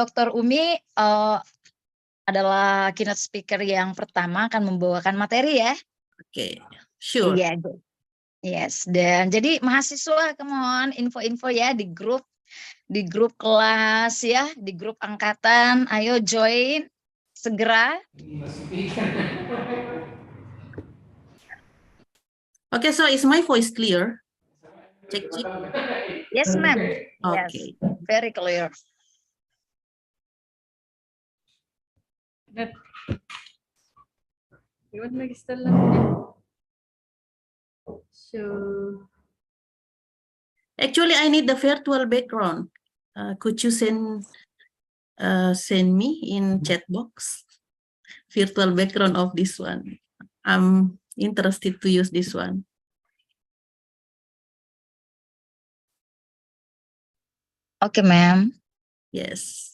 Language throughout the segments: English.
Dr. Umi adalah keynote speaker yang pertama akan membawakan materi ya. Okay, sure. Iya, yes. Dan jadi mahasiswa, come on, info-info ya di grup kelas ya, di grup angkatan, ayo join segera. Okay, so is my voice clear? Check. Yes, ma'am. Okay. Yes, very clear. So Actually, I need the virtual background. Could you send me in chat box virtual background of this one? I'm interested to use this one. Okay, ma'am. Yes.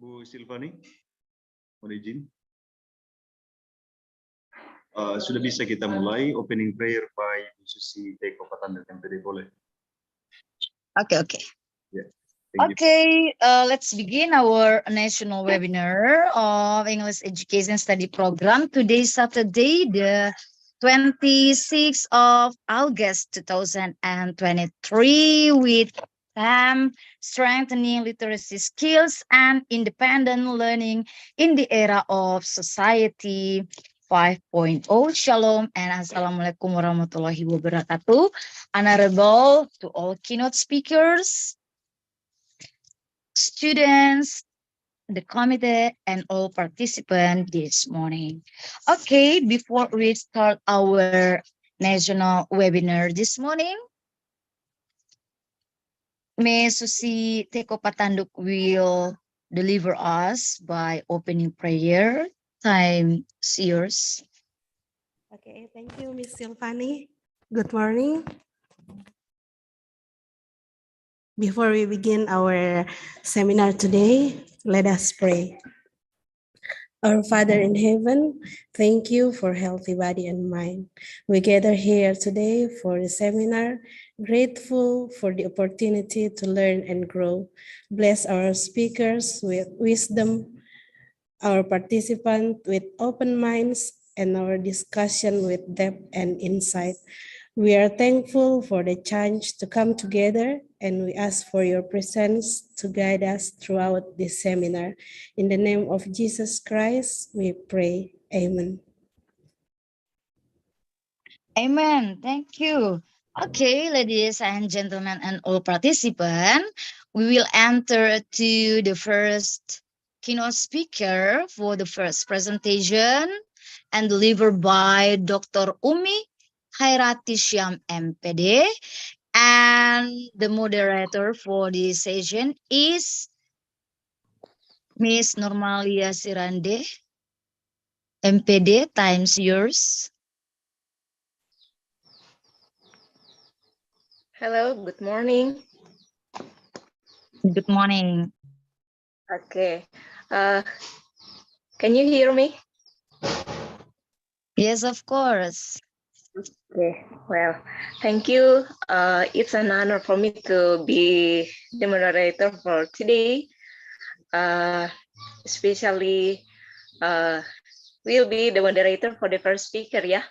Ibu Silvani, mohon izin. Sudah bisa kita mulai opening prayer by Ibu Susi Teko Patanduk MPD, boleh? Okay. Yeah, thank you. Okay, let's begin our national webinar of English Education Study Program. Today, Saturday, the 26th of August 2023, with strengthening literacy skills and independent learning in the era of society 5.0. Shalom and Assalamualaikum warahmatullahi wabarakatuh. Honorable to all keynote speakers, students, the committee, and all participants this morning. Okay, before we start our national webinar this morning, Ms. Susi Teko Patanduk will deliver us by opening prayer. Time is yours. okay, thank you, Miss Silvani. Good morning. Before we begin our seminar today, let us pray. Our Father in heaven, thank you for healthy body and mind. We gather here today for the seminar, grateful for the opportunity to learn and grow. Bless our speakers with wisdom, our participants with open minds, and our discussion with depth and insight. We are thankful for the chance to come together, and we ask for your presence to guide us throughout this seminar. In the name of Jesus Christ, we pray. Amen. Amen. Thank you. Okay, ladies and gentlemen, and all participants, we will enter to the first keynote speaker for the first presentation and delivered by Dr. Umi Khairati Syam MPD. And the moderator for this session is Miss Normalia Sirande, MPD, time's yours. Hello, good morning. Good morning. Okay. Can you hear me? Yes, of course. Okay. Well, thank you. It's an honor for me to be the moderator for today. Especially will be the moderator for the first speaker, yeah.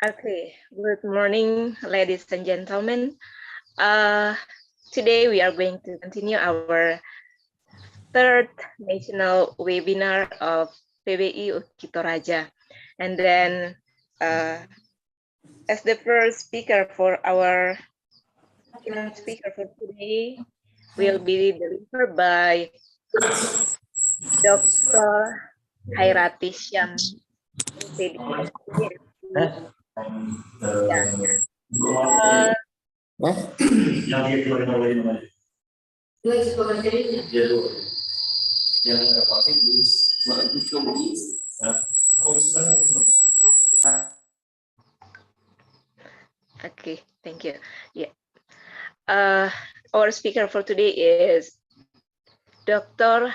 Okay. Good morning, ladies and gentlemen. Today we are going to continue our third national webinar of PBI Uki Toraja. And then as the first speaker for our keynote speaker for today will be delivered by Dr. Khairati Syam. Okay, thank you. Yeah. Our speaker for today is Dr.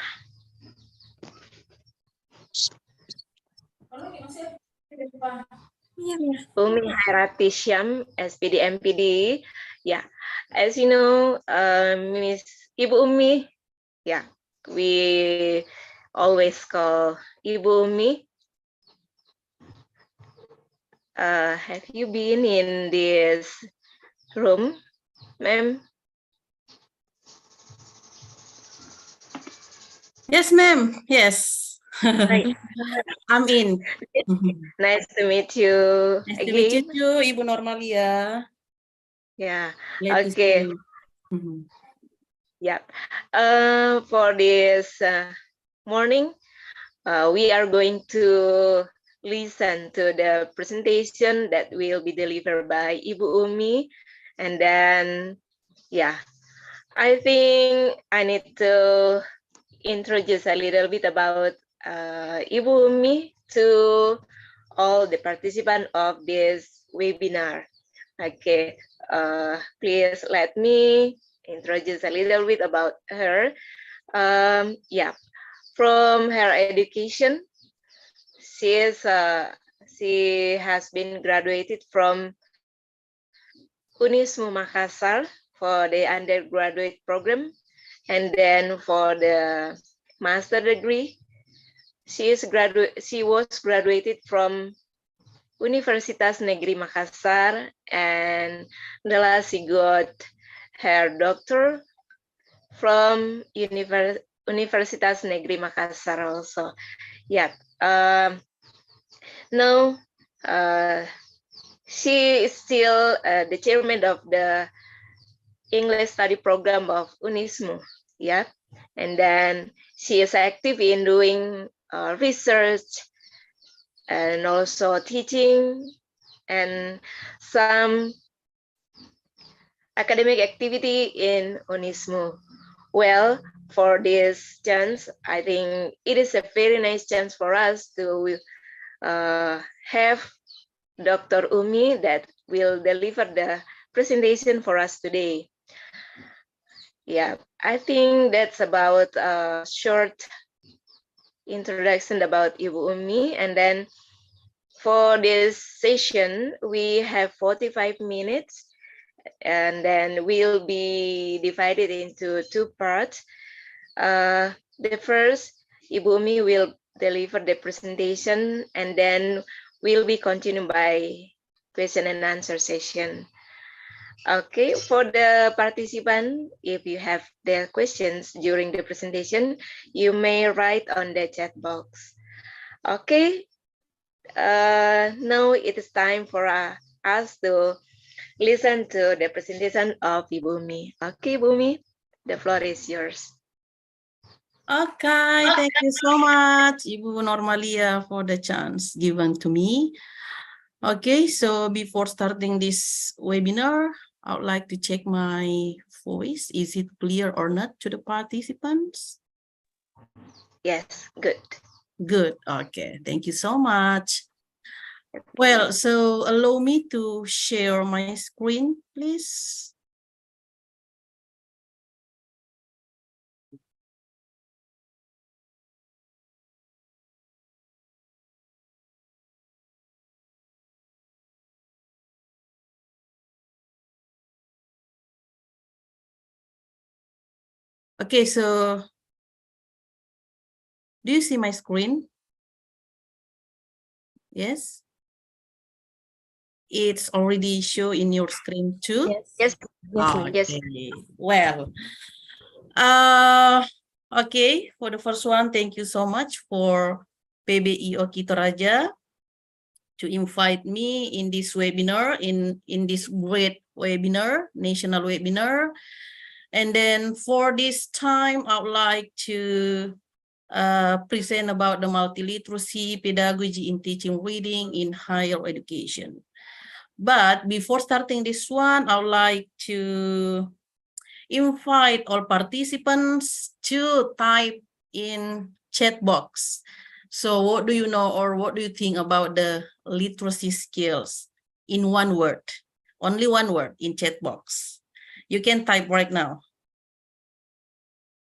Umi Khairati Syam, SPD MPD. Yeah, as you know, Miss Ibu Umi, yeah, we always call Ibu Umi. Have you been in this room, ma'am? Yes, ma'am. Yes. Hi. I'm in. Nice to meet you Nice to meet you again. too, Ibu Normalia. Yeah. Glad to see Okay. you. Yeah. For this morning, we are going to listen to the presentation that will be delivered by Ibu Umi. And then, yeah, I think I need to introduce a little bit about Ibu Umi to all the participants of this webinar. Okay, please let me introduce a little bit about her. Yeah, from her education, she has been graduated from Unismu Makassar for the undergraduate program, and then for the master degree, she was graduated from Universitas Negeri Makassar, and the last she got her doctor from Universitas Negeri Makassar also. Yeah. Now she is still the chairman of the English study program of Unismu. Yeah. And then she is active in doing research and also teaching and some academic activity in Unismu. Well, for this chance, I think it is a very nice chance for us to have Dr. Umi that will deliver the presentation for us today. Yeah, I think that's about a short introduction about Ibu Umi. And then for this session, we have 45 minutes, and then we'll be divided into two parts. The first, Ibu Umi will deliver the presentation, and then we'll be continued by question and answer session. Okay, for the participant, if you have their questions during the presentation, you may write on the chat box. Okay, now it is time for us to listen to the presentation of Ibu Umi. Okay, Ibu Umi, the floor is yours. Okay, thank you so much, Ibu Normalia, for the chance given to me. Okay, so before starting this webinar, I would like to check my voice. Is it clear or not to the participants? Yes, good. Good. Okay, thank you so much. Well, so allow me to share my screen, please. Okay, so do you see my screen? Yes. It's already show in your screen too. Yes. Yes, Yes, yes. Okay. Well, okay. For the first one, thank you so much for PBI Oki Toraja to invite me in this webinar, in this great webinar, national webinar. And then for this time, I would like to present about the multiliteracy pedagogy in teaching reading in higher education. But before starting this one, I would like to invite all participants to type in chat box. So what do you know or what do you think about the literacy skills in one word? Only one word in chat box. You can type right now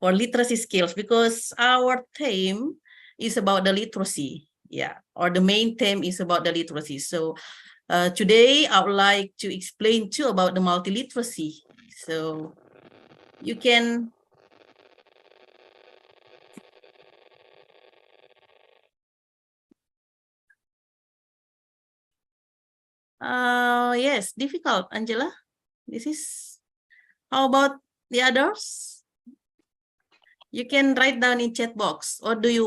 for literacy skills because our theme is about the literacy. Yeah, or the main theme is about the literacy. So today I would like to explain too about the multiliteracy. So you can yes, difficult, Angela. This is, how about the others? You can write down in chat box. What do you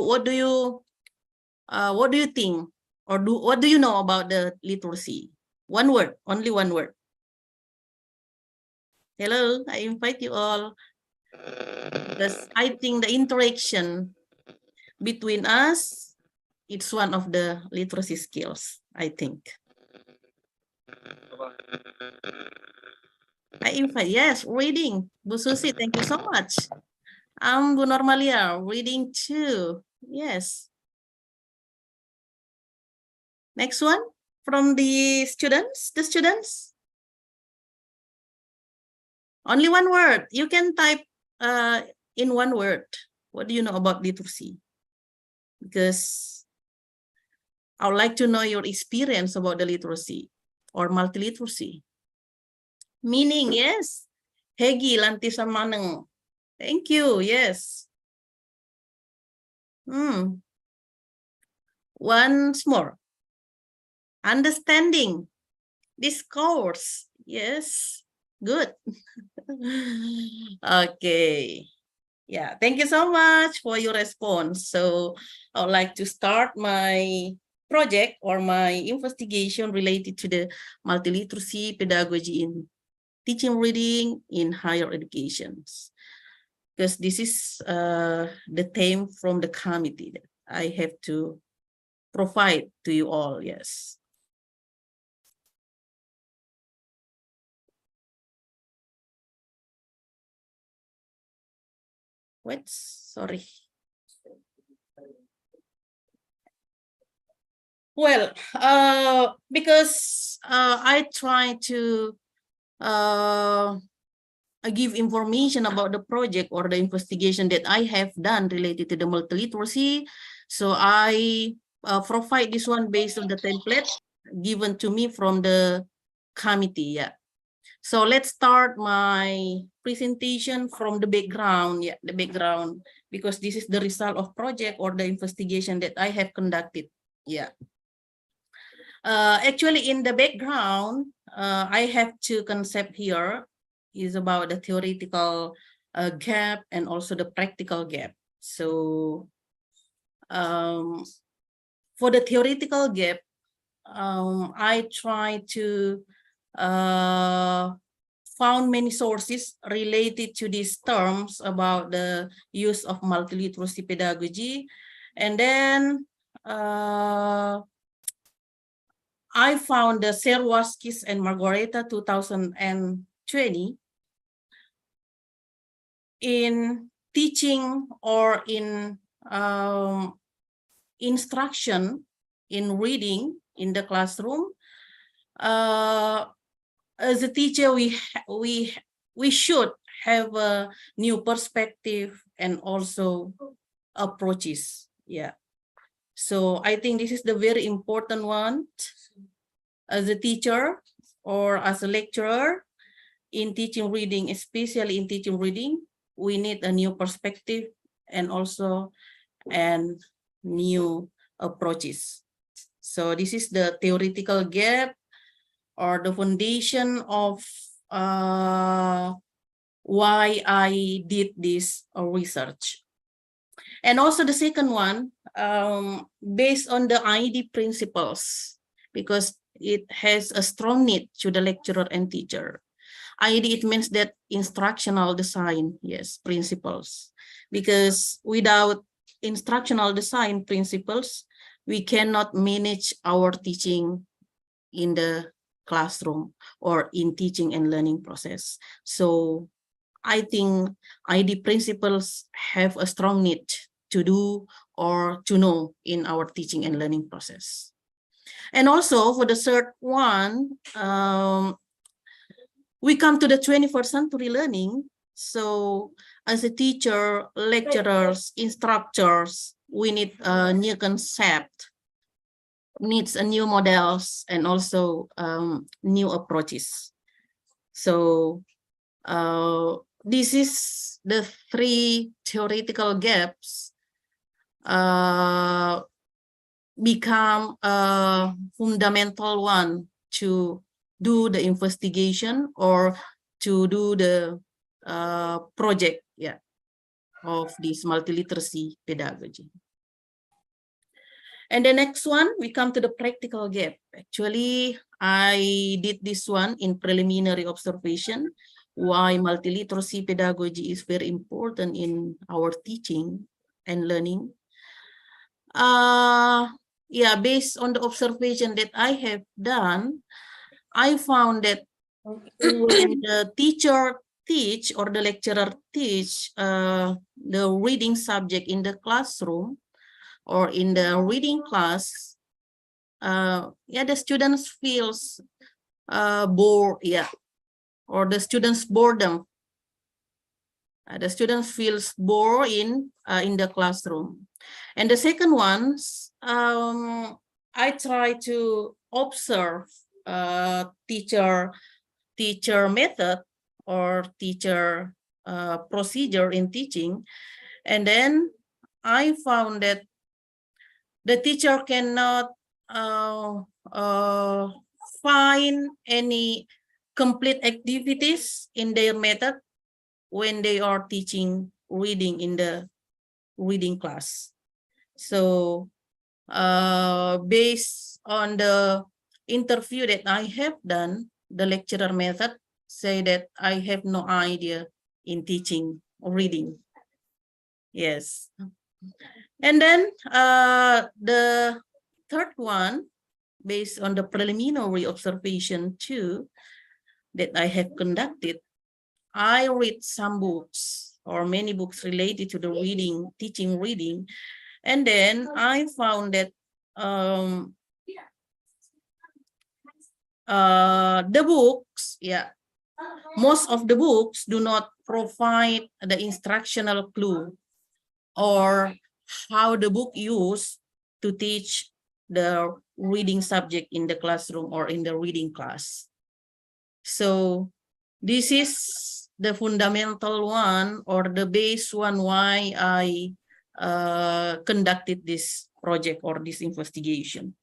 think? Or what do you know about the literacy? One word, only one word. Hello, I invite you all. Because I think the interaction between us, it's one of the literacy skills, I think. I invite, yes, reading. Bu Susi, thank you so much. Bu Normalia, reading too. Yes. Next one from the students. The students. Only one word. You can type in one word. What do you know about literacy? Because I would like to know your experience about the literacy or multiliteracy. Meaning, yes. Hegi Lantisa Maneng. Thank you. Yes. Once more. Understanding. Discourse. Yes. Good. Okay. Yeah. Thank you so much for your response. So I would like to start my project or my investigation related to the multiliteracy pedagogy in teaching reading in higher educations. Because this is the theme from the committee that I have to provide to you all, yes. Wait, sorry. Well, because I try to give information about the project or the investigation that I have done related to the multiliteracy. So I provide this one based on the template given to me from the committee. Yeah. So let's start my presentation from the background. Yeah, the background, because this is the result of project or the investigation that I have conducted. Yeah. Actually, in the background, I have two concepts here. Is about the theoretical gap and also the practical gap. So for the theoretical gap, I try to found many sources related to these terms about the use of multiliteracy pedagogy. And then I found the Serwaskis and Margareta 2020 in teaching or in instruction in reading in the classroom. As a teacher, we should have a new perspective and also approaches. Yeah. So I think this is the very important one. As a teacher or as a lecturer in teaching reading, especially in teaching reading, we need a new perspective and also new approaches. So this is the theoretical gap or the foundation of why I did this research. And also the second one, based on the ID principles, because it has a strong need to the lecturer and teacher. ID, it means that instructional design, yes, principles. Because without instructional design principles, we cannot manage our teaching in the classroom or in teaching and learning process. So I think ID principles have a strong need to do or to know in our teaching and learning process. And also for the third one, we come to the 21st century learning. So as a teacher, lecturers, instructors, we need a new concept, needs a new models, and also new approaches. So this is the three theoretical gaps become a fundamental one to do the investigation or to do the project, yeah, of this multiliteracy pedagogy. And the next one, we come to the practical gap. Actually, I did this one in preliminary observation, why multiliteracy pedagogy is very important in our teaching and learning. Yeah, based on the observation that I have done, I found that when the teacher teach or the lecturer teach the reading subject in the classroom or in the reading class, yeah, the students feels bored, yeah, or the students boredom. The students feels bored in the classroom. And the second one, I try to observe teacher method or teacher procedure in teaching, and then I found that the teacher cannot find any complete activities in their method when they are teaching reading in the reading class. So based on the interview that I have done, the lecturer method say that I have no idea in teaching reading. Yes. And then the third one, based on the preliminary observation too, that I have conducted, I read some books or many books related to the reading, teaching reading. And then I found that the books, yeah, most of the books do not provide the instructional clue or how the book used to teach the reading subject in the classroom or in the reading class. So this is the fundamental one or the base one why I conducted this project or this investigation.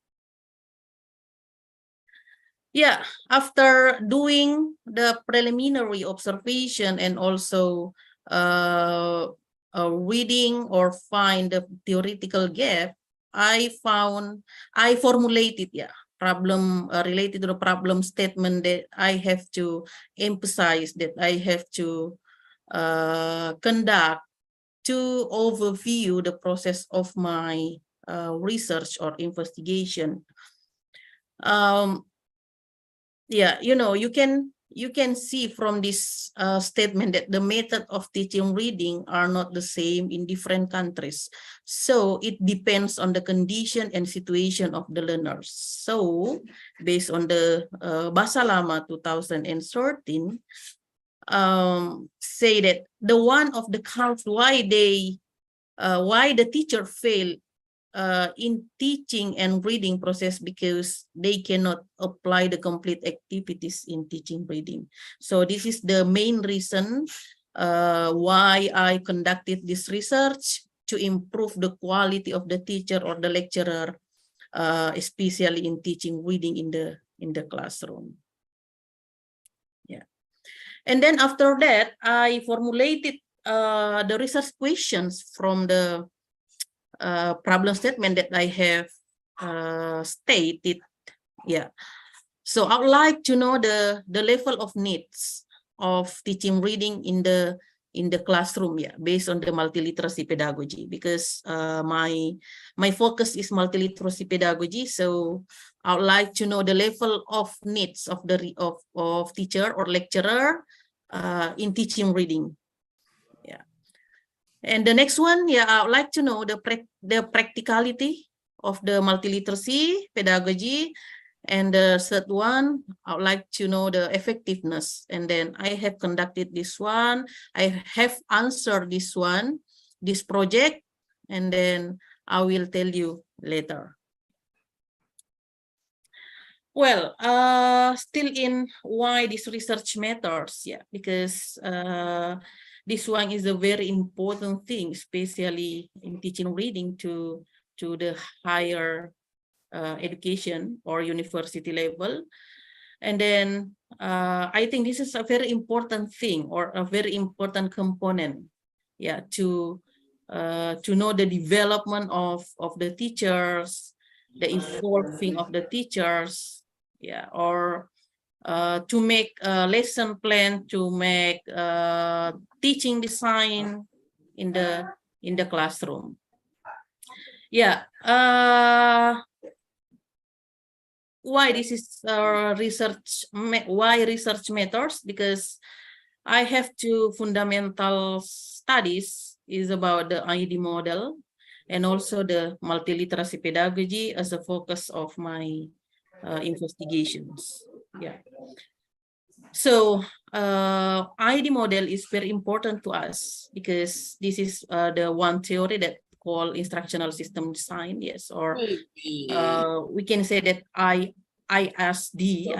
Yeah, after doing the preliminary observation and also reading or find the theoretical gap, I formulated problem related to the problem statement that I have to emphasize, that I have to conduct to overview the process of my research or investigation. Yeah, you know, you can see from this statement that the method of teaching reading are not the same in different countries. So it depends on the condition and situation of the learners. So based on the Basalama 2013, say that the one of the cause why the teacher failed in teaching and reading process because they cannot apply the complete activities in teaching reading. So this is the main reason why I conducted this research, to improve the quality of the teacher or the lecturer, especially in teaching reading in the classroom. Yeah, and then after that I formulated the research questions from the problem statement that I have stated. Yeah, so I would like to know the level of needs of teaching reading in the classroom, based on the multiliteracy pedagogy, because my focus is multiliteracy pedagogy. So I would like to know the level of needs of the of teacher or lecturer in teaching reading. And the next one, I would like to know the practicality of the multiliteracy pedagogy. And the third one, I would like to know the effectiveness. And then I have conducted this one. I have answered this one, this project, and then I will tell you later. Well, still in why this research matters, because this one is a very important thing, especially in teaching reading to the higher education or university level. And then I think this is a very important thing or a very important component, to know the development of the teachers, the evolving of the teachers, or to make a lesson plan, to make teaching design in the classroom. Why this is research? Why research matters? Because I have two fundamental studies is about the ID model and also the multiliteracy pedagogy as a focus of my investigations. So ID model is very important to us because this is the one theory that called instructional system design, or we can say that ISD,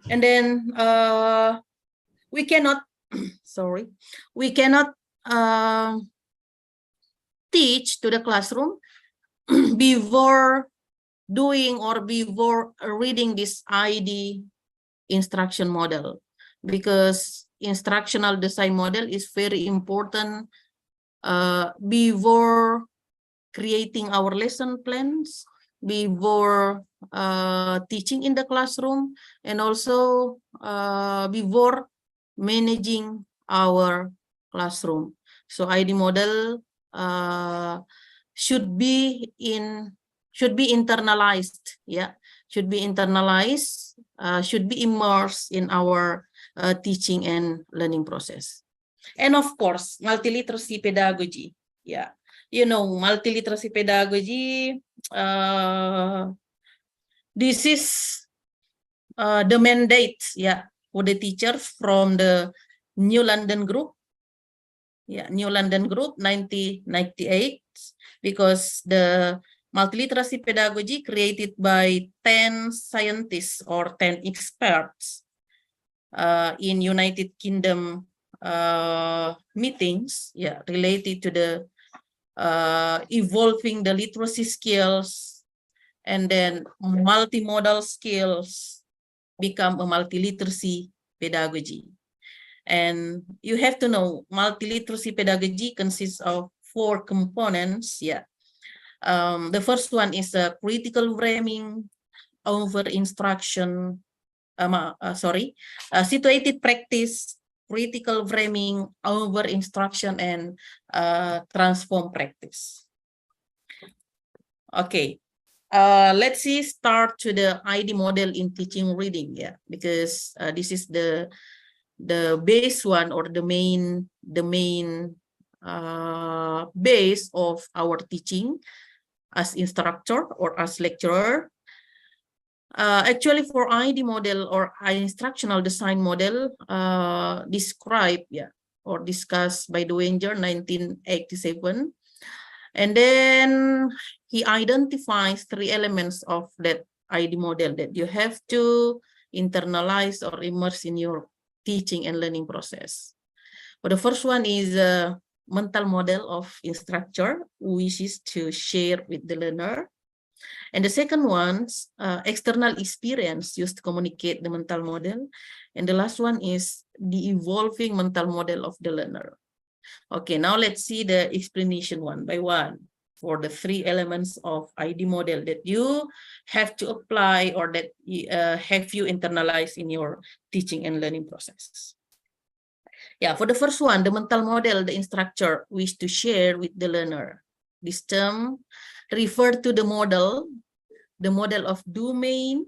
and then we cannot we cannot teach to the classroom before doing or before reading this ID instruction model, because instructional design model is very important before creating our lesson plans, before teaching in the classroom, and also before managing our classroom. So ID model should be internalized, should be internalized, should be immersed in our teaching and learning process. And of course, multiliteracy pedagogy. You know, multiliteracy pedagogy, this is the mandates, for the teachers from the New London Group. New London Group 1998, because the multiliteracy pedagogy created by 10 scientists or 10 experts in United Kingdom meetings, related to the evolving the literacy skills, and then multimodal skills become a multiliteracy pedagogy. And you have to know multiliteracy pedagogy consists of 4 components. The first one is a critical framing over instruction, situated practice, critical framing over instruction, and transform practice. Okay, let's start to the ID model in teaching reading, because this is the base one, or the main base of our teaching as instructor or as lecturer. Actually, for ID model or instructional design model, described or discussed by Duenger 1987, and then he identifies 3 elements of that ID model that you have to internalize or immerse in your teaching and learning process. But the first one is a mental model of instructor who wishes to share with the learner. And the second one, external experience used to communicate the mental model. And the last one is the evolving mental model of the learner. Okay, now let's see the explanation one by one for the 3 elements of ID model that you have to apply, or that have you internalized in your teaching and learning process. For the first one, the mental model the instructor wishes to share with the learner. This term refers to the model of domain,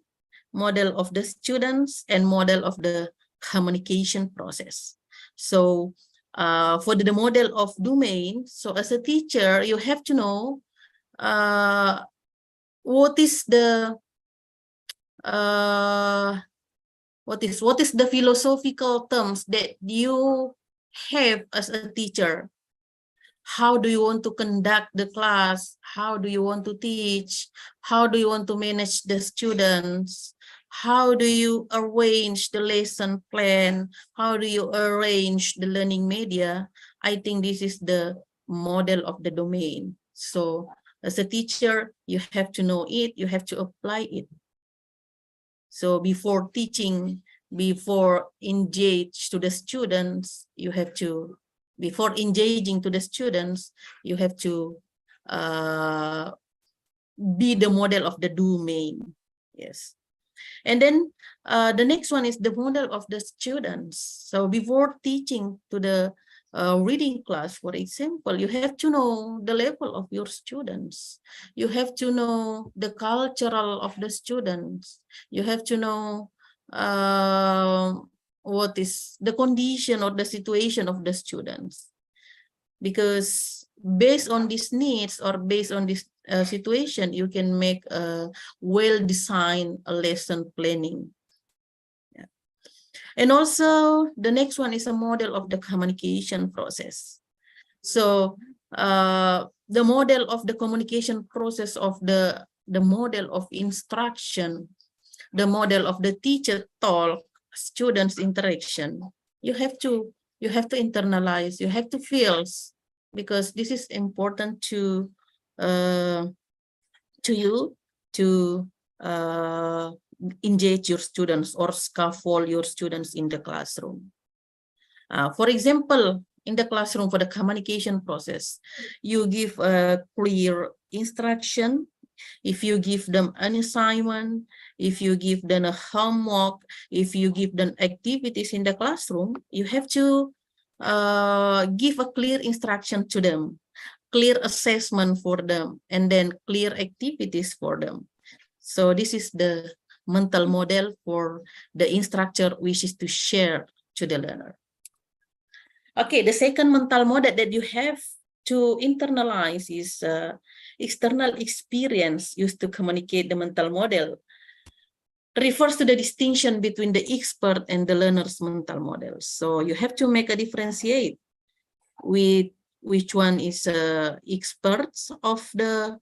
model of the students, and model of the communication process. So for the model of domain, so as a teacher, you have to know what is the philosophical terms that you have as a teacher. How do you want to conduct the class? How do you want to teach? How do you want to manage the students? How do you arrange the lesson plan? How do you arrange the learning media? I think this is the model of the domain. So as a teacher, you have to know it, you have to apply it. So before teaching, before engage to the students, you have to, before engaging to the students, you have to be the model of the domain. Yes. And then the next one is the model of the students. So before teaching to the reading class, for example, you have to know the level of your students. You have to know the cultural of the students. You have to know what is the condition or the situation of the students. Because based on these needs or based on this situation, you can make a well-designed lesson planning. And also the next one is a model of the communication process. So the model of the communication process of the model of instruction, the model of the teacher talk, students interaction, you have to internalize, you have to feel, because this is important to you to engage your students or scaffold your students in the classroom. For example, in the classroom, for the communication process, you give a clear instruction. If you give them an assignment, if you give them a homework, if you give them activities in the classroom, you have to give a clear instruction to them, clear assessment for them, and then clear activities for them. So this is the mental model for the instructor wishes to share to the learner. Okay, the second mental model that you have to internalize is external experience used to communicate the mental model. refers to the distinction between the expert and the learner's mental model. So you have to make a differentiate with which one is experts of the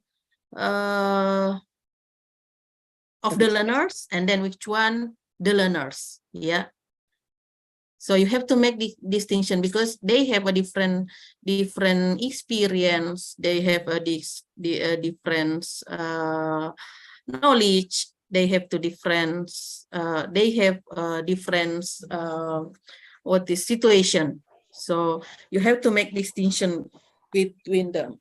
learners, and then which one the learners. Yeah. So you have to make the distinction because they have a different experience. They have a different knowledge. They have to different. They have different what is situation. So you have to make distinction between them.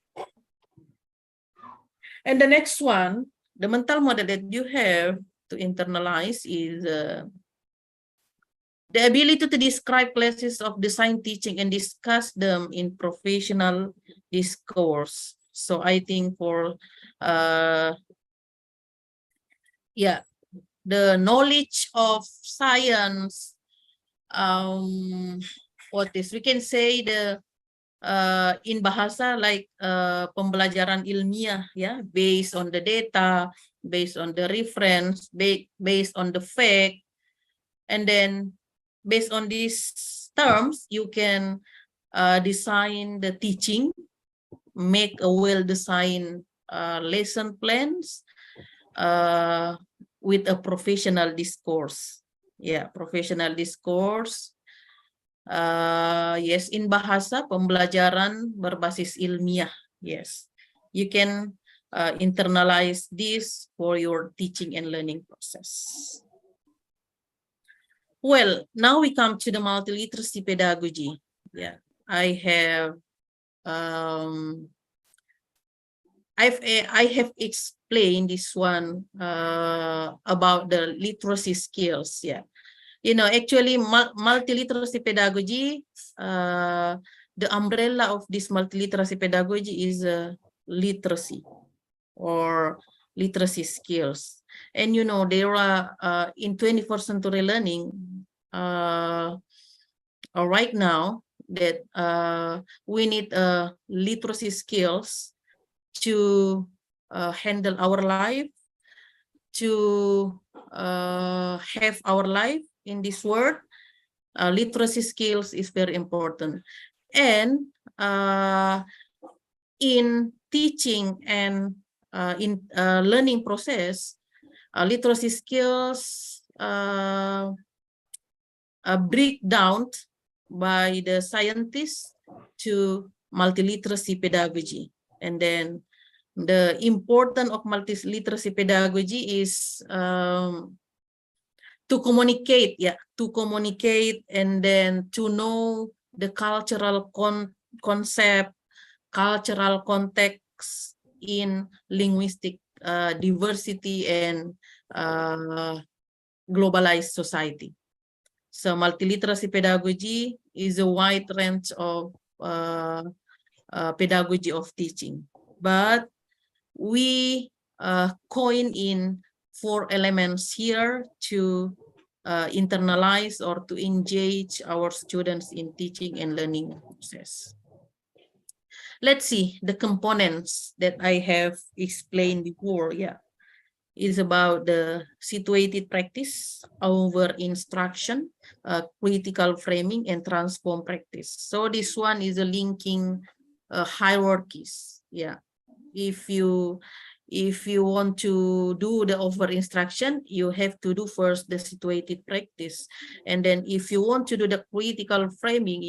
And the next one, the mental model that you have to internalize is the ability to describe classes of design teaching and discuss them in professional discourse. So I think for the knowledge of science, we can say the in bahasa like pembelajaran ilmiah, yeah, based on the data, based on the reference, based on the fact, and then based on these terms, you can design the teaching, make a well-designed lesson plans with a professional discourse. Yeah, professional discourse. Yes, in bahasa pembelajaran berbasis ilmiah. Yes, you can internalize this for your teaching and learning process. Well, now we come to the multiliteracy pedagogy. Yeah, I have explained this one about the literacy skills. Yeah, you know, actually multiliteracy pedagogy, the umbrella of this multiliteracy pedagogy is literacy or literacy skills. And you know, there are in 21st century learning right now that we need literacy skills to handle our life, to have our life in this world. Literacy skills is very important. And in teaching and in learning process, literacy skills break down by the scientists to multiliteracy pedagogy. And then the importance of multiliteracy pedagogy is to communicate, and then to know the cultural concept, cultural context in linguistic diversity and globalized society. So multiliteracy pedagogy is a wide range of pedagogy of teaching, but we coin in 4 elements here to internalize or to engage our students in teaching and learning process. Let's see the components that I have explained before. Yeah, is about the situated practice over instruction, critical framing, and transform practice. So this one is a linking hierarchies. Yeah, if you want to do the over instruction, you have to do first the situated practice, and then if you want to do the critical framing,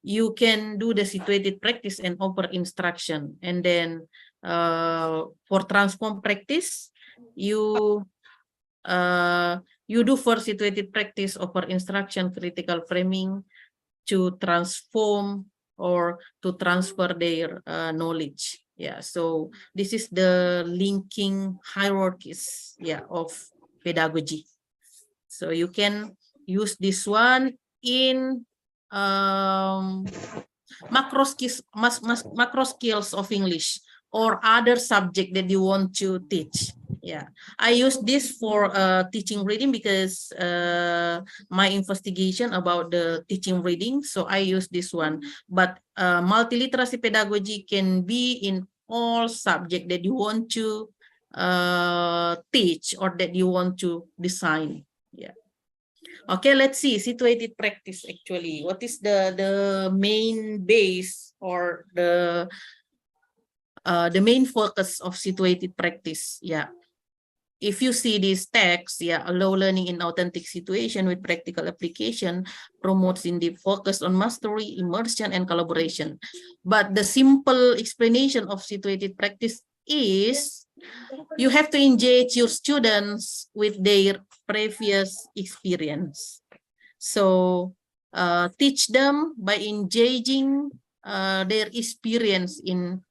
you can do the situated practice and over instruction, and then for transform practice, you do first situated practice over instruction, critical framing, to transform or to transfer their knowledge. Yeah, so this is the linking hierarchies, yeah, of pedagogy. So you can use this one in macro skills of English or other subject that you want to teach. Yeah, I use this for teaching reading because my investigation about the teaching reading, so I use this one. But multiliteracy pedagogy can be in all subject that you want to teach or that you want to design. Yeah. Okay, let's see situated practice actually. What is the main base or the main focus of situated practice? Yeah. If you see this text, yeah, allow learning in authentic situation with practical application, promotes in the focus on mastery, immersion, and collaboration. But the simple explanation of situated practice is you have to engage your students with their previous experience. So teach them by engaging their experience in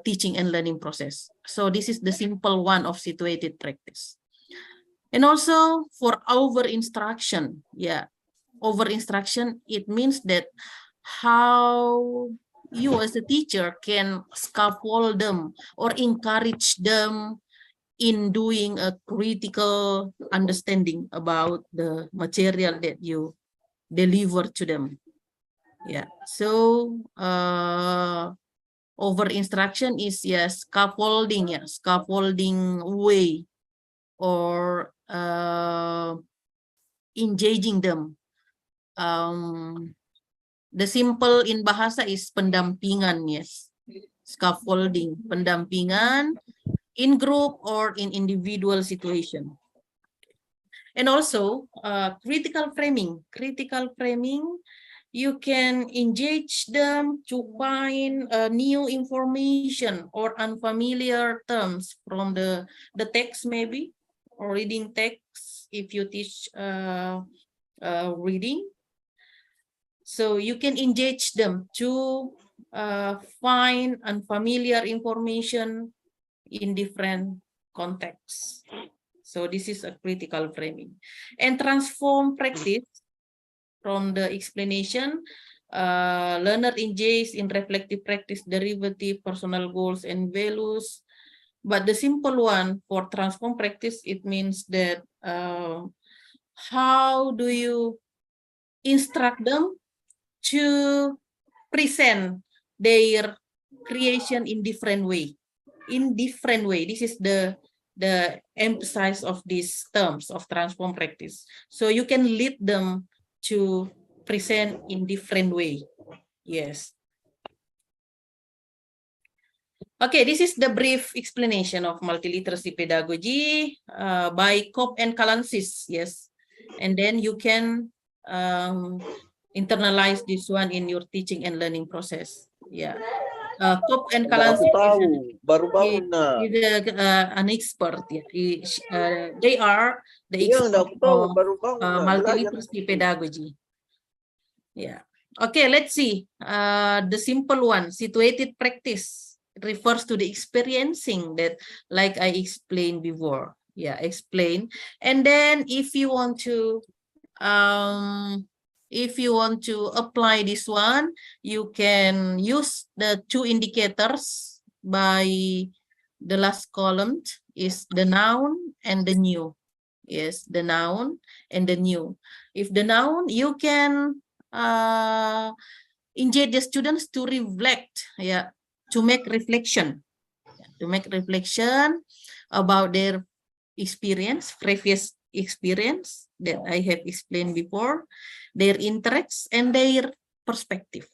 teaching and learning process. So this is the simple one of situated practice. And also for over instruction, yeah, over instruction, it means that how you as a teacher can scaffold them or encourage them in doing a critical understanding about the material that you deliver to them. Yeah, so over instruction is scaffolding way or engaging them. The simple in bahasa is pendampingan, yes, scaffolding, pendampingan in group or in individual situation. And also critical framing, you can engage them to find new information or unfamiliar terms from the text maybe, or reading text if you teach reading. So you can engage them to find unfamiliar information in different contexts. So this is a critical framing. And transform practice from the explanation, learner engage in reflective practice, derivative, personal goals and values. But the simple one for transform practice, it means that how do you instruct them to present their creation in different way. This is the emphasis of these terms of transform practice. So you can lead them to present in different way. Yes. Okay, this is the brief explanation of multiliteracy pedagogy by Kopp and Kalansis. Yes, and then you can internalize this one in your teaching and learning process. Yeah. Kopp and Kalansis is an expert. Yeah. They are the expert of multiliteracy pedagogy. Yeah. Okay, let's see. The simple one, situated practice, refers to the experiencing that, like I explained before. Yeah, explain. And then if you want to apply this one, you can use the two indicators by the last column is the noun and the new. Yes, the noun and the new. If the noun, you can engage the students to reflect, yeah, to make reflection about their experience, previous experience that I have explained before, their interests and their perspective.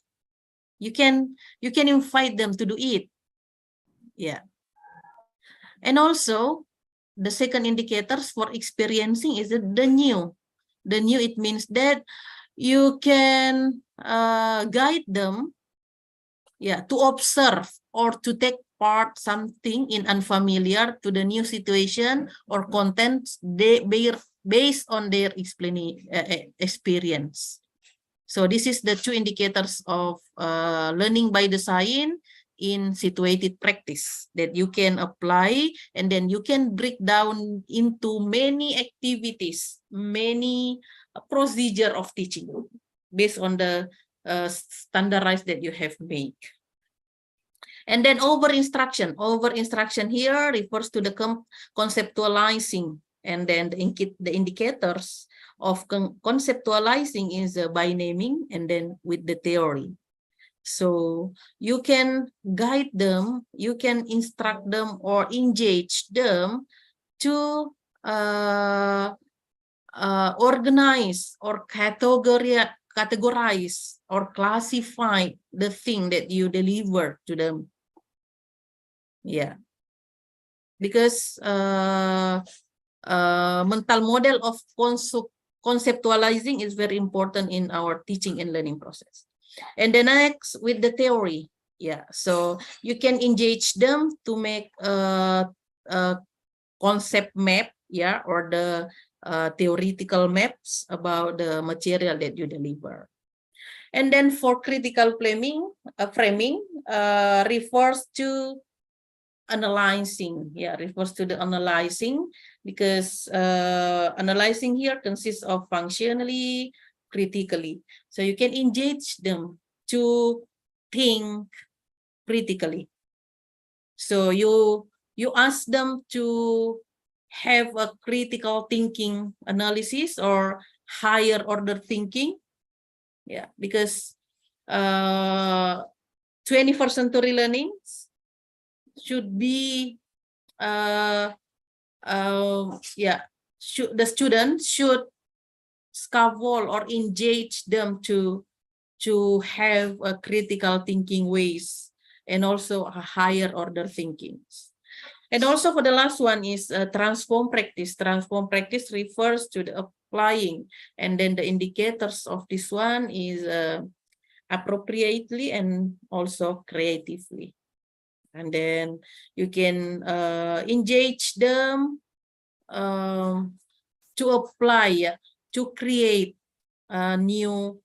You can invite them to do it. Yeah. And also the second indicators for experiencing is the new. The new, it means that you can guide them, yeah, to observe or to take part something in unfamiliar to the new situation or contents based on their experience. So this is the two indicators of learning by design in situated practice that you can apply, and then you can break down into many activities, many procedure of teaching based on the standardized that you have made. And then over instruction here refers to the conceptualizing, and then the indicators of conceptualizing is by naming and then with the theory. So you can guide them, you can instruct them or engage them to organize or categorize or classify the thing that you deliver to them. Yeah, because mental model of conceptualizing is very important in our teaching and learning process. And the next with the theory. Yeah, so you can engage them to make a concept map, yeah, or the theoretical maps about the material that you deliver. And then for critical framing refers to analyzing, yeah, refers to the analyzing, because analyzing here consists of functionally, critically. So you can engage them to think critically. So you ask them to have a critical thinking analysis or higher order thinking. Yeah, because 21st century learning should be the student should scaffold or engage them to have a critical thinking ways and also a higher order thinking. And also for the last one is transform practice. Transform practice refers to the applying, and then the indicators of this one is appropriately and also creatively. And then you can engage them to apply, to create a new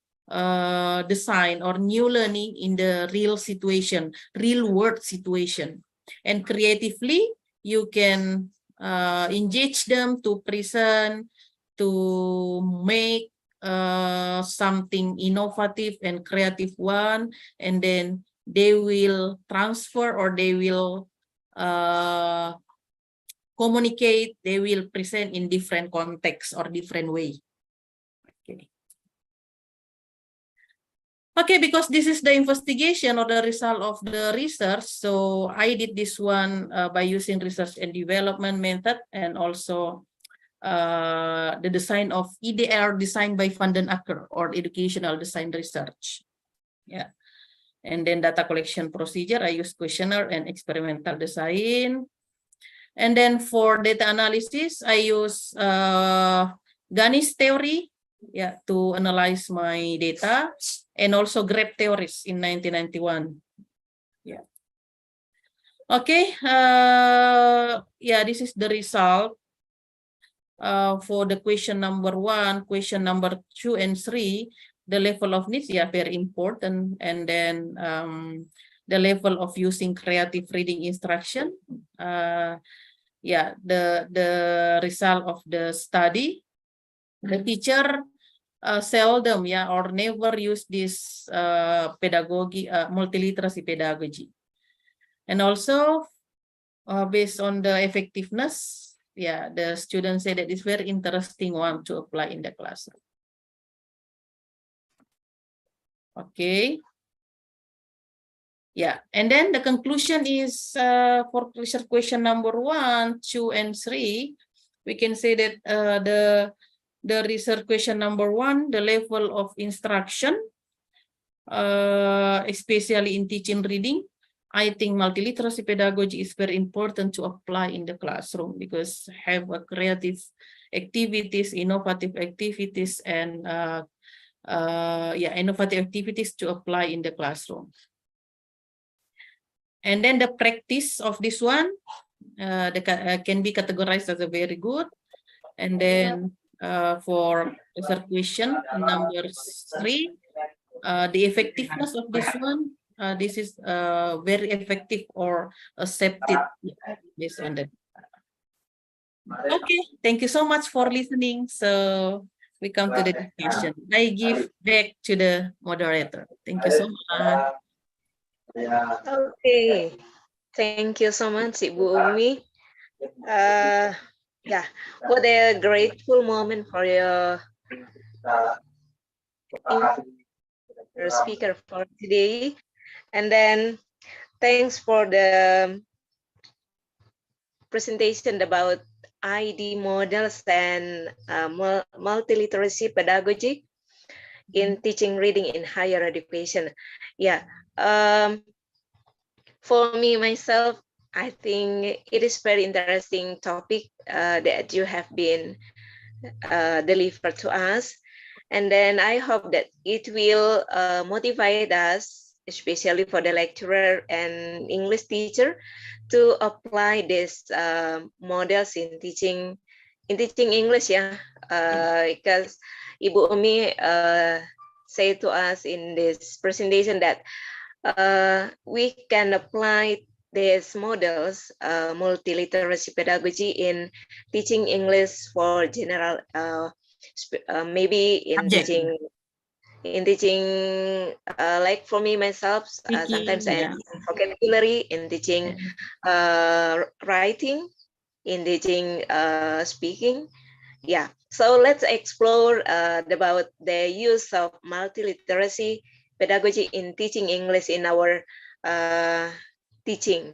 design or new learning in the real situation, real world situation. And creatively, you can engage them to present, to make something innovative and creative one, and then they will transfer or they will communicate, they will present in different contexts or different way. Okay. Okay, because this is the investigation or the result of the research, so I did this one by using research and development method, and also the design of EDR designed by Van den Akker, or educational design research. Yeah. And then data collection procedure, I use questionnaire and experimental design. And then for data analysis, I use Gani's theory, yeah, to analyze my data, and also Greb theories in 1991. Yeah. Okay. Yeah, this is the result for the question number 1, question number 2 and 3. The level of needs, yeah, very important. And then the level of using creative reading instruction. Yeah, the result of the study. The teacher seldom, yeah, or never use this pedagogy, multiliteracy pedagogy. And also based on the effectiveness, yeah, the students say that it's very interesting one to apply in the classroom. Okay. Yeah, and then the conclusion is for research question number 1, 2, and 3, we can say that the research question number 1, the level of instruction, especially in teaching reading, I think multiliteracy pedagogy is very important to apply in the classroom, because have a creative activities, innovative activities, and yeah, innovative activities to apply in the classroom. And then the practice of this one can be categorized as a very good. And then for research question number 3, the effectiveness of this one, this is very effective or accepted based on that. Okay, thank you so much for listening. So we come to the discussion. I give back to the moderator. Thank you so much. Okay, thank you so much, Ibu Umi. Yeah, what a grateful moment for your speaker for today. And then thanks for the presentation about ID models and multiliteracy pedagogy in teaching reading in higher education. Yeah, for me myself, I think it is very interesting topic that you have been delivered to us. And then I hope that it will motivate us, especially for the lecturer and English teacher, to apply these models in teaching English, yeah. Because Ibu Umi said to us in this presentation that we can apply these models, multiliteracy pedagogy, in teaching English for general, maybe in Subject. teaching, like for me myself, sometimes Speaking, I yeah. teach vocabulary, in teaching writing, in teaching speaking. Yeah, so let's explore about the use of multiliteracy pedagogy in teaching English in our teaching.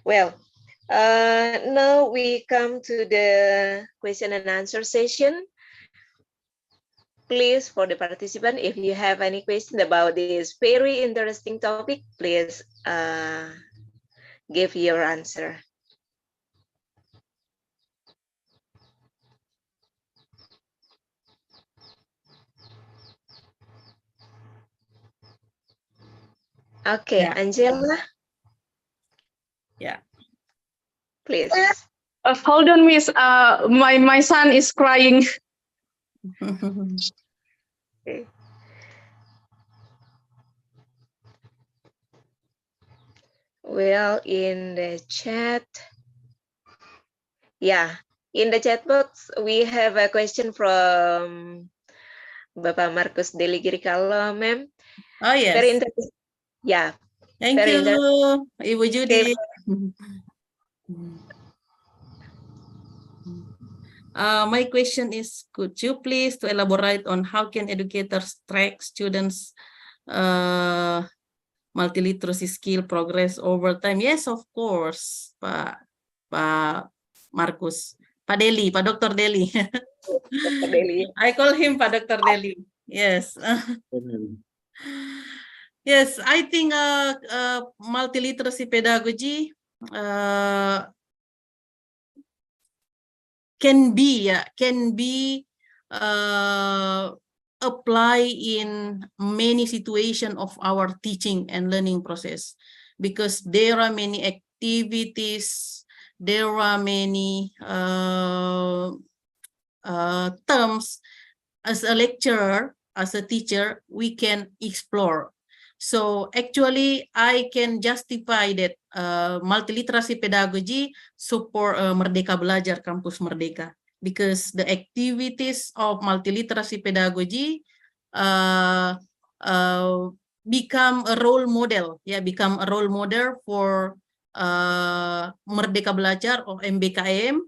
Well, now we come to the question and answer session. Please, for the participant, if you have any question about this very interesting topic, please give your answer. Okay, Yeah. Angela. Yeah. Please. Hold on, Miss. My son is crying. Okay. Well, in the chat, yeah, in the chat box, we have a question from Bapak Marcus Deli Girikalo, ma'am. Oh, yes. Very interesting. Yeah. Thank very you, Ibu Judy. My question is, could you please to elaborate on how can educators track students' multiliteracy skill progress over time? Yes, of course, Pak Marcus, Pak Deli, Pak Dr. Deli. Dr. Deli. I call him Pak Dr. Deli. Yes. Yes, I think multiliteracy pedagogy can be apply in many situations of our teaching and learning process, because there are many activities, there are many terms as a lecturer, as a teacher, we can explore. So actually, I can justify that multiliteracy pedagogy support Merdeka Belajar, Kampus Merdeka, because the activities of multiliteracy pedagogy become a role model, become a role model for Merdeka Belajar or MBKM,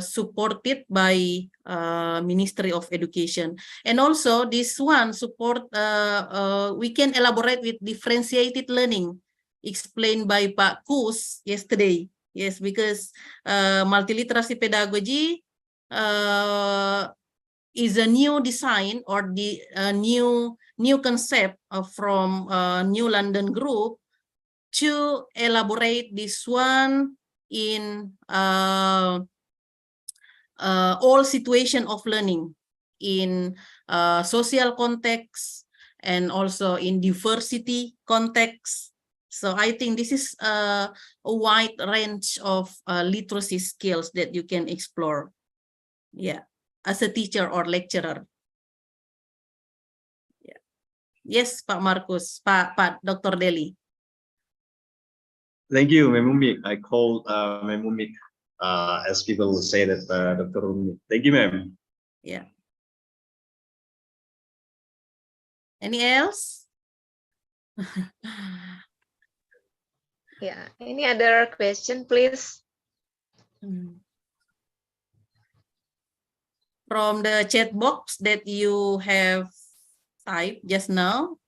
supported by Ministry of Education. And also this one support, we can elaborate with differentiated learning explained by Pak Kus yesterday. Yes, because multiliteracy pedagogy is a new design or the new concept from New London Group to elaborate this one in all situation of learning, in social context and also in diversity context. So I think this is a wide range of literacy skills that you can explore, as a teacher or lecturer. Yes, Pak Marcus, Pak Dr. Deli. Thank you, Memumi. I call Memumi, as people say that Dr. Umi. Thank you, ma'am. Yeah. Any else? Yeah. Any other question, please? From the chat box that you have typed just now,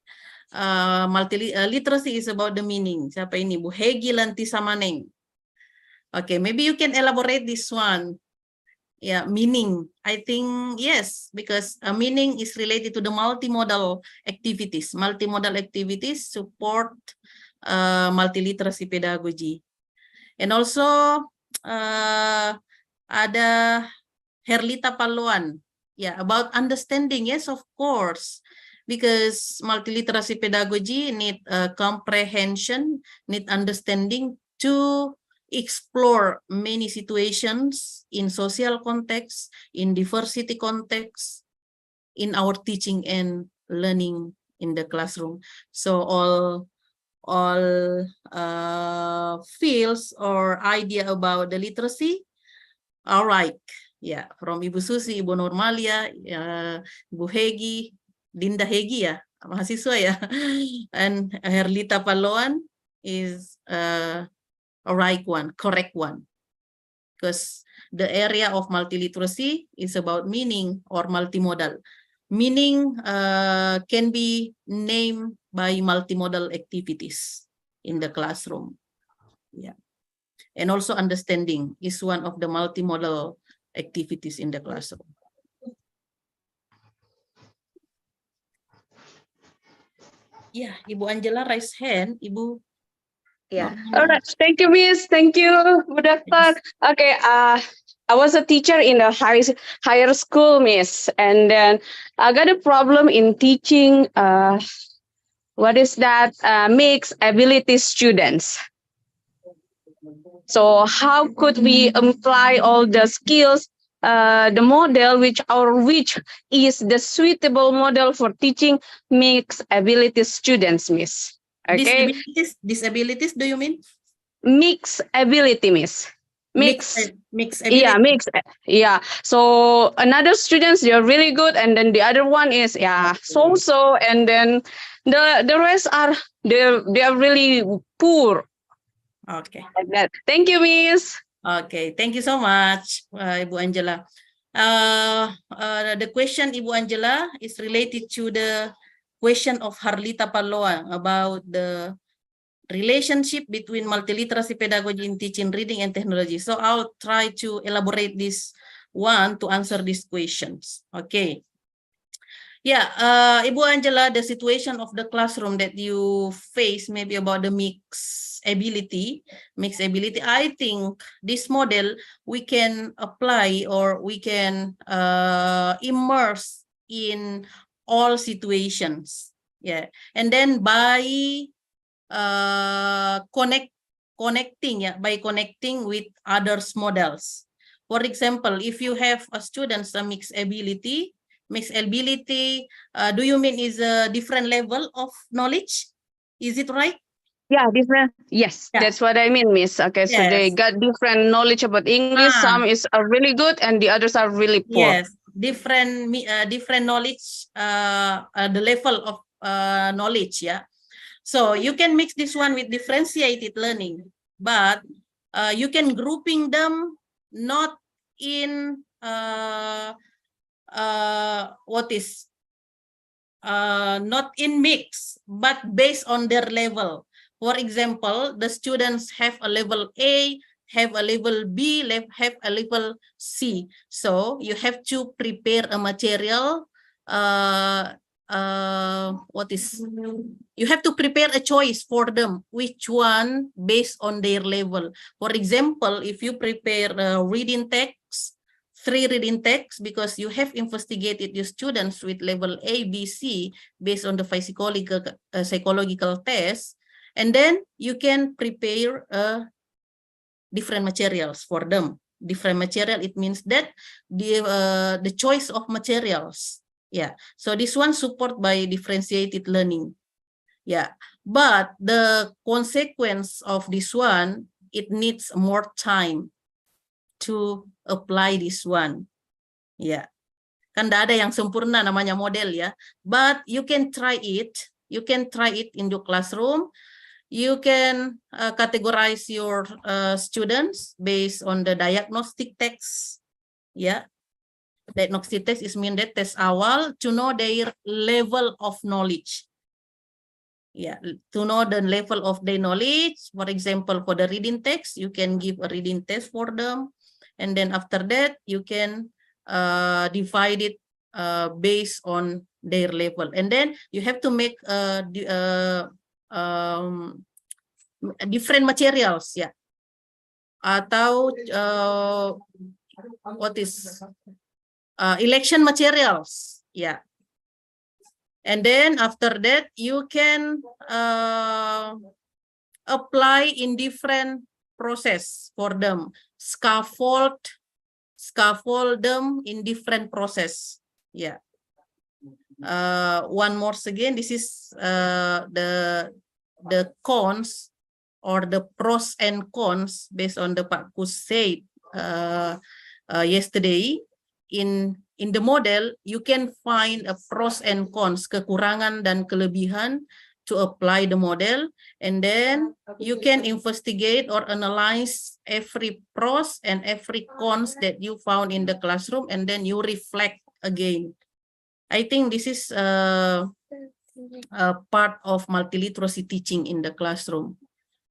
literacy is about the meaning. Siapa ini? Bu Hegi Lanti Samaneng. Okay, maybe you can elaborate this one. Yeah, meaning. I think yes, because meaning is related to the multimodal activities. Multimodal activities support multiliteracy pedagogy. And also ada Herlita Paluan. Yeah, about understanding. Yes, of course. Because multiliteracy pedagogy need comprehension, need understanding to explore many situations in social context, in diversity context, in our teaching and learning in the classroom. So all fields or idea about the literacy, all right. Yeah, from Ibu Susi, Ibu Normalia, Ibu Hegi, Dinda Hegi ya, mahasiswa ya, and Herlita Paluan is a right one, correct one, because the area of multiliteracy is about meaning or multimodal. Meaning can be named by multimodal activities in the classroom. Yeah, and also understanding is one of the multimodal activities in the classroom. Yeah, Ibu Angela raise hand. Ibu. Yeah. All right. Thank you, Miss. Thank you. Good afternoon. Okay. I was a teacher in the higher school, Miss, and then I got a problem in teaching. What is that? Mixed ability students. So how could we apply all the skills, the model which is the suitable model for teaching mixed ability students, Miss? Okay, Disabilities, do you mean? mixed ability, Miss. Mixed ability. Yeah, mixed. Yeah. So another students, they're really good, and then the other one is so, and then the rest are they are really poor. Okay. Like that. Thank you, Miss. Okay, thank you so much, Ibu Angela. The question, Ibu Angela, is related to the question of Herlita Paluan about the relationship between multiliteracy pedagogy in teaching, reading, and technology. So I'll try to elaborate this one to answer these questions. Okay. Yeah, Ibu Angela, the situation of the classroom that you face, maybe about the mixed ability. I think this model we can apply or we can immerse in all situations. Yeah, and then by connecting with others models. For example, if you have a student a mixed ability, do you mean is a different level of knowledge? Is it right? Yeah, different. Yes, Yeah. that's what I mean, Miss. Okay, so they Yes. got different knowledge about English. Some is really good, and the others are really poor. Yes, different knowledge, the level of knowledge. Yeah. So you can mix this one with differentiated learning, but you can grouping them not in not in mix, but based on their level. For example, the students have a level A, have a level B, have a level C. So you have to prepare a material. You have to prepare a choice for them, which one based on their level. For example, if you prepare a reading text, 3 reading texts, because you have investigated your students with level A, B, C based on the psychological test, and then you can prepare different materials for them. Different material, it means that the choice of materials. Yeah, so this one support by differentiated learning. Yeah, but the consequence of this one, it needs more time to apply this one. Ya, kan tidak ada yang sempurna namanya model ya. But you can try it. You can try it in your classroom. You can categorize your students based on the diagnostic text. Ya, diagnostic text is mean that tes awal to know their level of knowledge. Yeah, to know the level of their knowledge. For example, for the reading text, you can give a reading test for them. And then after that, you can divide it based on their level. And then you have to make different materials, yeah. Atau what is election materials, yeah. And then after that, you can apply in different process for them. Scaffold them in different process. Yeah. One more again, this is the cons or the pros and cons based on the Pak Kus said yesterday. In the model, you can find a pros and cons, kekurangan dan kelebihan to apply the model, and then you can investigate or analyze every pros and every cons that you found in the classroom, and then you reflect again. I think this is a part of multiliteracy teaching in the classroom.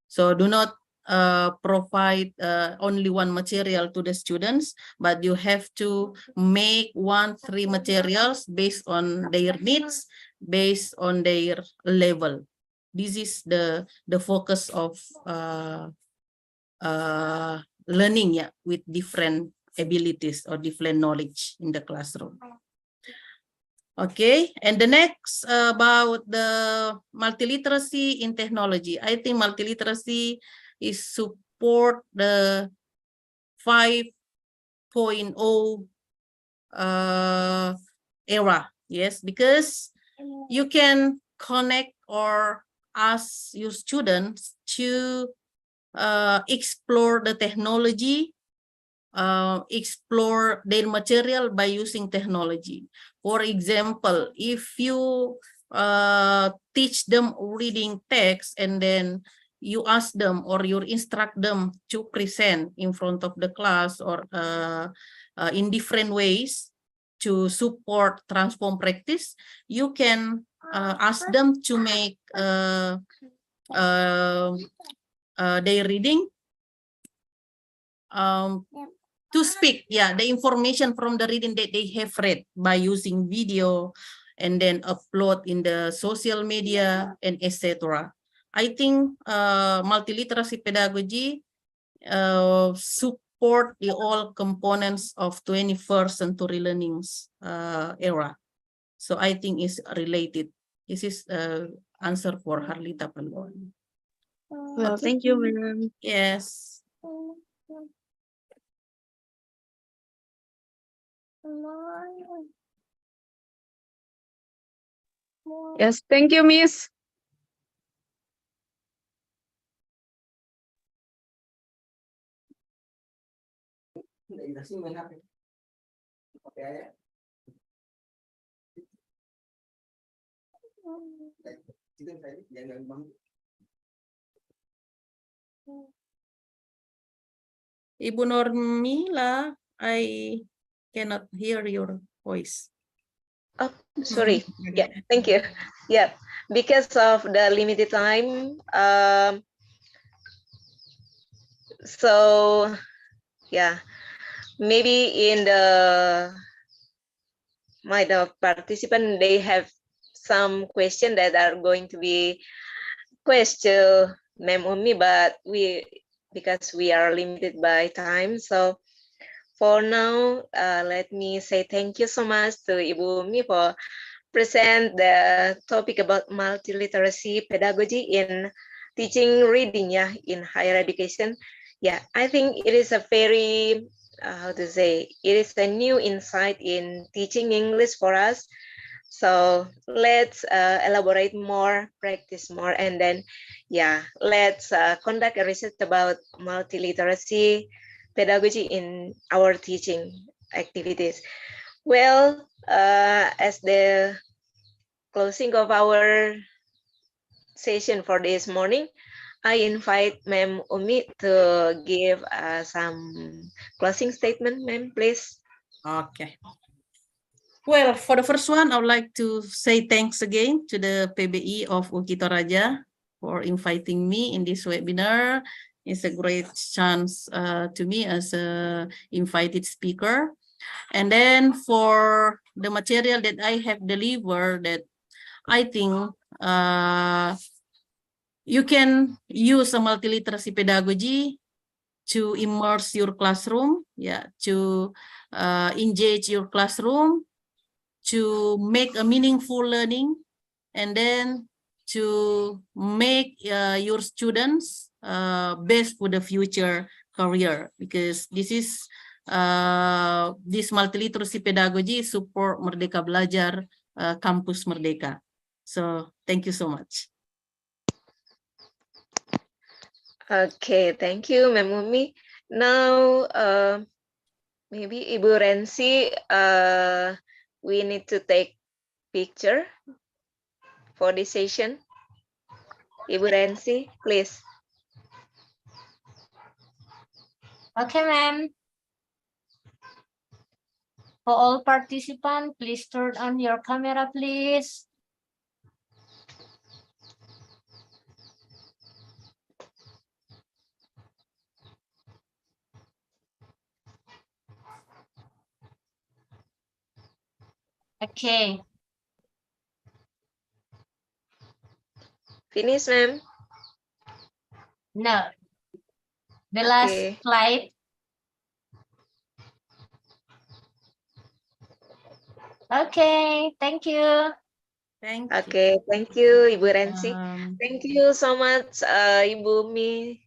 So do not provide only one material to the students, but you have to make 1-3 materials based on their needs, based on their level. This is the focus of learning, yeah, with different abilities or different knowledge in the classroom. Okay, and the next about the multiliteracy in technology. I think multiliteracy is support the 5.0 era. Yes, because you can connect or ask your students to explore the technology, explore their material by using technology. For example, if you teach them reading text and then you ask them or you instruct them to present in front of the class or in different ways to support transform practice, you can ask them to make their reading to speak, yeah, the information from the reading that they have read by using video and then upload in the social media and etc. I think multiliteracy pedagogy support the all components of 21st century learnings era. So I think it's related. This is answer for Harlita Pandoan. Well, thank you, ma'am. Yes. Yes, thank you, Miss. Ibu Normila, I cannot hear your voice. Oh, sorry. Yeah, thank you. Yeah, because of the limited time, so yeah, maybe in the participant, they have some question that are going to be question Ma'am Umi, but because we are limited by time, so for now, let me say thank you so much to Ibu Umi for present the topic about multiliteracy pedagogy in teaching reading, yeah, in higher education. Yeah, I think it is a very, how to say, it is a new insight in teaching English for us. So let's elaborate more, practice more, and then, yeah, let's conduct a research about multiliteracy pedagogy in our teaching activities. Well, as the closing of our session for this morning, I invite Ma'am Umi to give some closing statement, ma'am, please. Okay. Well, for the first one, I would like to say thanks again to the PBI of UKI Toraja for inviting me in this webinar. It's a great chance to me as a invited speaker. And then for the material that I have delivered, that I think you can use a multiliteracy pedagogy to immerse your classroom, to engage your classroom, to make a meaningful learning, and then to make your students best for the future career, because this is this multiliteracy pedagogy support Merdeka Belajar Kampus Merdeka. So thank you so much. Okay, thank you, Ma'am Umi. Now, maybe Ibu Rensi, we need to take picture for this session. Ibu Rensi, please. Okay, ma'am. For all participants, please turn on your camera, please. Okay. Finish, ma'am. No. The last Okay. slide. Okay, thank you. Thank you. Okay, thank you, Ibu Rensi. Um, Thank you so much, Ibu Umi.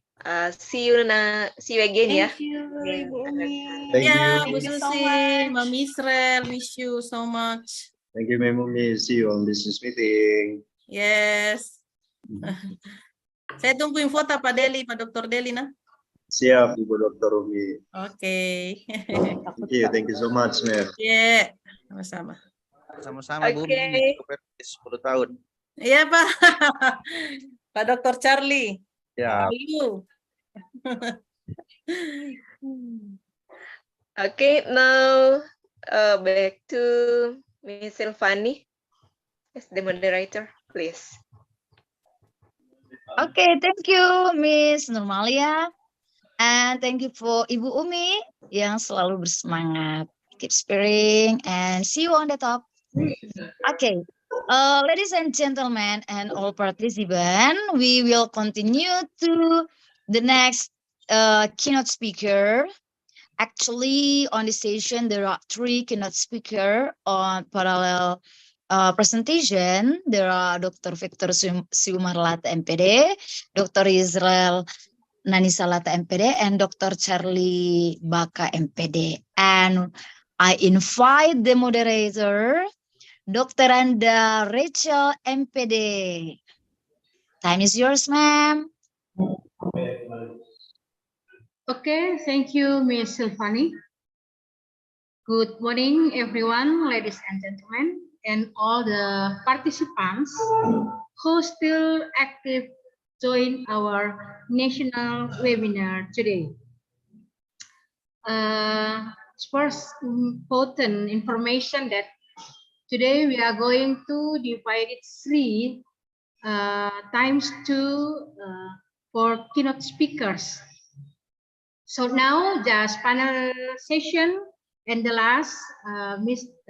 See you again ya. Thank you, in Ibu Umi. Thank Yeah, you. Bu Thank you so Susi, much. Ma'am Israel, wish you so much. Thank you, Ma'am Umi. See you on business meeting. Yes. Saya tunggu info Pak Deli, Pak Dr. Deli nah. Siap, Ibu Dr. Umi. Oke. Thank you so much, Ma'am. Yeah, sama-sama. Sama-sama Bu, Okay. 10 tahun. Iya Pak. Pak Dr. Charlie. Ya. How are you? Okay, now back to Miss Silvani as the moderator, please. Okay, thank you, Miss Nurmalia. And thank you for Ibu Umi yang selalu bersemangat. Keep spirit and see you on the top. Okay, ladies and gentlemen and all participants, we will continue to the next keynote speaker. Actually, on this session, there are 3 keynote speakers on parallel presentation. There are Dr. Victor Siumarlata MPD, Dr. Israel Nanisalata MPD, and Dr. Charlie Baka MPD. And I invite the moderator, Dr. Anda Rachel MPD. Time is yours, ma'am. Okay, thank you, Ms. Silvani. Good morning, everyone, ladies and gentlemen, and all the participants who still active join our national webinar today. First, important information that today we are going to divide it 3 times 2 for keynote speakers. So now just panel session, and the last,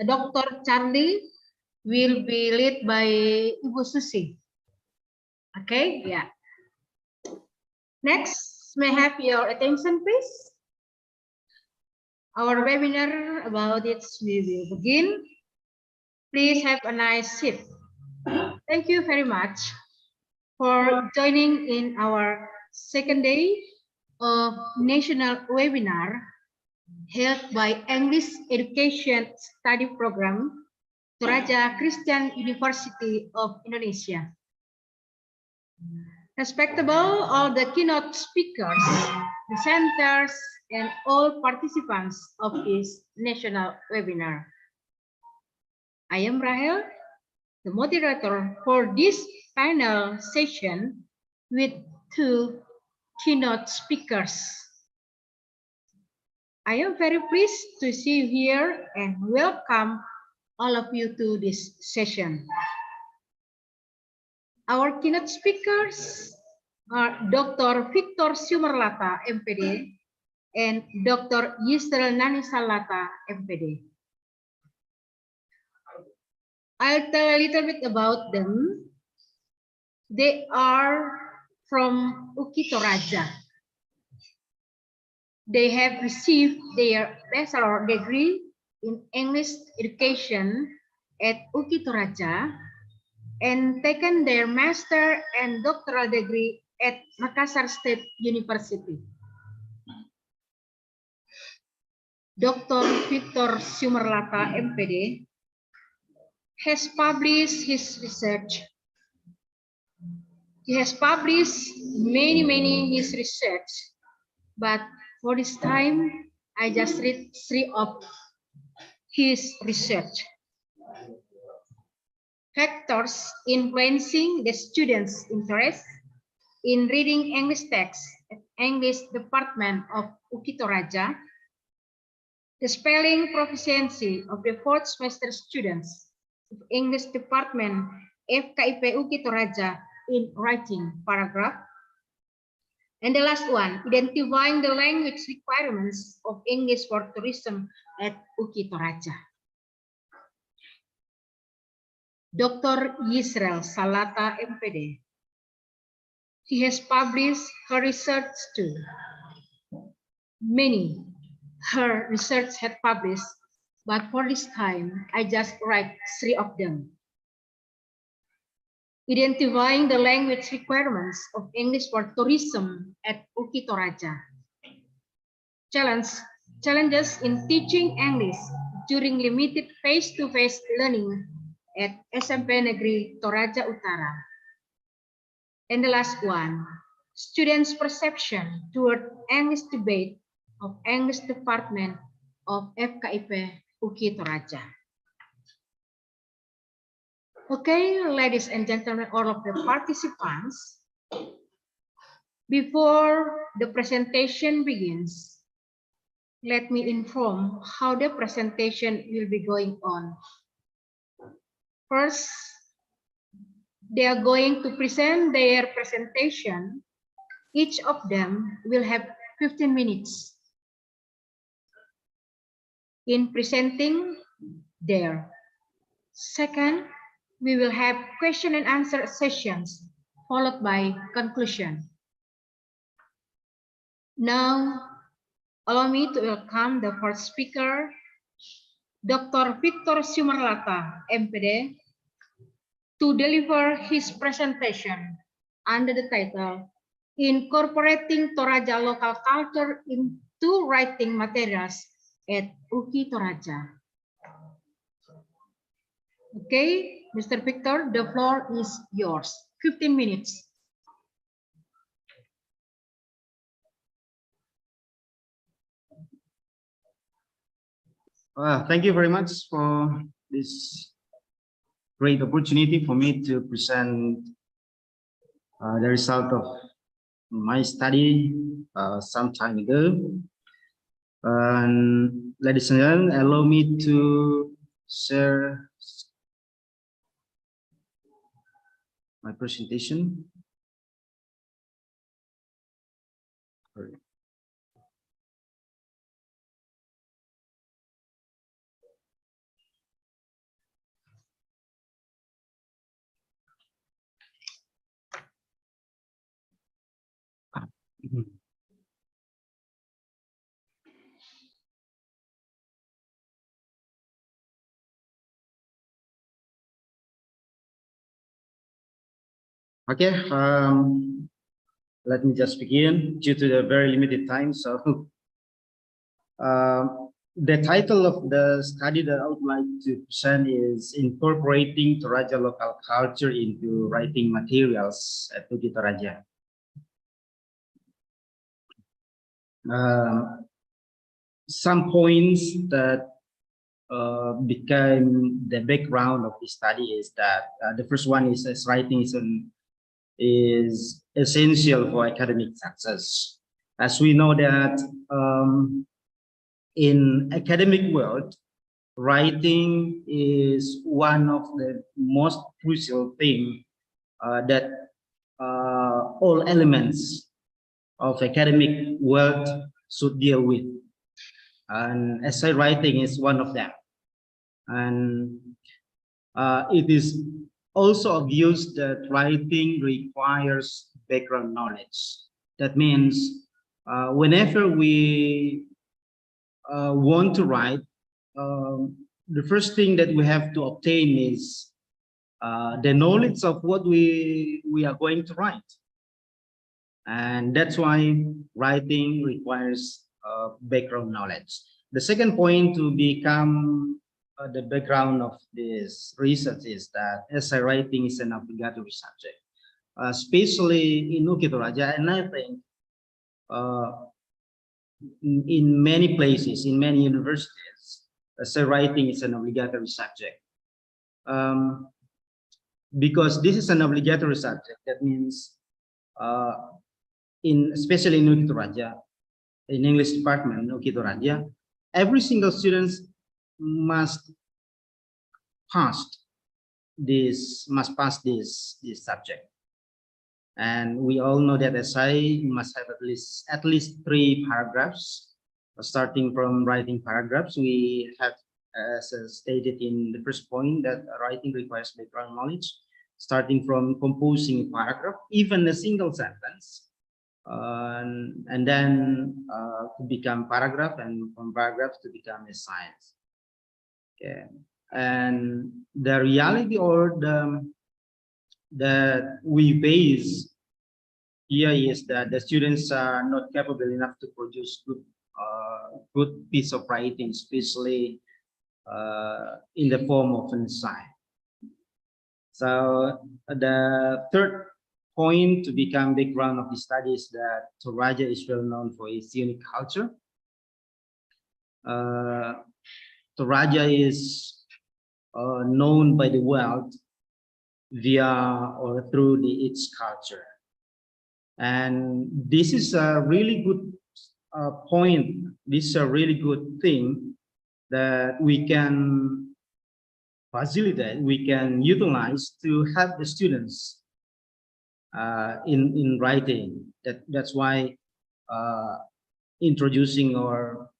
Dr. Charlie will be led by Ibu Susi. Okay, yeah. Next, may I have your attention, please? Our webinar about it we will begin. Please have a nice seat. Thank you very much for joining in our second day of national webinar held by English Education Study Program, Toraja Christian University of Indonesia. Respectable all the keynote speakers, presenters, and all participants of this national webinar. I am Rahel, the moderator for this panel session with 2 keynote speakers. I am very pleased to see you here and welcome all of you to this session. Our keynote speakers are Dr. Victor Sumarlata, MPD, and Dr. Yusril Nanisalata, MPD. I'll tell a little bit about them. They are from UKI Toraja. They have received their bachelor degree in English education at UKI Toraja and taken their master and doctoral degree at Makassar State University. Dr. Victor Sumarlata, MPD, has published his research. He has published many his research, but for this time, I just read 3 of his research. Factors influencing the students' interest in reading English text at English Department of UKI Toraja, the spelling proficiency of the 4th semester students of English Department FKIP UKI Toraja in writing paragraph, and the last one, identifying the language requirements of English for tourism at UKI Toraja. Dr. Yusril Salata, MPD. He has published her research too. Many her research had published, but for this time, I just write 3 of them. Identifying the language requirements of English for tourism at UKI Toraja. Challenges in teaching English during limited face-to-face learning at SMP Negeri Toraja Utara. And the last one, students' perception toward English debate of English Department of FKIP UKI Toraja. Okay, ladies and gentlemen, all of the participants, before the presentation begins, let me inform how the presentation will be going on. First, they are going to present their presentation. Each of them will have 15 minutes in presenting their. Second, we will have question and answer sessions followed by conclusion. Now, allow me to welcome the first speaker, Dr. Victor Sumarlata, MPD, to deliver his presentation under the title, Incorporating Toraja Local Culture into Writing Materials at UKI Toraja. Okay, Mr. Victor, the floor is yours. 15 minutes. Thank you very much for this great opportunity for me to present the result of my study some time ago. Ladies and gentlemen, allow me to share my presentation. Sorry. Okay, let me just begin due to the very limited time. So the title of the study that I would like to present is Incorporating Toraja Local Culture into Writing Materials at UKI Toraja. Some points that became the background of the study is that the first one is as writing is essential for academic success. As we know that in academic world, writing is one of the most crucial thing that all elements of academic world should deal with, and essay writing is one of them. And it is also obvious that writing requires background knowledge. That means whenever we want to write, the first thing that we have to obtain is the knowledge of what we are going to write. And that's why writing requires background knowledge. The second point to become the background of this research is that essay writing is an obligatory subject, especially in Bukit Raja, and I think in many places, in many universities, essay writing is an obligatory subject. Because this is an obligatory subject, that means especially in Bukit Raja, in English department, Bukit Raja, every single student must pass this subject. And we all know that essay must have at least 3 paragraphs. Starting from writing paragraphs, we have, as stated in the first point, that writing requires background knowledge, starting from composing a paragraph, even a single sentence, and then to become paragraph, and from paragraphs to become essays. Okay, and the reality or that we base here is that the students are not capable enough to produce good piece of writing, especially in the form of an essay. So the third point to become background of the study is that Toraja is well known for its unique culture. Toraja is known by the world via or through its culture. And this is a really good point. This is a really good thing that we can facilitate, we can utilize to help the students in writing. That's why introducing or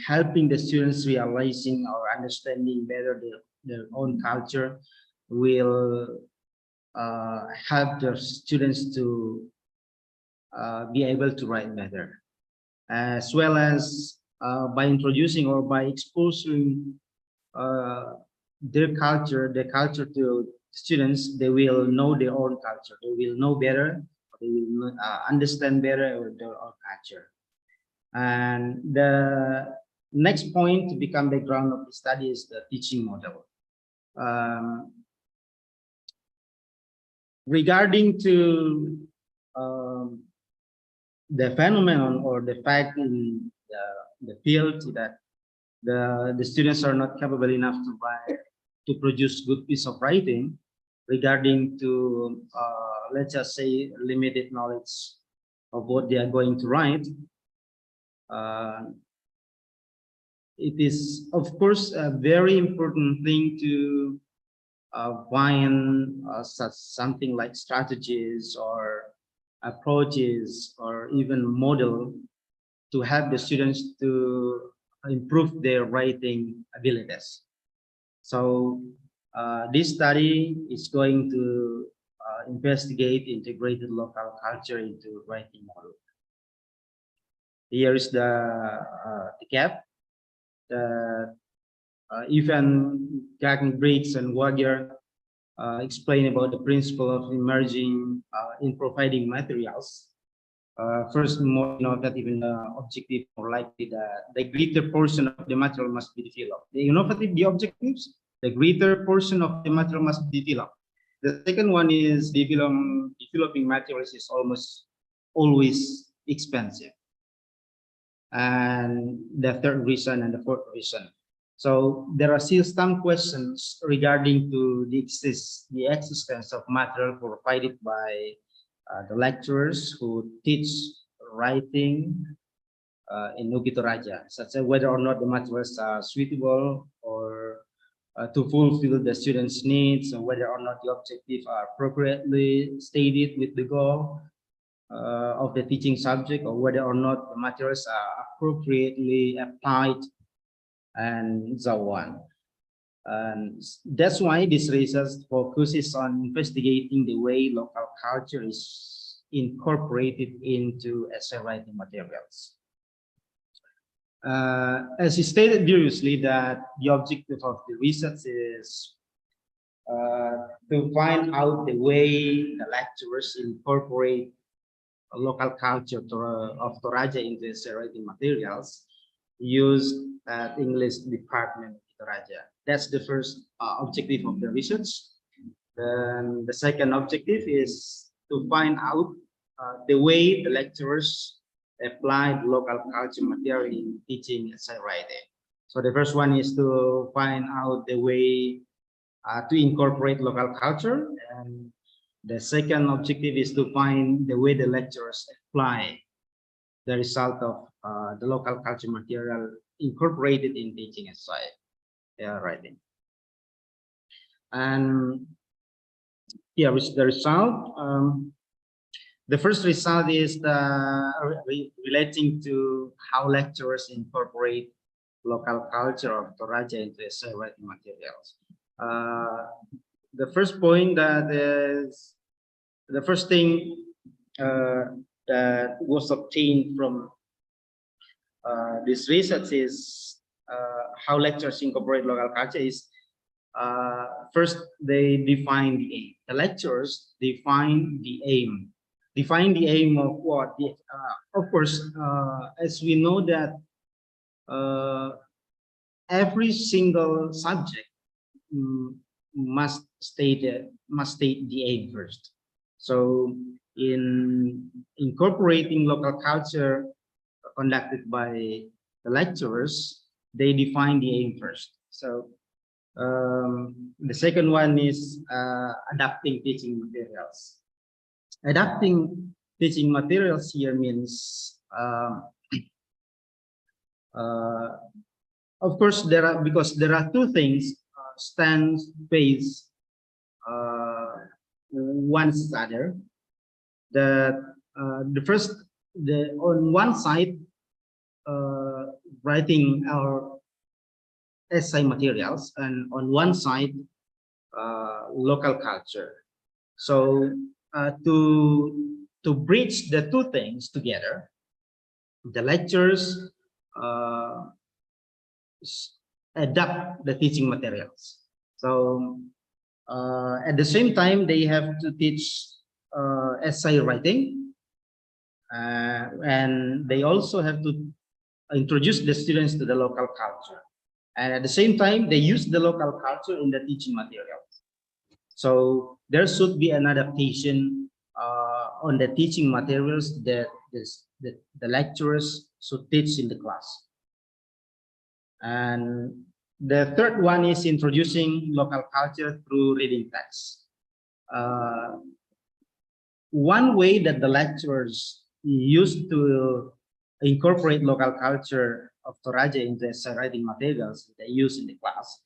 helping the students realizing or understanding better their own culture will help the students to be able to write better, as well as by introducing or by exposing the culture to students. They will know their own culture. They will know better. They will understand better their own culture. And the next point to become background of the study is the teaching model. Regarding to the phenomenon or the fact in the field that the students are not capable enough to produce good piece of writing, regarding to let's just say limited knowledge of what they are going to write, it is of course a very important thing to find something like strategies or approaches or even model to help the students to improve their writing abilities. So this study is going to investigate integrated local culture into writing model. Here is the cap. Evan Gagnon-Briggs and Wagner explain about the principle of emerging in providing materials. First, more innovative and objective, more likely the greater portion of the material must be developed. The innovative, the objectives, the greater portion of the material must be developed. The second one is developing materials is almost always expensive. And the third reason and the fourth reason. So there are still some questions regarding to the existence of material provided by the lecturers who teach writing in Ukito Raja, such as whether or not the materials are suitable or to fulfill the students' needs, and whether or not the objectives are appropriately stated with the goal of the teaching subject, or whether or not the materials are appropriately applied, and so on. And that's why this research focuses on investigating the way local culture is incorporated into essay writing materials. As you stated previously, that the objective of the research is to find out the way the lecturers incorporate a local culture of Toraja into essay writing materials used at English department of Toraja. That's the first objective of the research. Then the second objective is to find out the way the lecturers apply local culture material in teaching essay writing. So the first one is to find out the way to incorporate local culture, and the second objective is to find the way the lecturers apply the result of the local culture material incorporated in teaching essay writing. And here is the result. The first result is relating to how lecturers incorporate local culture of Toraja into essay writing materials. The first point that is the first thing that was obtained from this research is how lecturers incorporate local culture is first they define the aim. The lecturers define the aim. Define the aim of what? Of course, as we know that every single subject must state the aim first. So in incorporating local culture conducted by the lecturers, they define the aim first. So the second one is adapting teaching materials. Adapting teaching materials here means, of course, there are two things stand face one another. The first, on one side, writing our essay materials, and on one side, local culture. So to bridge the two things together, the lecturers adapt the teaching materials. So at the same time, they have to teach essay writing, and they also have to introduce the students to the local culture. And at the same time, they use the local culture in the teaching materials. So there should be an adaptation on the teaching materials that the lecturers should teach in the class. And the third one is introducing local culture through reading texts. One way that the lecturers used to incorporate local culture of Toraja into essay writing materials they use in the class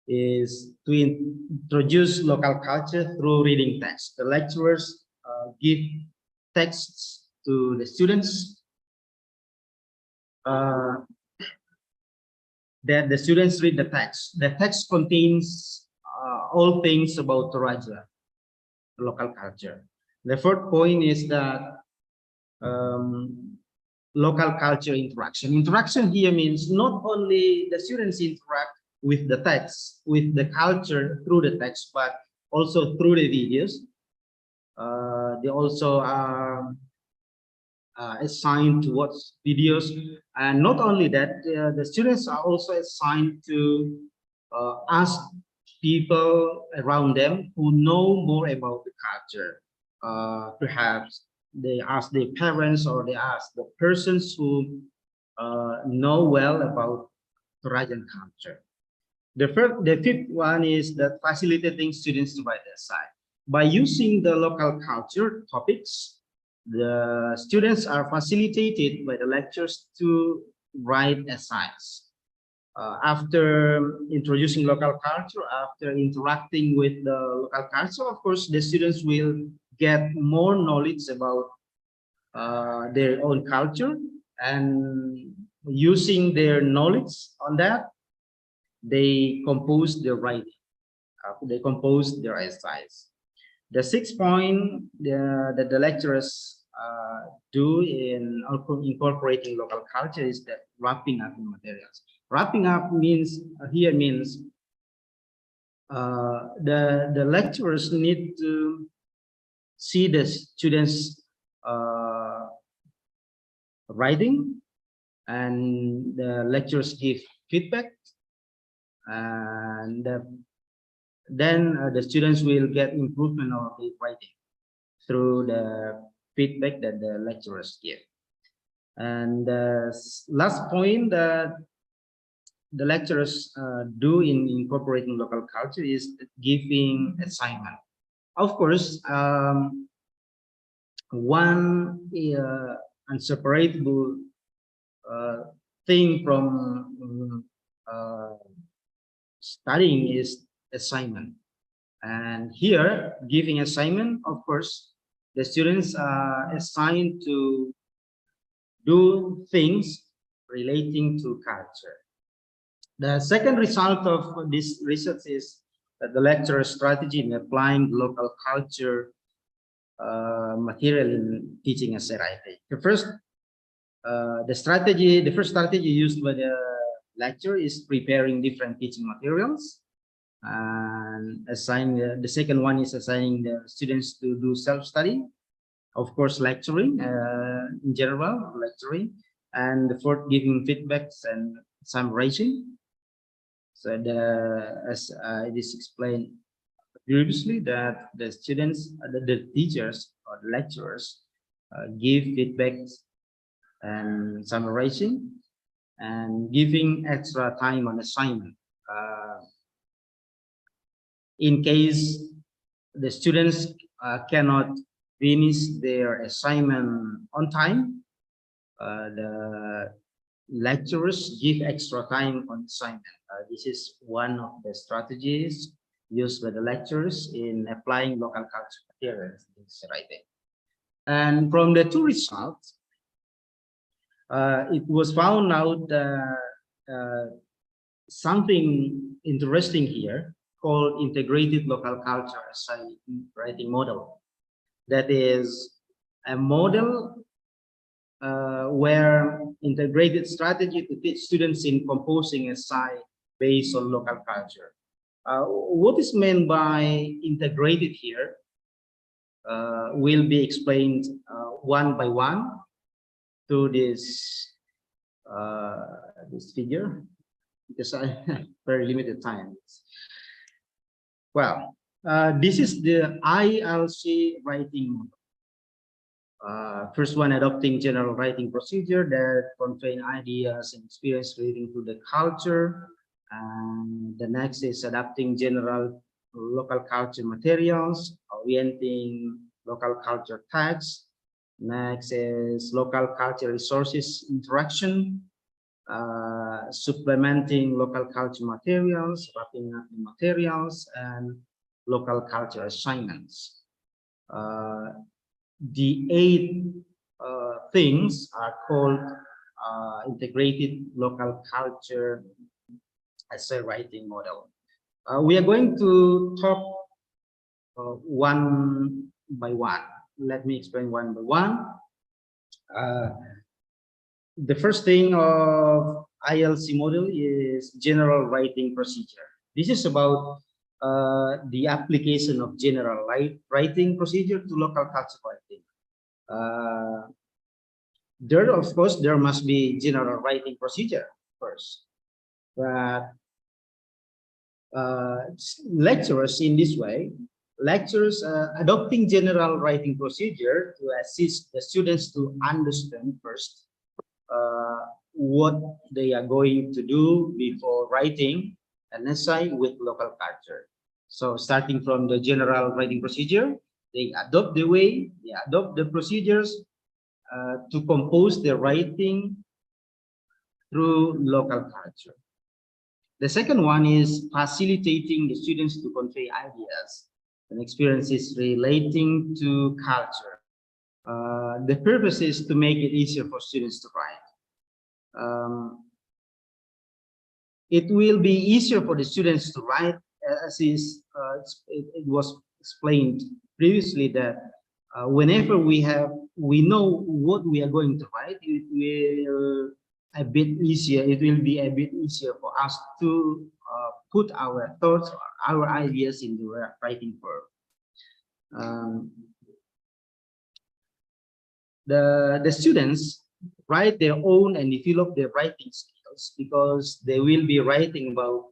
is to introduce local culture through reading text. The lecturers give texts to the students that the students read the text. The text contains all things about Toraja, local culture. The fourth point is that local culture interaction. Interaction here means not only the students interact with the text, with the culture through the text, but also through the videos. They also are assigned to watch videos, and not only that, the students are also assigned to ask people around them who know more about the culture. Perhaps they ask their parents, or they ask the persons who know well about Torajan culture. The fifth one is that facilitating students to write essay. By using the local culture topics, The students are facilitated by the lecturers to write essays. After introducing local culture, after interacting with the local culture, of course, the students will get more knowledge about their own culture, and using their knowledge on that, they compose their writing. They compose their essays. The sixth point that the lecturers do in incorporating local culture is that wrapping up in materials. Wrapping up means here means the lecturers need to see the students writing, and the lecturers give feedback, and then the students will get improvement of the writing through the feedback that the lecturers give. And the last point that the lecturers do in incorporating local culture is giving assignment. Of course, one inseparable thing from studying is assignment. And here, giving assignment, of course, the students are assigned to do things relating to culture. The second result of this research is that the lecturer strategy in applying local culture material in teaching essay writing. The first strategy used by the lecturer is preparing different teaching materials, and the second one is assigning the students to do self-study, of course, lecturing in general, lecturing, and the fourth, giving feedbacks and summarizing. So as it is explained previously, that the students, the teachers or the lecturers give feedbacks and summarizing and giving extra time on assignment. In case the students cannot finish their assignment on time, the lecturers give extra time on assignment. This is one of the strategies used by the lecturers in applying local culture materials in writing. And from the two results, it was found out something interesting here called integrated local culture essay writing model. That is a model where integrated strategy to teach students in composing essay based on local culture. What is meant by integrated here will be explained one by one through this figure, because I have very limited time. Well, this is the ILC writing model. First one, adopting general writing procedure that contain ideas and experience relating to the culture. And the next is adapting general local culture materials, orienting local culture texts. Next is local culture resources interaction, supplementing local culture materials, wrapping up the materials, and local culture assignments. The 8 things are called integrated local culture essay writing model. We are going to talk one by one. Let me explain one by one. The first thing of ILC model is general writing procedure. This is about the application of general writing procedure to local culture writing. There, of course, there must be general writing procedure first, but lecturers in this way, lecturers adopting general writing procedure to assist the students to understand first what they are going to do before writing an essay with local culture. So starting from the general writing procedure, They adopt the way, they adopt the procedures to compose their writing through local culture. The second one is facilitating the students to convey ideas and experiences relating to culture. The purpose is to make it easier for students to write. It will be easier for the students to write, as it was explained previously, that whenever we know what we are going to write, it will be a bit easier for us to put our thoughts or our ideas in the writing form. The students write their own and develop their writing skills because they will be writing about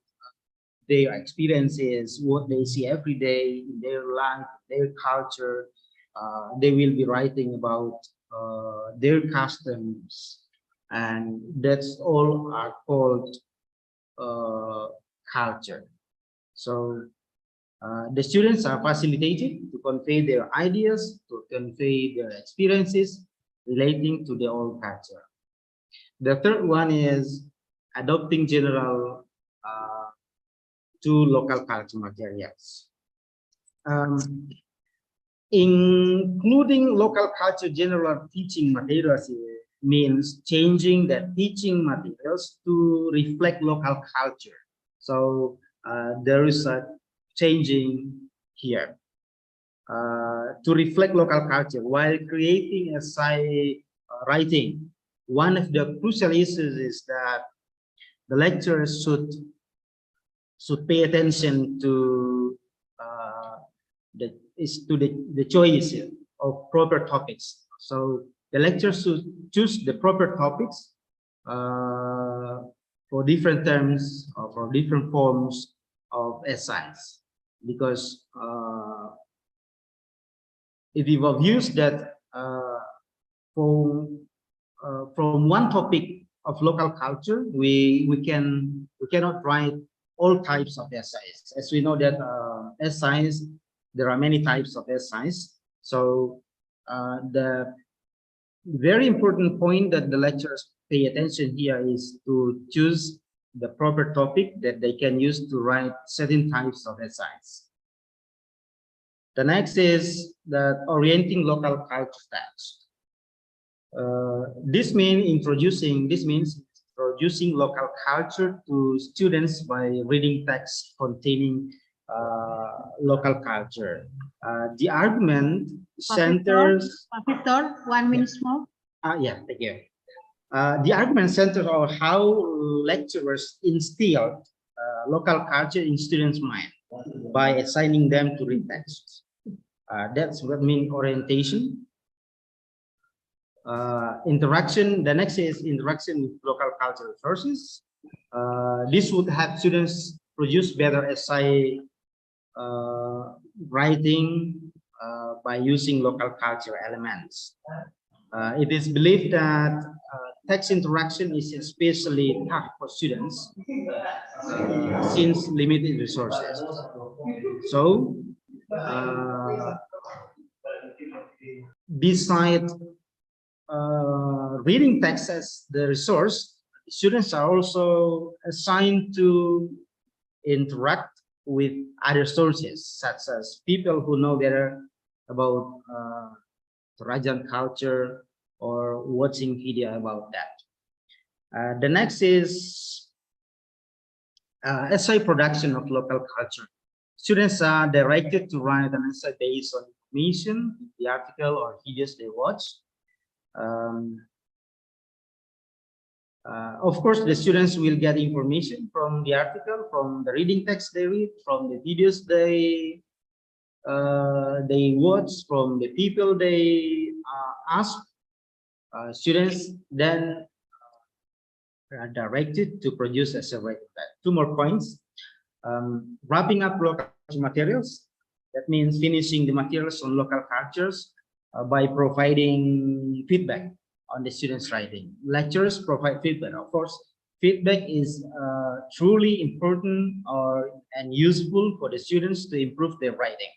their experiences, what they see every day in their life, their culture. They will be writing about their customs, and that's all are called culture. So the students are facilitated to convey their ideas, to convey their experiences relating to their own culture. The third one is adopting general to local culture materials. Including local culture general teaching materials means changing the teaching materials to reflect local culture. So there is a changing here to reflect local culture while creating essay writing. One of the crucial issues is that the lecturers should pay attention to the choice of proper topics. So the lecturers should choose the proper topics for different terms or for different forms of essays, because it is obvious that from one topic of local culture, we cannot write all types of essays. As we know that essays, there are many types of essays. So the very important point that the lecturers pay attention here is to choose the proper topic that they can use to write certain types of essays. The next is that orienting local culture text. This means introducing local culture to students by reading texts containing local culture. The argument centers. Professor, 1 minute more. Yeah, thank you. The argument centers on how lecturers instill local culture in students' mind by assigning them to read texts. That's what means orientation. Interaction. The next is interaction with local cultural resources. This would help students produce better essay writing by using local cultural elements. It is believed that text interaction is especially tough for students since limited resources. So, besides reading text as the resource, students are also assigned to interact with other sources, such as people who know better about Torajan culture or watching video about that. The next is essay production of local culture. Students are directed to write an essay based on information, the article or videos they watch. Of course, the students will get information from the article, from the reading text they read, from the videos they watch, from the people they ask. Students then are directed to produce as a writing. Two more points. Wrapping up local materials. That means finishing the materials on local cultures by providing feedback on the students' writing. Lecturers provide feedback. Of course, feedback is truly important and useful for the students to improve their writing.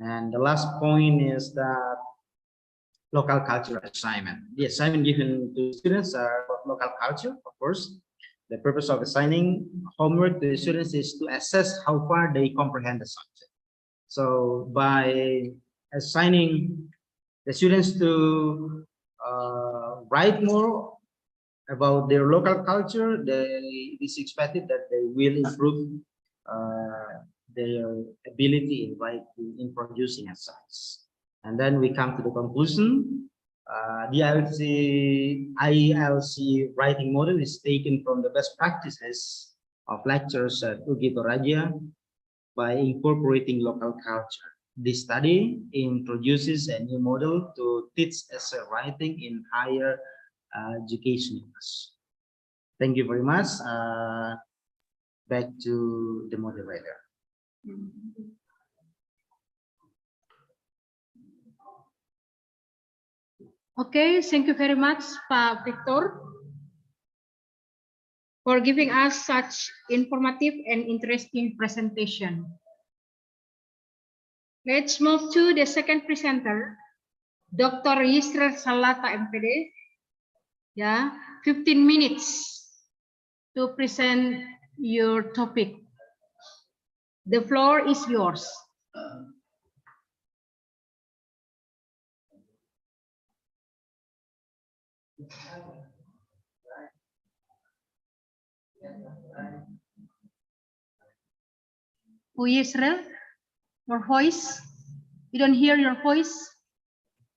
And the last point is that local culture assignment. The assignment given to students are about local culture, of course. The purpose of assigning homework to the students is to assess how far they comprehend the subject. So by assigning the students to write more about their local culture, it is expected that they will improve their ability in writing, in producing essays. And then we come to the conclusion. The IELC writing model is taken from the best practices of lecturers at UGI Toraja by incorporating local culture. This study introduces a new model to teach essay writing in higher education. Thank you very much. Back to the moderator. Okay, thank you very much, Pak Victor, for giving us such informative and interesting presentation. Let's move to the second presenter, Dr. Yusril Salata, MPD. Yeah, 15 minutes to present your topic. The floor is yours. Yusril, your voice. We don't hear your voice.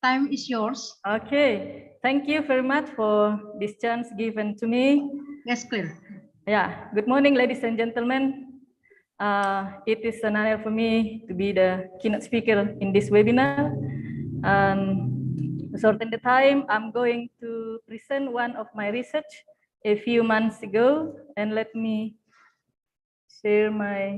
Time is yours. Okay, thank you very much for this chance given to me. Yes, clear. Yeah, good morning, ladies and gentlemen. It is an honor for me to be the keynote speaker in this webinar. To shorten the time, I'm going to present one of my research a few months ago, and let me share my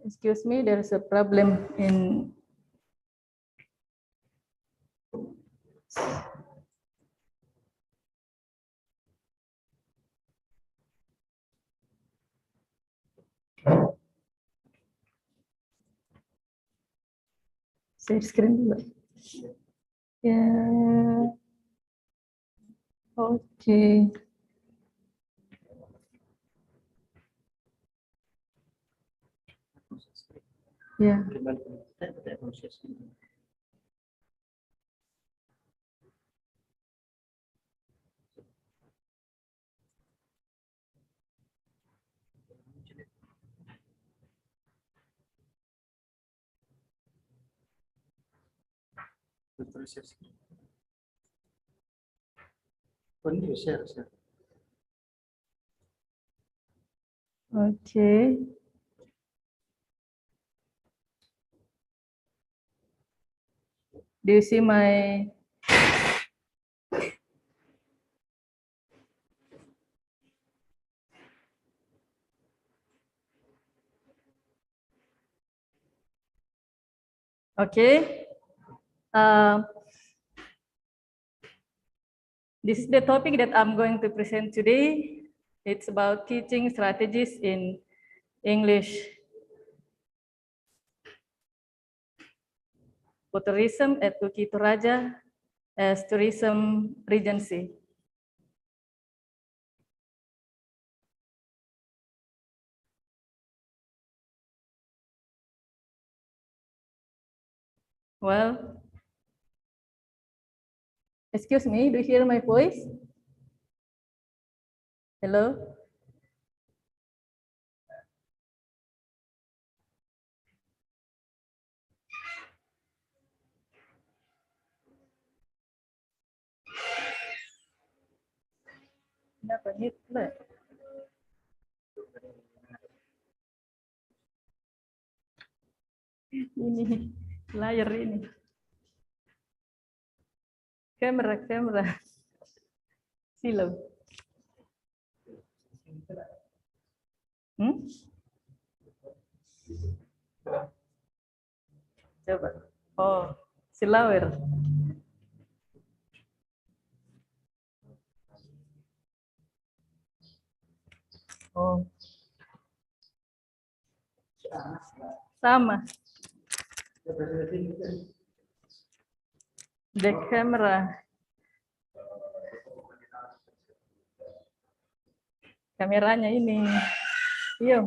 excuse me, there's a problem in share screen dulu. Ya. Oke. Ya. Okay. Do you see my okay? This is the topic that I'm going to present today. It's about teaching strategies in English for tourism at UGI Toraja as tourism regency. Well, excuse me, do you hear my voice? Hello? Kenapa mute pula? Ini Layar ini. Kamera. Silau. Coba. Oh, silawir. Oh. Sama. Back camera. Kameranya ini. Iya.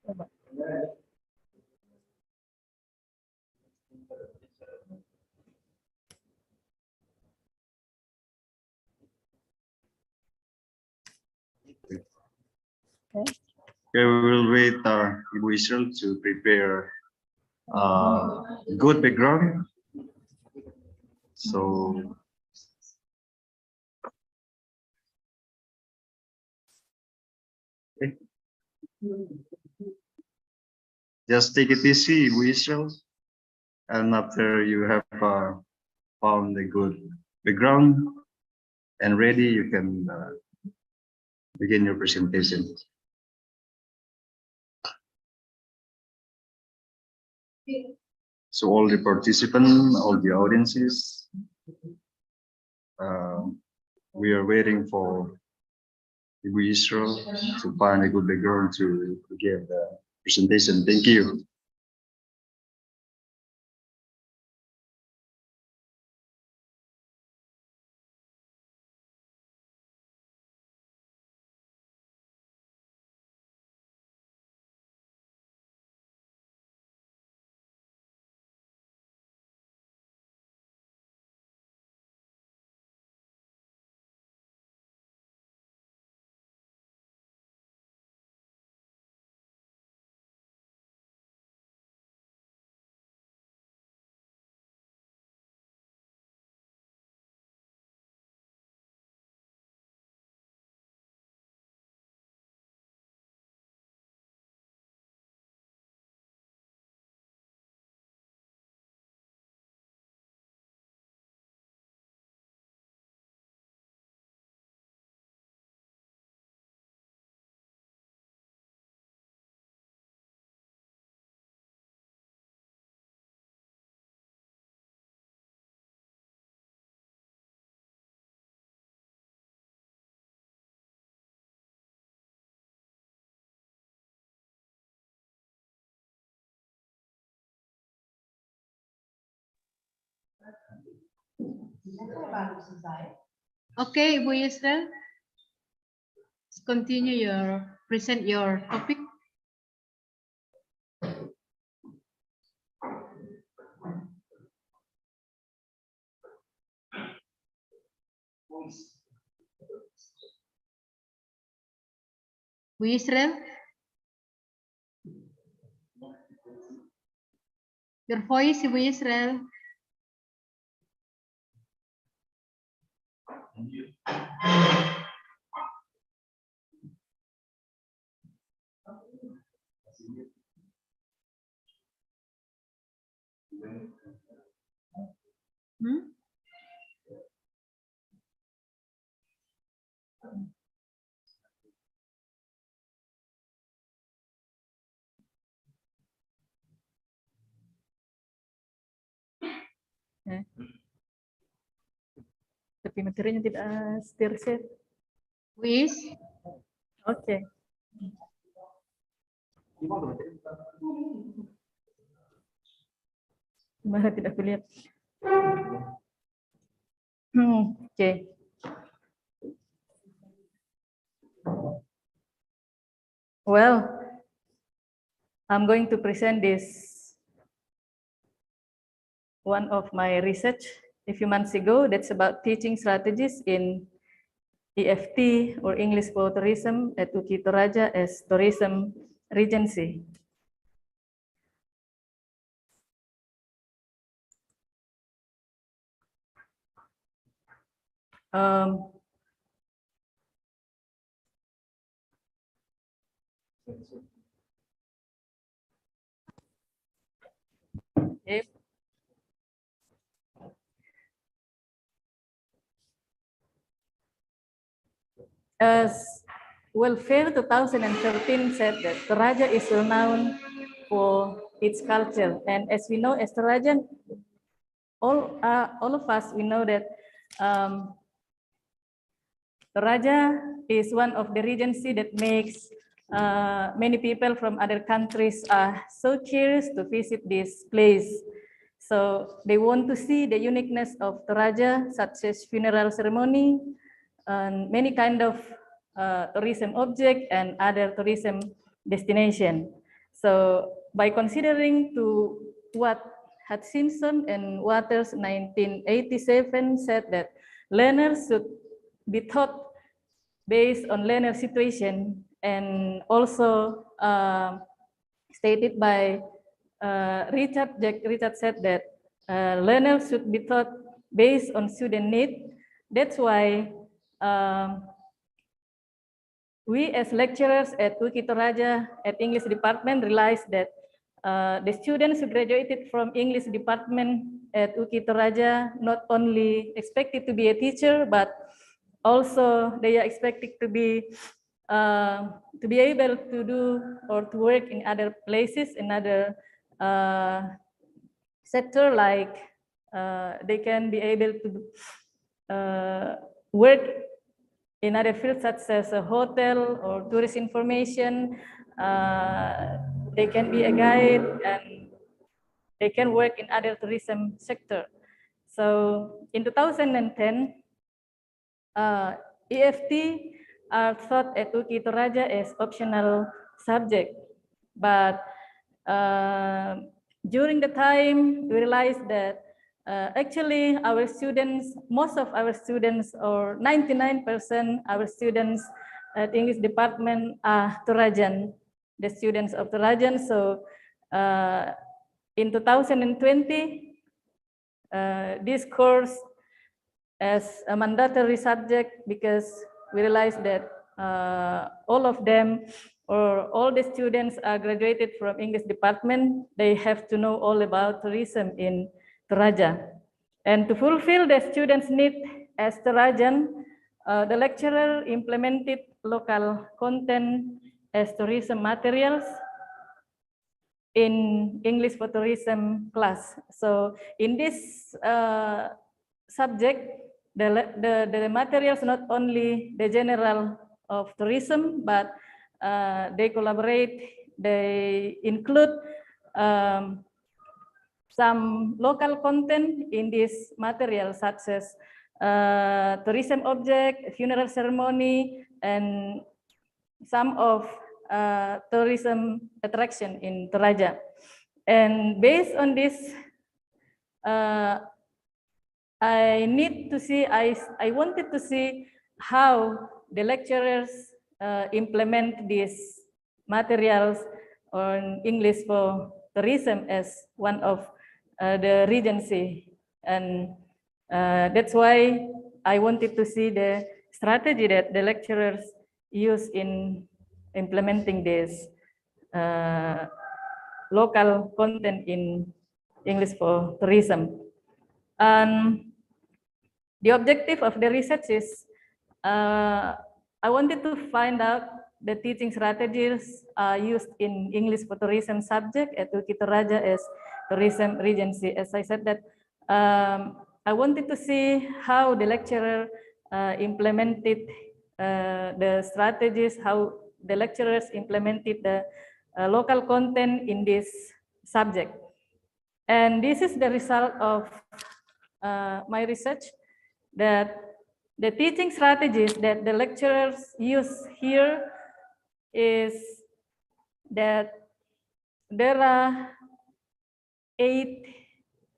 Coba. Okay, we will wait Ibu Israel to prepare good background. So okay. Just take it easy, Ibu Israel. And after you have found a good background and ready, you can begin your presentation. So all the participants, all the audiences, we are waiting for Ibu Israel to find a good background to give the presentation. Thank you. Okay, Ibu Israel, continue present your topic. Bu Israel, your voice, Ibu Israel. Tapi materinya tidak stir set. Please. Oke. Mana tidak kulihat. Oke. Well, I'm going to present this one of my research a few months ago. That's about teaching strategies in EFT or English for Tourism at UKI Toraja as Tourism Regency. Okay. As Welfare 2013 said that Toraja is renowned for its culture, and as we know, as Torajan, all of us, we know that Toraja is one of the regency that makes many people from other countries are so curious to visit this place. So they want to see the uniqueness of Toraja, such as funeral ceremony, and many kind of tourism object and other tourism destination. So by considering to what Hutchinson and Waters 1987 said that learners should be taught based on learner situation, and also stated by Richard said that learners should be taught based on student need. That's why we as lecturers at UKI Toraja at English department realized that the students who graduated from English department at UKI Toraja not only expected to be a teacher, but also they are expected to be able to do or to work in other places, in other sector, like they can be able to work in other fields such as a hotel or tourist information. They can be a guide and they can work in other tourism sector. So in 2010, EFT are taught at UKI Toraja as optional subject, but during the time we realized that actually our students, most of our students, or 99% our students at English department are Torajan, the students of Torajan. So in 2020, this course as a mandatory subject, because we realized that all of them, or all the students are graduated from English department, they have to know all about tourism in Toraja. And to fulfill the students' need as Torajan, the lecturer implemented local content as tourism materials in English for tourism class. So in this subject, the materials not only the general of tourism, but they collaborate, they include some local content in this material, such as tourism object, funeral ceremony, and some of tourism attraction in Toraja. And based on this, I wanted to see how the lecturers implement these materials on English for tourism as one of the regency. And that's why I wanted to see the strategy that the lecturers use in implementing this local content in English for tourism. And the objective of the research is I wanted to find out the teaching strategies used in English for tourism subject at UKI Toraja as tourism regency. As I said that I wanted to see how the lecturer implemented the strategies, how the lecturers implemented the local content in this subject. And this is the result of my research, that the teaching strategies that the lecturers use here is that there are 8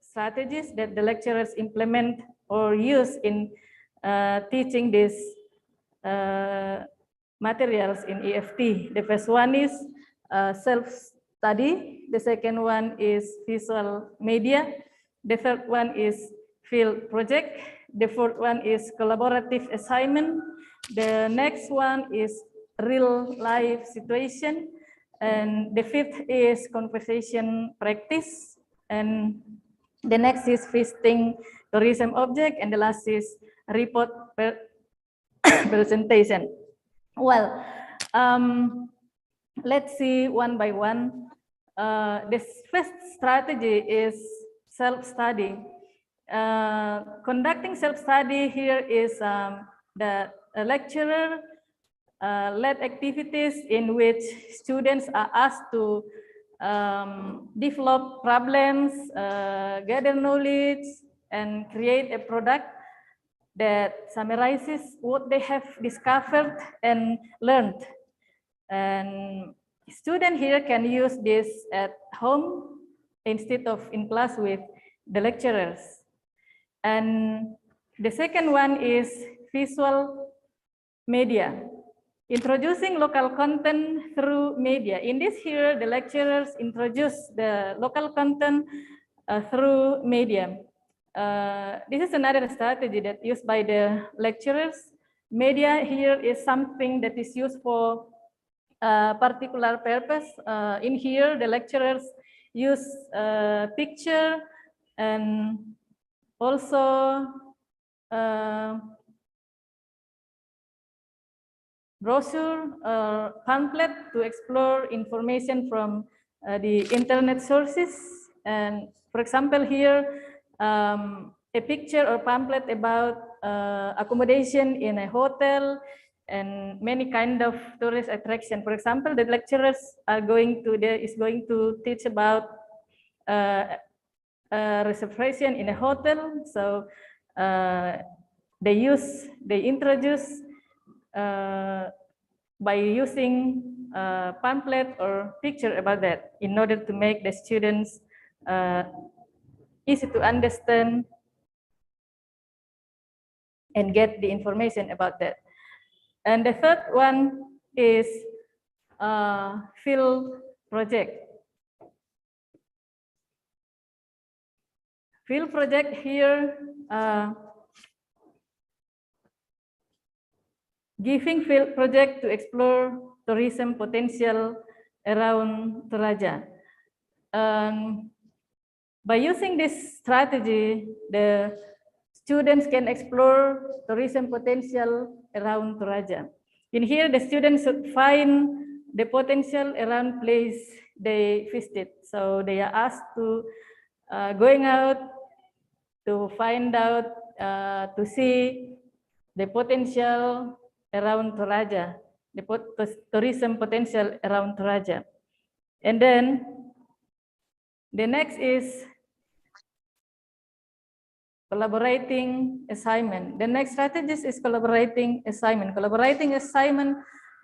strategies that the lecturers implement or use in teaching these materials in EFT. The first one is self-study. The second one is visual media. The third one is field project. The fourth one is collaborative assignment. The next one is real life situation. And the fifth is conversation practice. And the next is visiting tourism object, and the last is report presentation. Well, let's see one by one. This first strategy is self-study. Conducting self-study here is the lecturer led activities in which students are asked to develop problems, gather knowledge, and create a product that summarizes what they have discovered and learned. And student here can use this at home instead of in class with the lecturers. And the second one is visual media. Introducing local content through media. In this here, the lecturers introduce the local content through media. This is another strategy that used by the lecturers. Media here is something that is used for a particular purpose. In here, the lecturers use picture and also brochure, pamphlet to explore information from the internet sources. And for example, here, a picture or pamphlet about accommodation in a hotel and many kind of tourist attraction. For example, the lecturers are going to teach about reservation in a hotel. So they introduce by using pamphlet or picture about that in order to make the students easy to understand and get the information about that. And the third one is field project. Field project here, giving field project to explore tourism potential around Toraja. By using this strategy, the students can explore tourism potential around Toraja. In here, the students should find the potential around place they visited. So they are asked to going out to find out, to see the potential around Toraja, the tourism potential around Toraja. And then the next is collaborating assignment. The next strategy is collaborating assignment. Collaborating assignment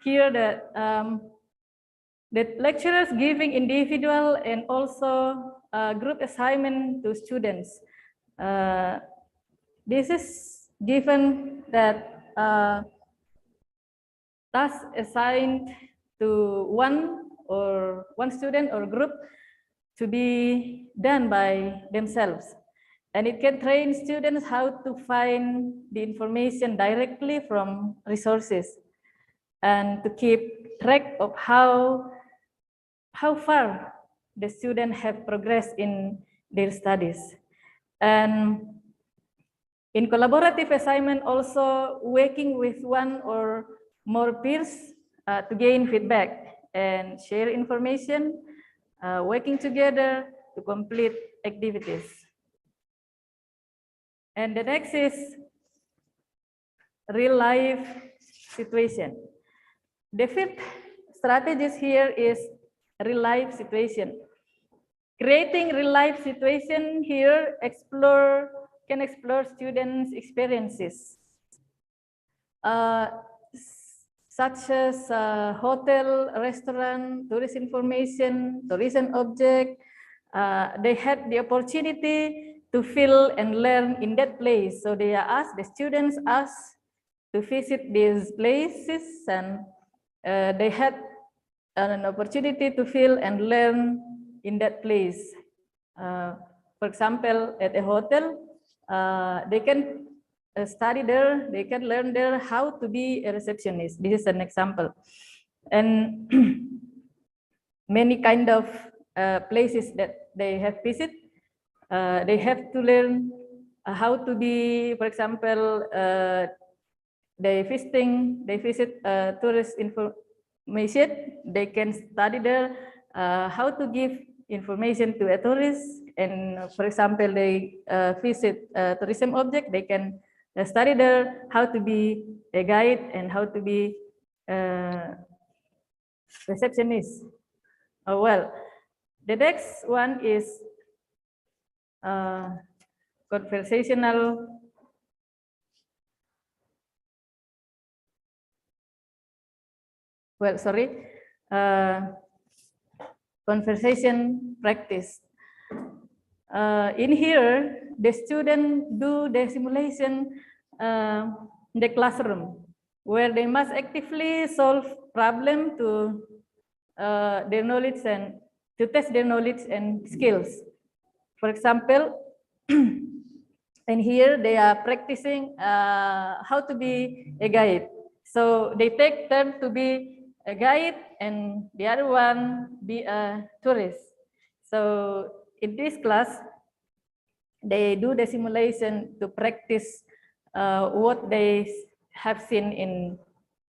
here that the lecturers giving individual and also group assignment to students. This is given that task assigned to one student or group to be done by themselves. And it can train students how to find the information directly from resources and to keep track of how far the students have progressed in their studies. And in collaborative assignment, also working with one or more peers to gain feedback and share information, working together to complete activities. And the next is real life situation. The fifth strategy here is real life situation. Creating real life situation here can explore students' experiences, such as hotel, restaurant, tourist information, tourism object. They had the opportunity to feel and learn in that place. So they are asked, the students asked to visit these places, and they had an opportunity to feel and learn in that place. For example, at a hotel, they can study there, they can learn there how to be a receptionist. This is an example. And many kind of places that they have visited, They have to learn how to be, for example, they visit tourist information. They can study there how to give information to a tourist. And for example, they visit a tourism object. They can study there how to be a guide and how to be receptionist. Oh, well, the next one is conversational conversation practice. In here, the student do the simulation in the classroom, where they must actively solve problem to their knowledge and to test their knowledge and skills. For example, and here they are practicing how to be a guide. So they take turn to be a guide and the other one be a tourist. So in this class, they do the simulation to practice what they have seen in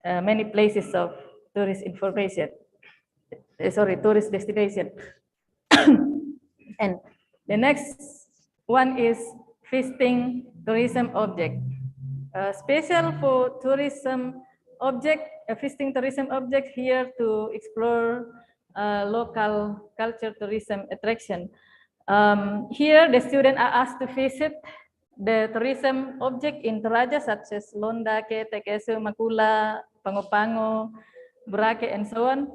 many places of tourist information. Tourist destination. And the next one is visiting tourism object. Special for tourism object, visiting tourism object here to explore local culture tourism attraction. Here the students are asked to visit the tourism object in Toraja such as Londake, Tekesu, Makula, Pangopango, Boracay, and so on.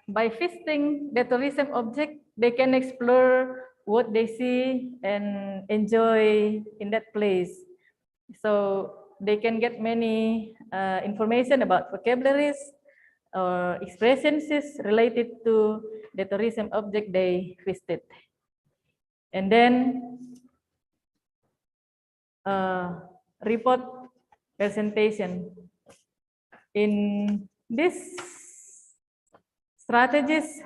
By visiting the tourism object, they can explore what they see and enjoy in that place. So they can get many information about vocabularies or expressions related to the tourism object they visited. And then report presentation. In this strategies,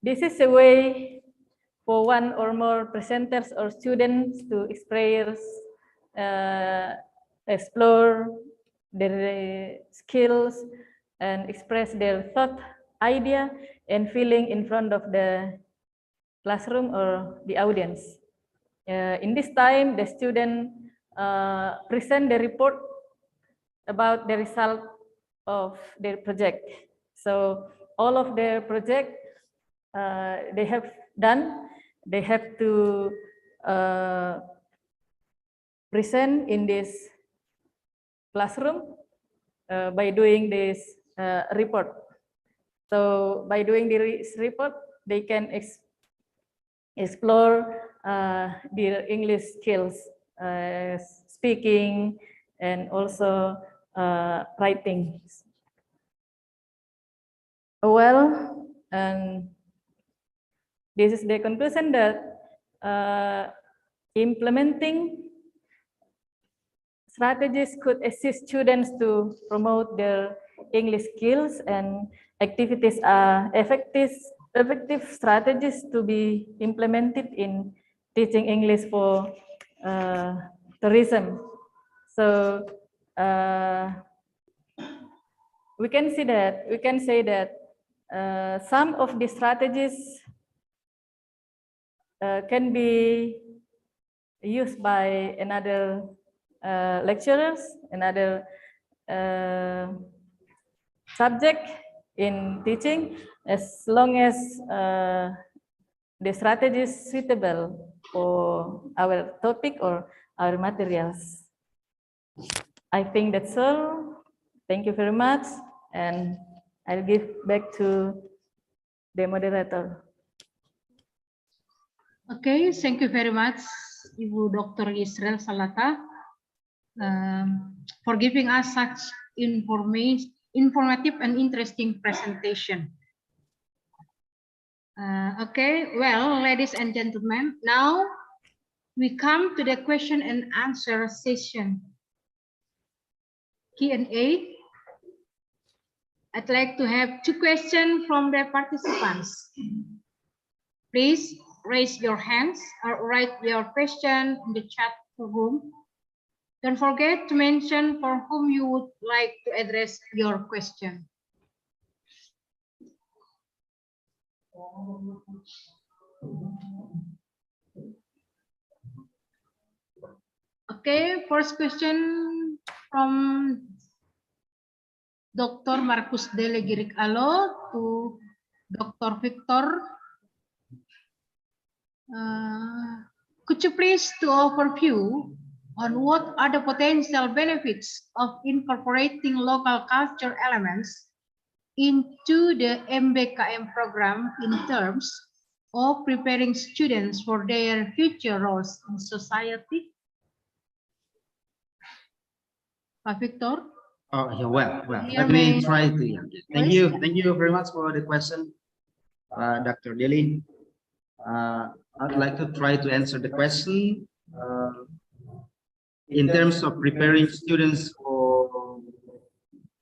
this is a way for one or more presenters or students to explore their skills and express their thought, idea, and feeling in front of the classroom or the audience. In this time, the student present the report about the result of their project. So all of their project they have done, they have to present in this classroom by doing this report. So by doing this report, they can explore their English skills, speaking and also writing. Well, and this is the conclusion that implementing strategies could assist students to promote their English skills, and activities are effective strategies to be implemented in teaching English for tourism. So we can say that some of the strategies can be used by another lecturers, another subject in teaching, as long as the strategy is suitable for our topic or our materials. I think that's all. Thank you very much, and I'll give back to the moderator. Okay, thank you very much, Ibu Dr. Israel Salata, for giving us such informative and interesting presentation. Okay, well, ladies and gentlemen, now we come to the question and answer session, Q&A. I'd like to have 2 questions from the participants. Please raise your hands or write your question in the chat room. Don't forget to mention for whom you would like to address your question. Okay, first question from Dr. Marcus Delegirik Alo to Dr. Victor. Could you please to overview on what are the potential benefits of incorporating local culture elements into the MBKM program in terms of preparing students for their future roles in society? Pak Victor? Oh, yeah, well, Your let me main try to. Yeah. Thank you very much for the question, Dr. Deli. I'd like to try to answer the question in terms of preparing students for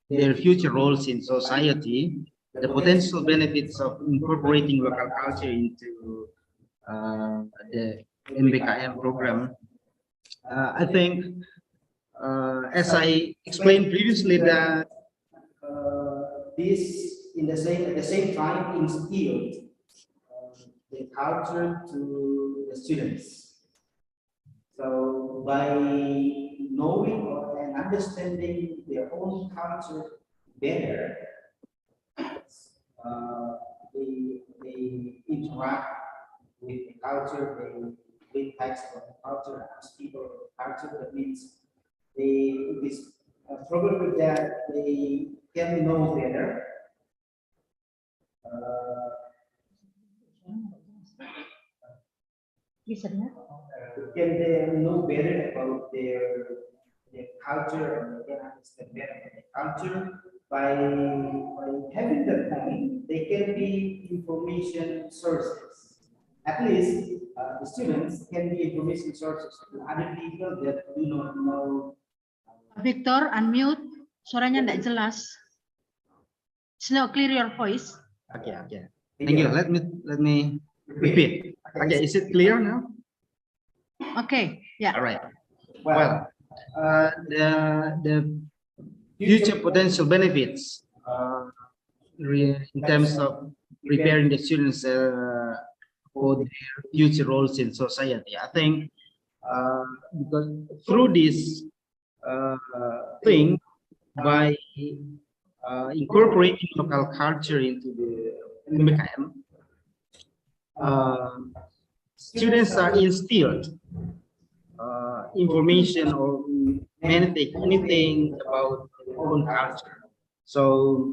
their future roles in society, the potential benefits of incorporating local culture into the MBKM program. I think, as I explained previously, that this at the same time instilled the culture to the students. So by knowing and understanding their own culture better, they interact with the culture, they read texts of the culture, ask people of the culture. That means it is probably that they can know better. Can they know better about their culture, and they can understand better about their culture by having that point. They can be information sources. At least the students can be information sources to other people that do not know. Victor, unmute. Suaranya tidak jelas. It's not clear your voice. Okay. Thank you. Let me repeat. Okay, is it clear now? Okay, yeah. All right. Well, the future potential benefits in terms of preparing the students for their future roles in society. I think because through this thing, by incorporating local culture into the MBKM, students are instilled information or anything about their own culture, so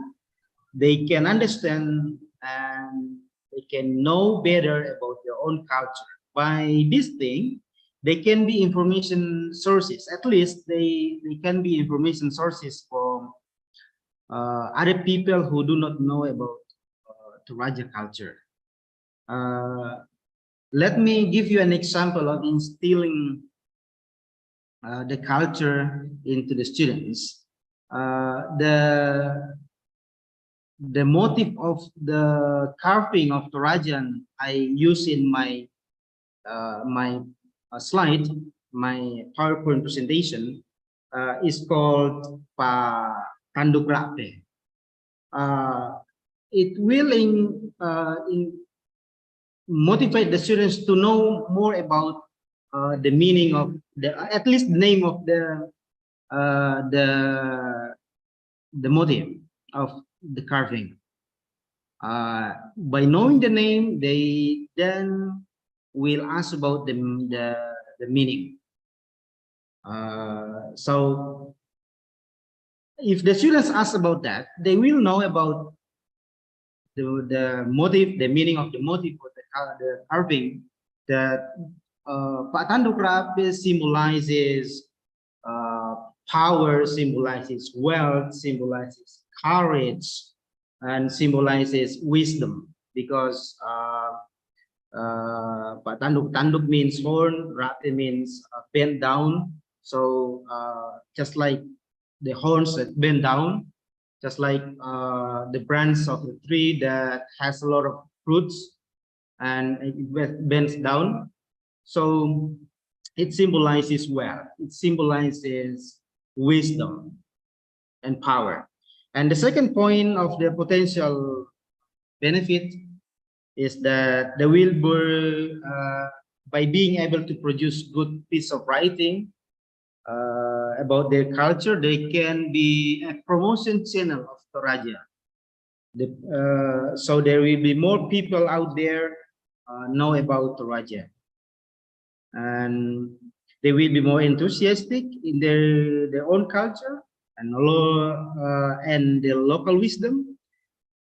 they can understand and they can know better about their own culture. By this thing, they can be information sources. At least they can be information sources for other people who do not know about Toraja culture. Let me give you an example of instilling the culture into the students. The motive of the carving of Torajan I use in my slide, my PowerPoint presentation, is called Pa Tanduk Rape. It will motivate the students to know more about the meaning of at least the name of the motive of the carving. By knowing the name, they then will ask about the meaning. So if the students ask about that, they will know about the motive, the meaning of the motive of the carving. That Pak Tanduk Rape symbolizes power, symbolizes wealth, symbolizes courage, and symbolizes wisdom, because Pak Tanduk means horn, Rape means bend down. So just like the horns that bend down, just like the branch of the tree that has a lot of fruits and it bends down. So it symbolizes wealth. It symbolizes wisdom and power. And the second point of the potential benefit is that the Wilbur, by being able to produce good piece of writing about their culture, they can be a promotion channel of Toraja. So there will be more people out there know about Toraja, and they will be more enthusiastic in their own culture and the local wisdom.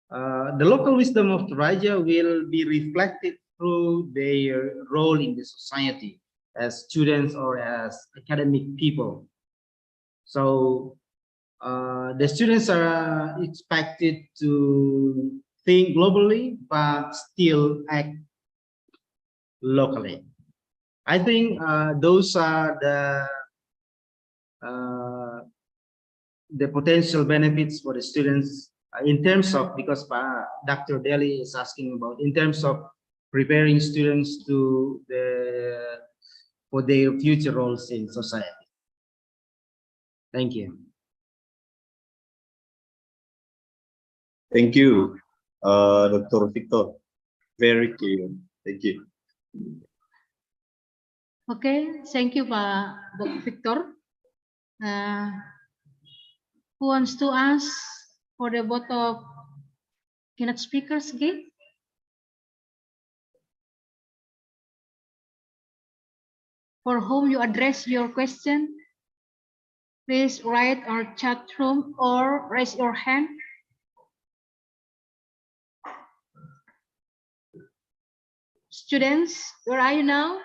The local wisdom of Toraja will be reflected through their role in the society as students or as academic people. So the students are expected to think globally, but still act locally. I think those are the potential benefits for the students in terms of, because Dr. Deli is asking about in terms of preparing students to for their future roles in society. Thank you. Thank you, Dr. Victor. Very clear. Thank you. Okay, thank you, Pak Dr. Victor. Who wants to ask for the vote of keynote speakers again? For whom you address your question, please write our chat room or raise your hand. Students, where are you now?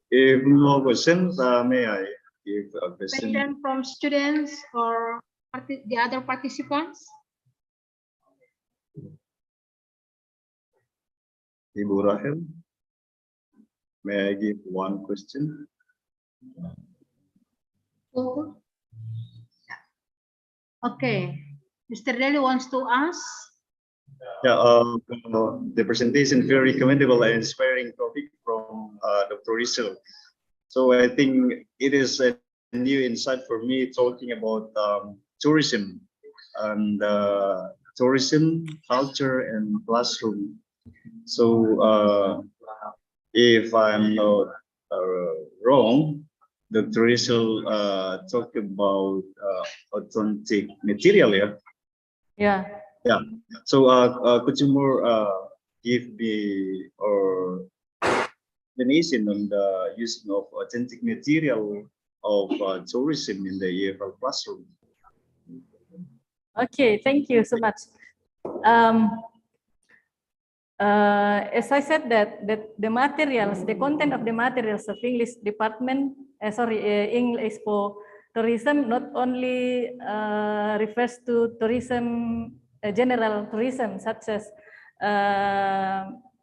If no questions, may I give a question? Question from students or the other participants? Ibu Rahel, may I give one question? Oh. Okay, Mr. Deli wants to ask. Yeah, the presentation very commendable and inspiring topic from Dr. Rizal. So I think it is a new insight for me talking about tourism and tourism, culture, and classroom. So if I'm not wrong, Dr. Rizal talked about authentic material, yeah? Yeah. Yeah. So could you more give me or explanation on the using of authentic material of tourism in the EFL classroom? Okay, thank you so much. As I said that the materials, the content of the materials of English department, English for tourism not only refers to tourism, general tourism such as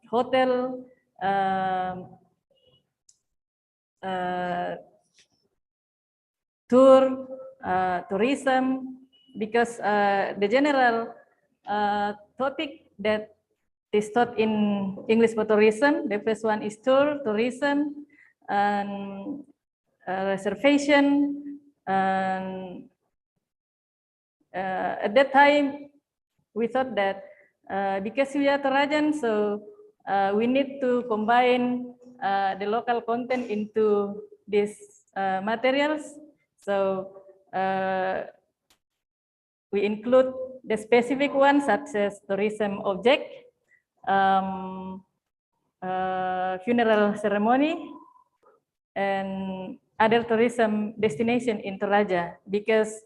hotel, tour, tourism, because the general topic that is taught in English for tourism, the first one is tour, tourism, and reservation. And at that time, we thought that because we are Torajan, so we need to combine the local content into these materials. So we include the specific ones such as tourism object, funeral ceremony, and other tourism destination in Toraja, because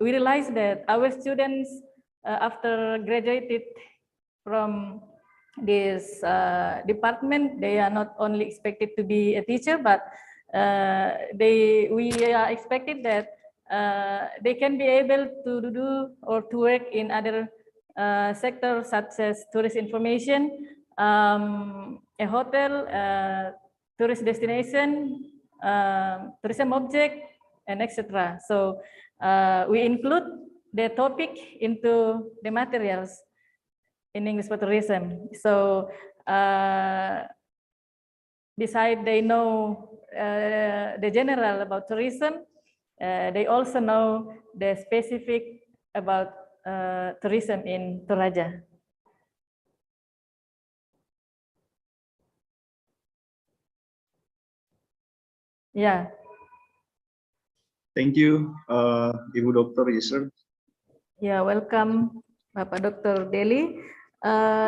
we realized that our students after graduated from this department, they are not only expected to be a teacher, but we are expected that they can be able to do or to work in other sectors such as tourist information, a hotel, tourist destination, tourism object, and etc. So we include the topic into the materials in English for tourism. So besides they know the general about tourism, they also know the specific about tourism in Toraja. Yeah. Thank you, Ibu Dr. Yusra. Yeah, welcome, Bapak Dr. Deli.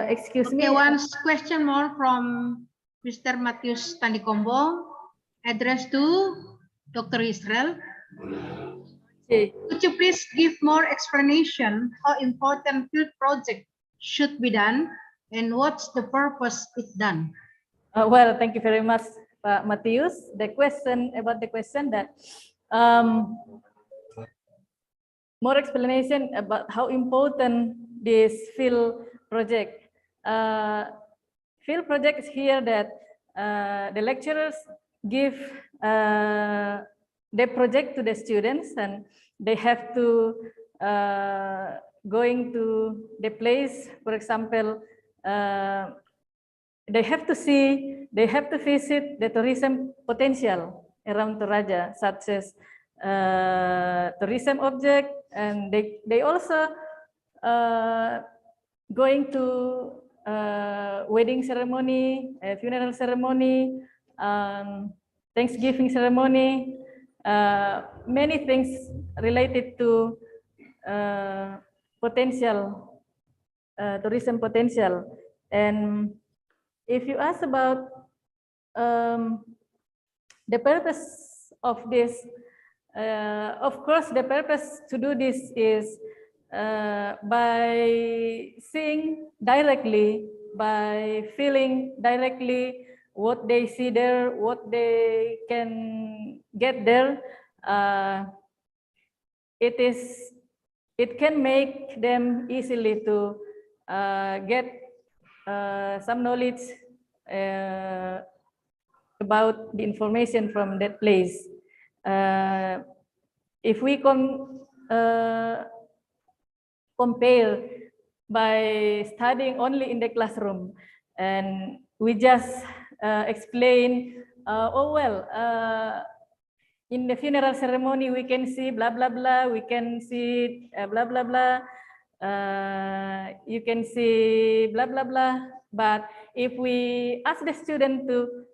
Excuse me. Okay, one question more from Mr. Matius Tandikombo, addressed to Dr. Israel. Okay. Could you please give more explanation how important field project should be done and what's the purpose it's done? Well, thank you very much, Pak Matius. The question that more explanation about how important this field project. Field project is here that the lecturers give the project to the students, and they have to going to the place. For example, they have to visit the tourism potential around Toraja, such as tourism object, and they also going to wedding ceremony, funeral ceremony, Thanksgiving ceremony, many things related to potential tourism potential. And if you ask about the purpose of this, of course, the purpose to do this is by seeing directly, by feeling directly what they see there, what they can get there. It can make them easily to get some knowledge about the information from that place. If we compare by studying only in the classroom, and we just explain, in the funeral ceremony we can see blah blah blah, we can see blah blah blah, you can see blah blah blah. But if we ask the student to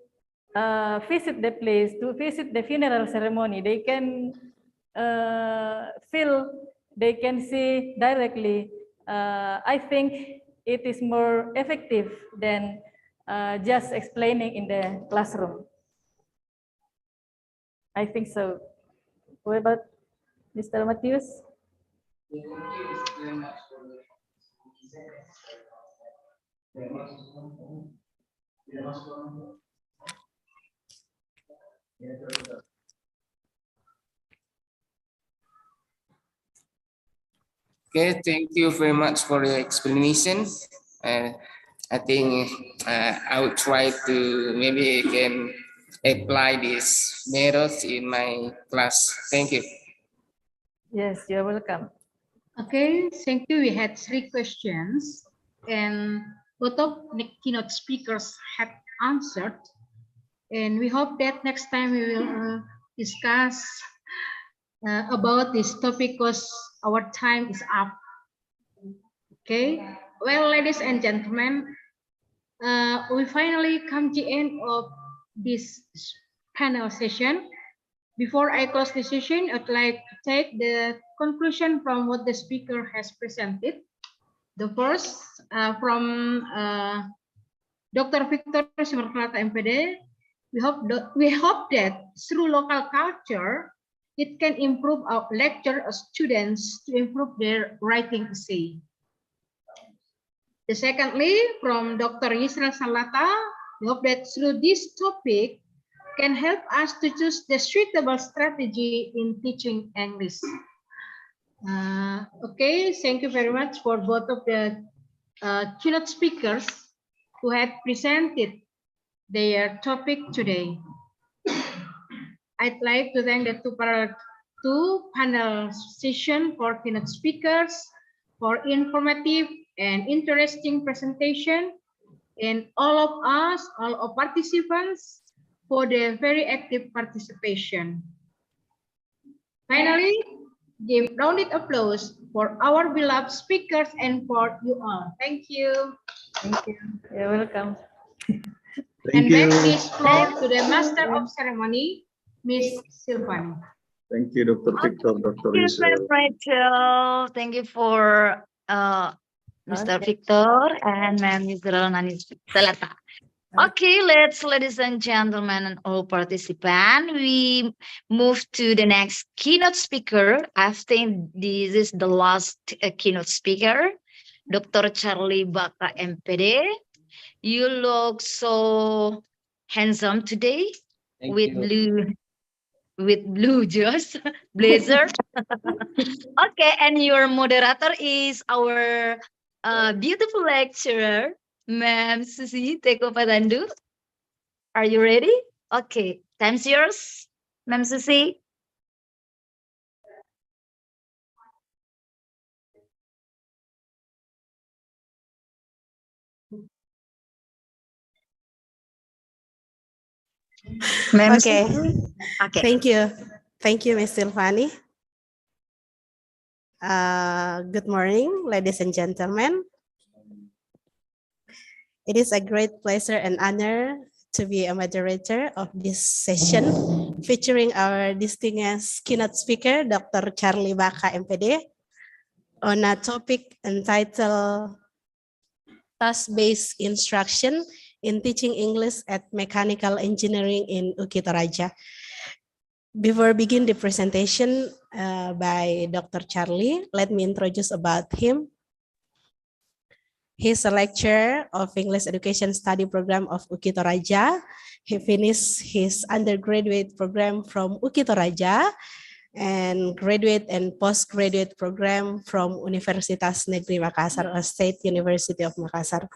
visit the place, to visit the funeral ceremony, they can feel, they can see directly. I think it is more effective than just explaining in the classroom. I think so. What about Mr. Matius? Okay, thank you very much for your explanation. I think I will try to, maybe I can apply these methods in my class. Thank you. Yes, you're welcome. Okay, thank you. We had 3 questions, and both of the keynote speakers have answered. And we hope that next time we will discuss about this topic because our time is up. Okay, well, ladies and gentlemen, we finally come to the end of this panel session. Before I close the session, I'd like to take the conclusion from what the speaker has presented. The first from Dr. Victor Simarplata, MPD. We hope that through local culture, it can improve our lecture students to improve their writing essay. Secondly, from Dr. Yusra Salata, we hope that through this topic can help us to choose the suitable strategy in teaching English. Okay, thank you very much for both of the keynote speakers who have presented their topic today. I'd like to thank the two panel session for keynote speakers for informative and interesting presentation, and all of us, all of participants, for their very active participation. Finally, give rounded applause for our beloved speakers and for you all. Thank you. Thank you. You're welcome. And back this floor to the Master of Ceremony, Miss Silvani. Thank you, Dr. Victor, Dr. Thank you, Rizal. Miss Rachel. Thank you for Mr. Victor and Ma'am Nani Salata. Okay, ladies and gentlemen, and all participants, we move to the next keynote speaker. I think this is the last keynote speaker, Dr. Charlie Baka, MPD. You look so handsome today with blue dress, blazer. Okay, and your moderator is our beautiful lecturer, Ma'am Susi Teko Patandu. Are you ready? Okay, time's yours, Ma'am Susi. Okay. Okay. Thank you. Thank you, Ms. Silvani. Good morning, ladies and gentlemen. It is a great pleasure and honor to be a moderator of this session featuring our distinguished keynote speaker, Dr. Charlie Baka, MPD, on a topic entitled Task-Based Instruction in Teaching English at Mechanical Engineering in UKI Toraja. Before begin the presentation by Dr. Charlie, let me introduce about him. He's a lecturer of English Education Study Program of UKI Toraja. He finished his undergraduate program from UKI Toraja and graduate and postgraduate program from Universitas Negeri Makassar, or State University of Makassar.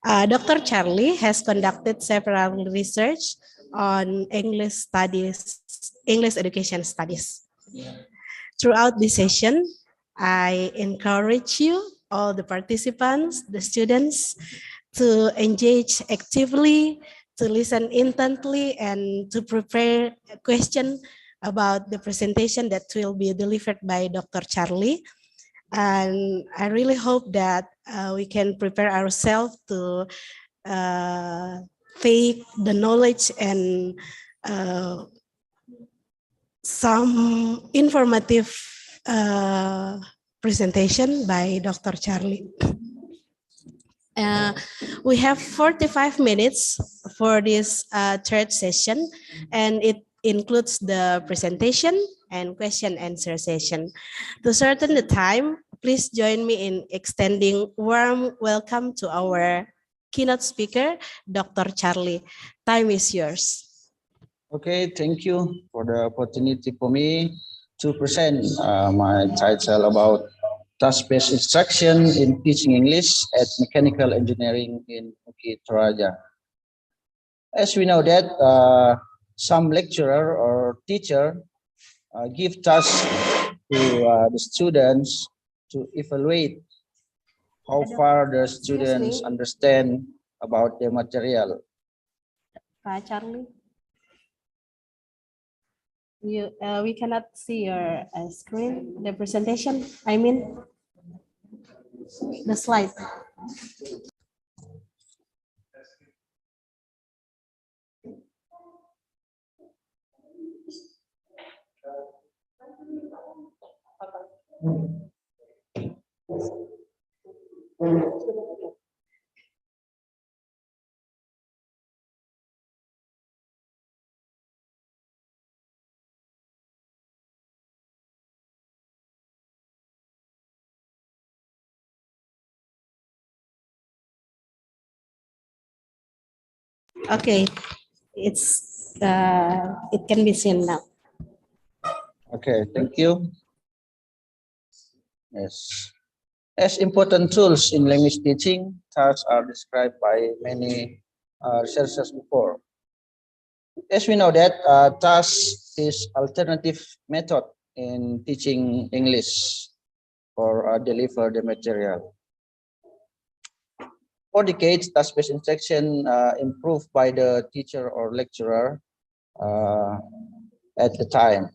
Dr. Charlie has conducted several research on English education studies. Throughout this session, I encourage you, all the participants, the students, to engage actively, to listen intently, and to prepare a question about the presentation that will be delivered by Dr. Charlie. And I really hope that we can prepare ourselves to take the knowledge and some informative presentation by Dr. Charlie. We have 45 minutes for this third session, and it includes the presentation and question-answer session. To shorten the time, please join me in extending warm welcome to our keynote speaker, Dr. Charlie. Time is yours. Okay, thank you for the opportunity for me to present my title about task-based instruction in teaching English at Mechanical Engineering in UKI Toraja. As we know that some lecturer or teacher give tasks to the students to evaluate how far the students understand about the material. Charlie, we cannot see your screen, the presentation, I mean, the slide. Okay, it can be seen now. Okay, thank you. Yes. As important tools in language teaching, tasks are described by many researchers before. as we know that TAS is alternative method in teaching English or deliver the material. For decades, task-based instruction improved by the teacher or lecturer at the time.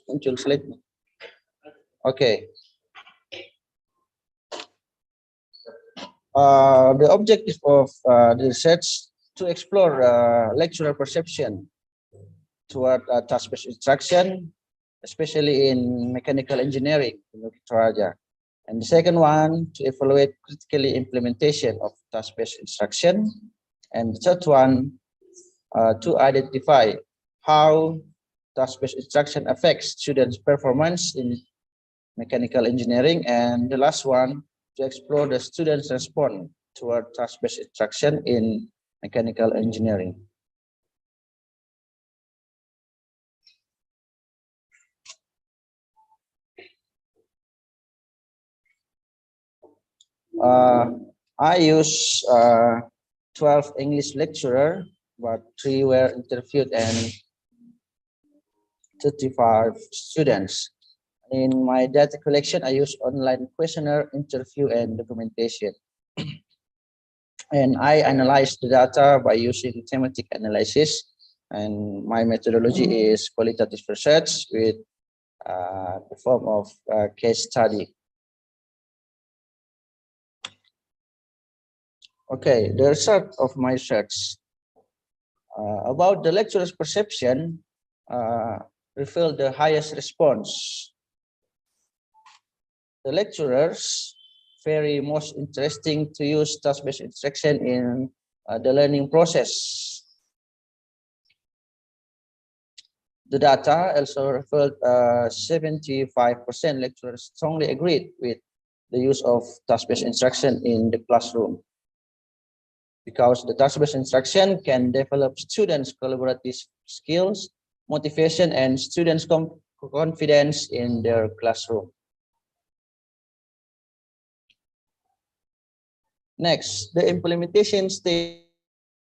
Muncul slide. Okay. The objective of the research to explore lecturer perception toward task-based instruction, especially in mechanical engineering in Bukit Raja. And the second one, to evaluate critically implementation of task-based instruction. And the third one, to identify how task-based instruction affects students' performance in mechanical engineering. And the last one, to explore the students' response toward task-based instruction in mechanical engineering. I use 12 English lecturer, but 3 were interviewed and 35 students. In my data collection, I use online questionnaire, interview, and documentation. And I analyze the data by using thematic analysis. And my methodology is qualitative research with the form of case study. Okay, the result of my research about the lecturer's perception revealed the highest response. The lecturers very most interesting to use task-based instruction in the learning process. The data also revealed 75% lecturers strongly agreed with the use of task-based instruction in the classroom, because the task-based instruction can develop students' collaborative skills, motivation, and students' confidence in their classroom. Next, the implementation stage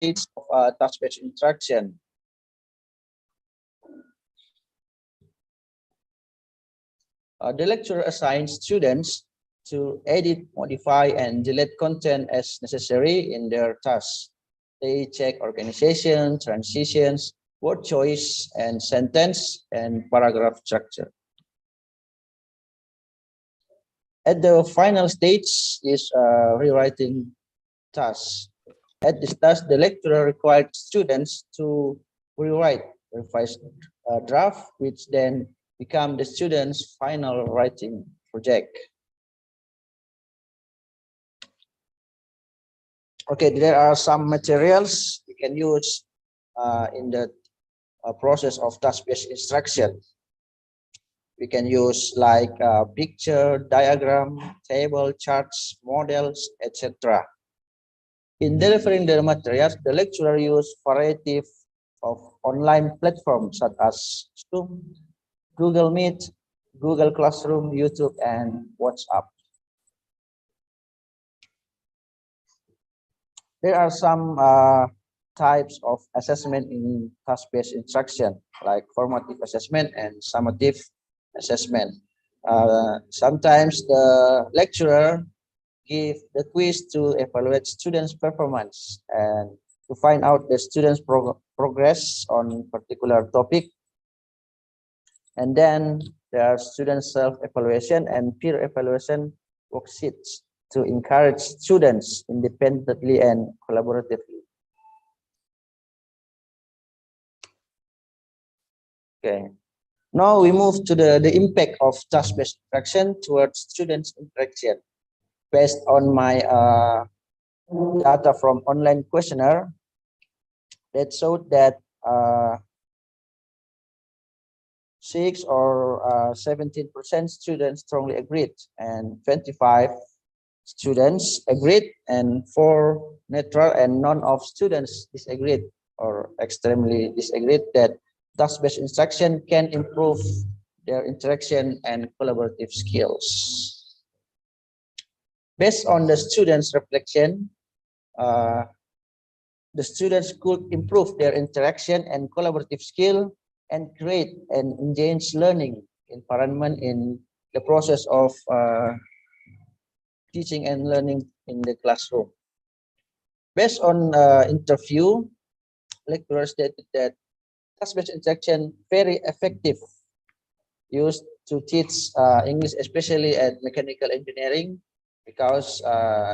of task-based instruction. The lecturer assigns students to edit, modify, and delete content as necessary in their tasks. They check organization, transitions, word choice, and sentence and paragraph structure. At the final stage is rewriting task. At this task, the lecturer required students to rewrite revised draft, which then become the students' final writing project. Okay, there are some materials you can use in the process of task-based instruction. We can use like picture, diagram, table, charts, models, etc. In delivering the materials, the lecturer used variety of online platforms such as Zoom, Google Meet, Google Classroom, YouTube, and WhatsApp. There are some types of assessment in task-based instruction, like formative assessment and summative assessment. Sometimes the lecturer give the quiz to evaluate students' performance and to find out the students' progress on particular topic. And then there are student self-evaluation and peer evaluation worksheets to encourage students independently and collaboratively. Okay. Now we move to the impact of task-based instruction towards students' interaction. Based on my data from online questionnaire that showed that 6 or 17% students strongly agreed, and 25 students agreed, and 4 neutral, and none of students disagreed or extremely disagreed that task-based instruction can improve their interaction and collaborative skills. Based on the students' reflection, the students could improve their interaction and collaborative skill and create an engaged learning environment in the process of teaching and learning in the classroom. Based on interview, lecturers stated that task-based instruction very effective used to teach English, especially at mechanical engineering, because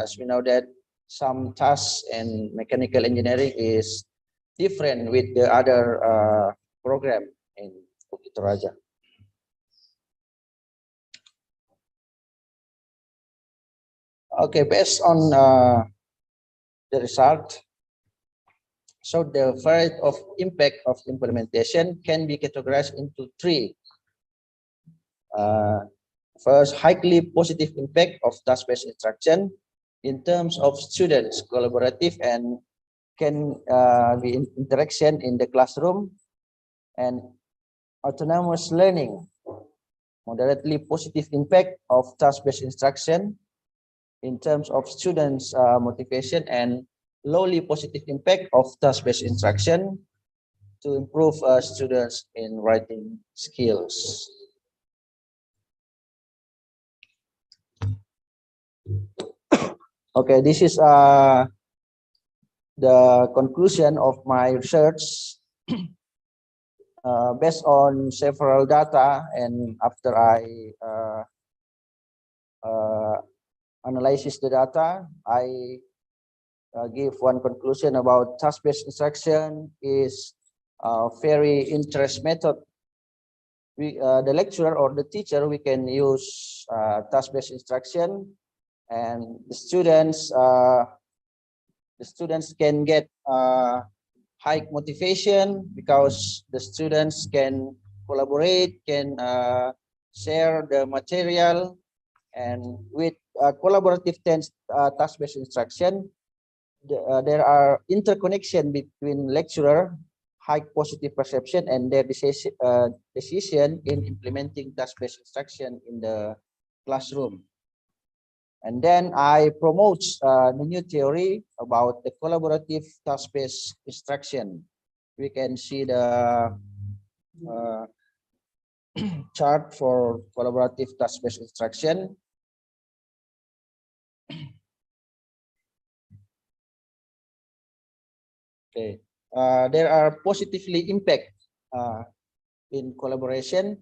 as we know that some tasks in mechanical engineering is different with the other program in Bukit Raja. Okay, based on the result, so the variety of impact of implementation can be categorized into 3. First, highly positive impact of task-based instruction in terms of students collaborative and can be interaction in the classroom, and autonomous learning. Moderately positive impact of task-based instruction in terms of students motivation, and lowly positive impact of task-based instruction to improve students in writing skills. Okay, this is the conclusion of my research. Based on several data, and after I analysis the data, I give one conclusion about task-based instruction is a very interest method. The lecturer or the teacher, we can use task-based instruction, and the students can get high motivation because the students can collaborate, can share the material, and with collaborative task-based instruction, there are interconnection between lecturer, high positive perception, and their decision in implementing task-based instruction in the classroom. And then I promote the new theory about the collaborative task-based instruction. We can see the chart for collaborative task-based instruction. Okay, there are positively impact in collaboration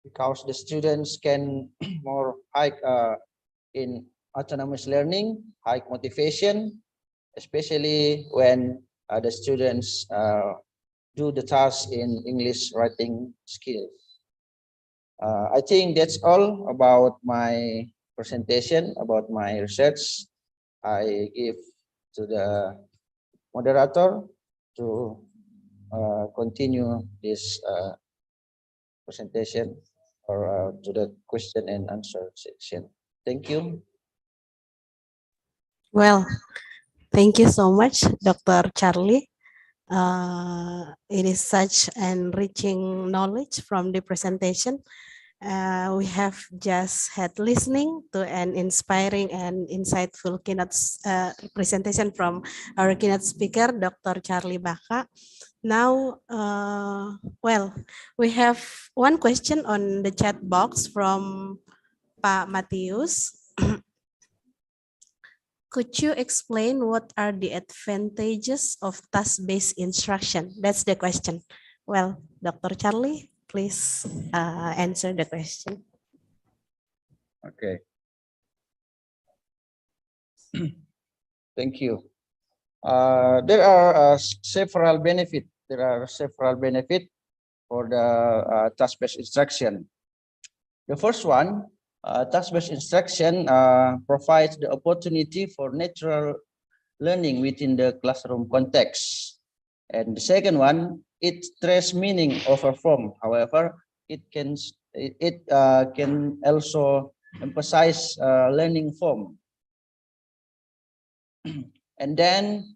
because the students can more high in autonomous learning, high motivation, especially when the students do the task in English writing skills. I think that's all about my presentation, about my research. I give to the moderator to continue this presentation or to the question and answer section. Thank you. Well, thank you so much, Dr. Charlie. It is such enriching knowledge from the presentation. We have just had listening to an inspiring and insightful keynote presentation from our keynote speaker, Dr. Charlie Baka. Now, well, we have one question on the chat box from Pak Matius. Could you explain what are the advantages of task-based instruction? That's the question. Well, Dr. Charlie, please answer the question. Okay. Thank you. There are several benefits. There are several benefits for the task-based instruction. The first one, task-based instruction provides the opportunity for natural learning within the classroom context. And the second one, it stress meaning over form. However, it can also emphasize learning form. And then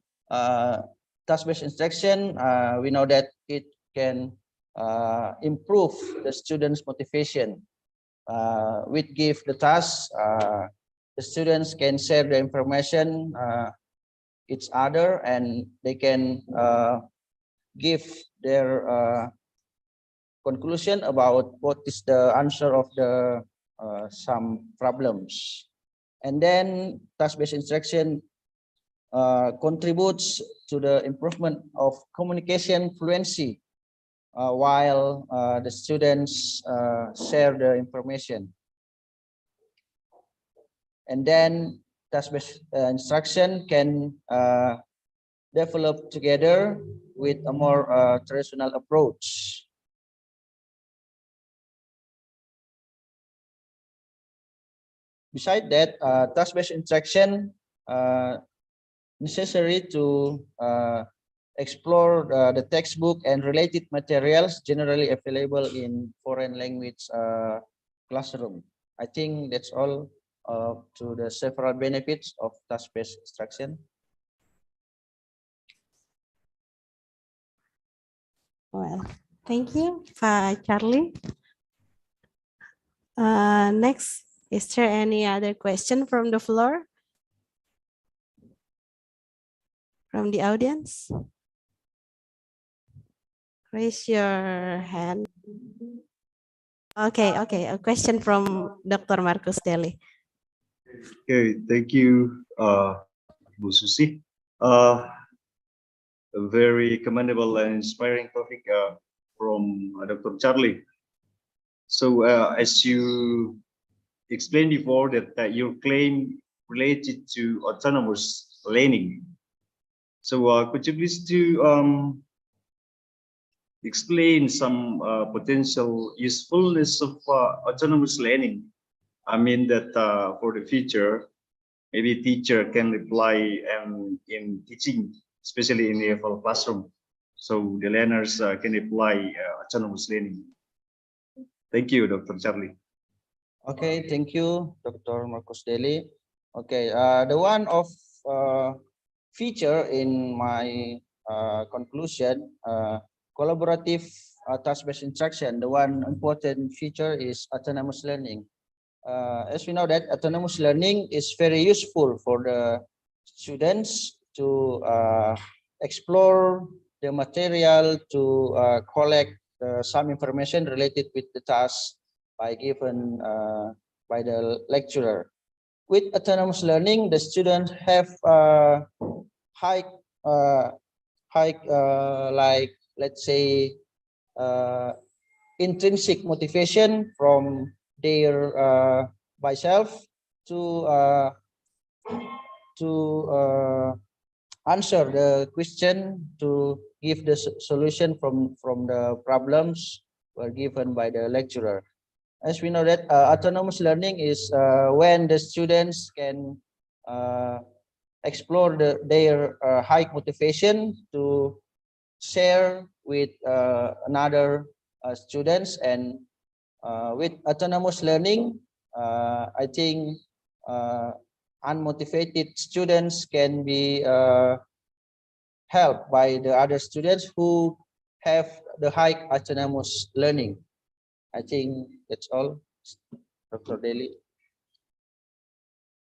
task-based instruction, we know that it can improve the students' motivation. With give the task, the students can share the information each other, and they can give their conclusion about what is the answer of the some problems. And then task-based instruction contributes to the improvement of communication fluency while the students share the information. And then task-based instruction can develop together with a more traditional approach. Besides that, task-based instruction necessary to explore the textbook and related materials generally available in foreign language classroom. I think that's all to the several benefits of task-based instruction. Well, thank you, Charlie. Next, is there any other question from the floor? From the audience? Raise your hand. Okay, a question from Dr. Marcus Deli. Okay, thank you, Bu Susi. A very commendable and inspiring topic from Dr. Charlie. So as you explained before that your claim related to autonomous learning. So could you please explain some potential usefulness of autonomous learning? I mean that for the future, maybe a teacher can apply in teaching, especially in the EFL classroom. So the learners can apply autonomous learning. Thank you, Dr. Charlie. Okay, thank you, Dr. Marcus Deli. Okay, the one of feature in my conclusion, collaborative task-based instruction, the one important feature is autonomous learning. As we know that autonomous learning is very useful for the students to explore the material, to collect some information related with the task given by the lecturer. With autonomous learning, the students have high, like let's say, intrinsic motivation from their by self to answer the question, to give the solution from the problems were given by the lecturer. As we know that autonomous learning is when the students can explore their high motivation to share with another students. And with autonomous learning, I think unmotivated students can be helped by the other students who have the high autonomous learning. I think that's all, Dr. Deli.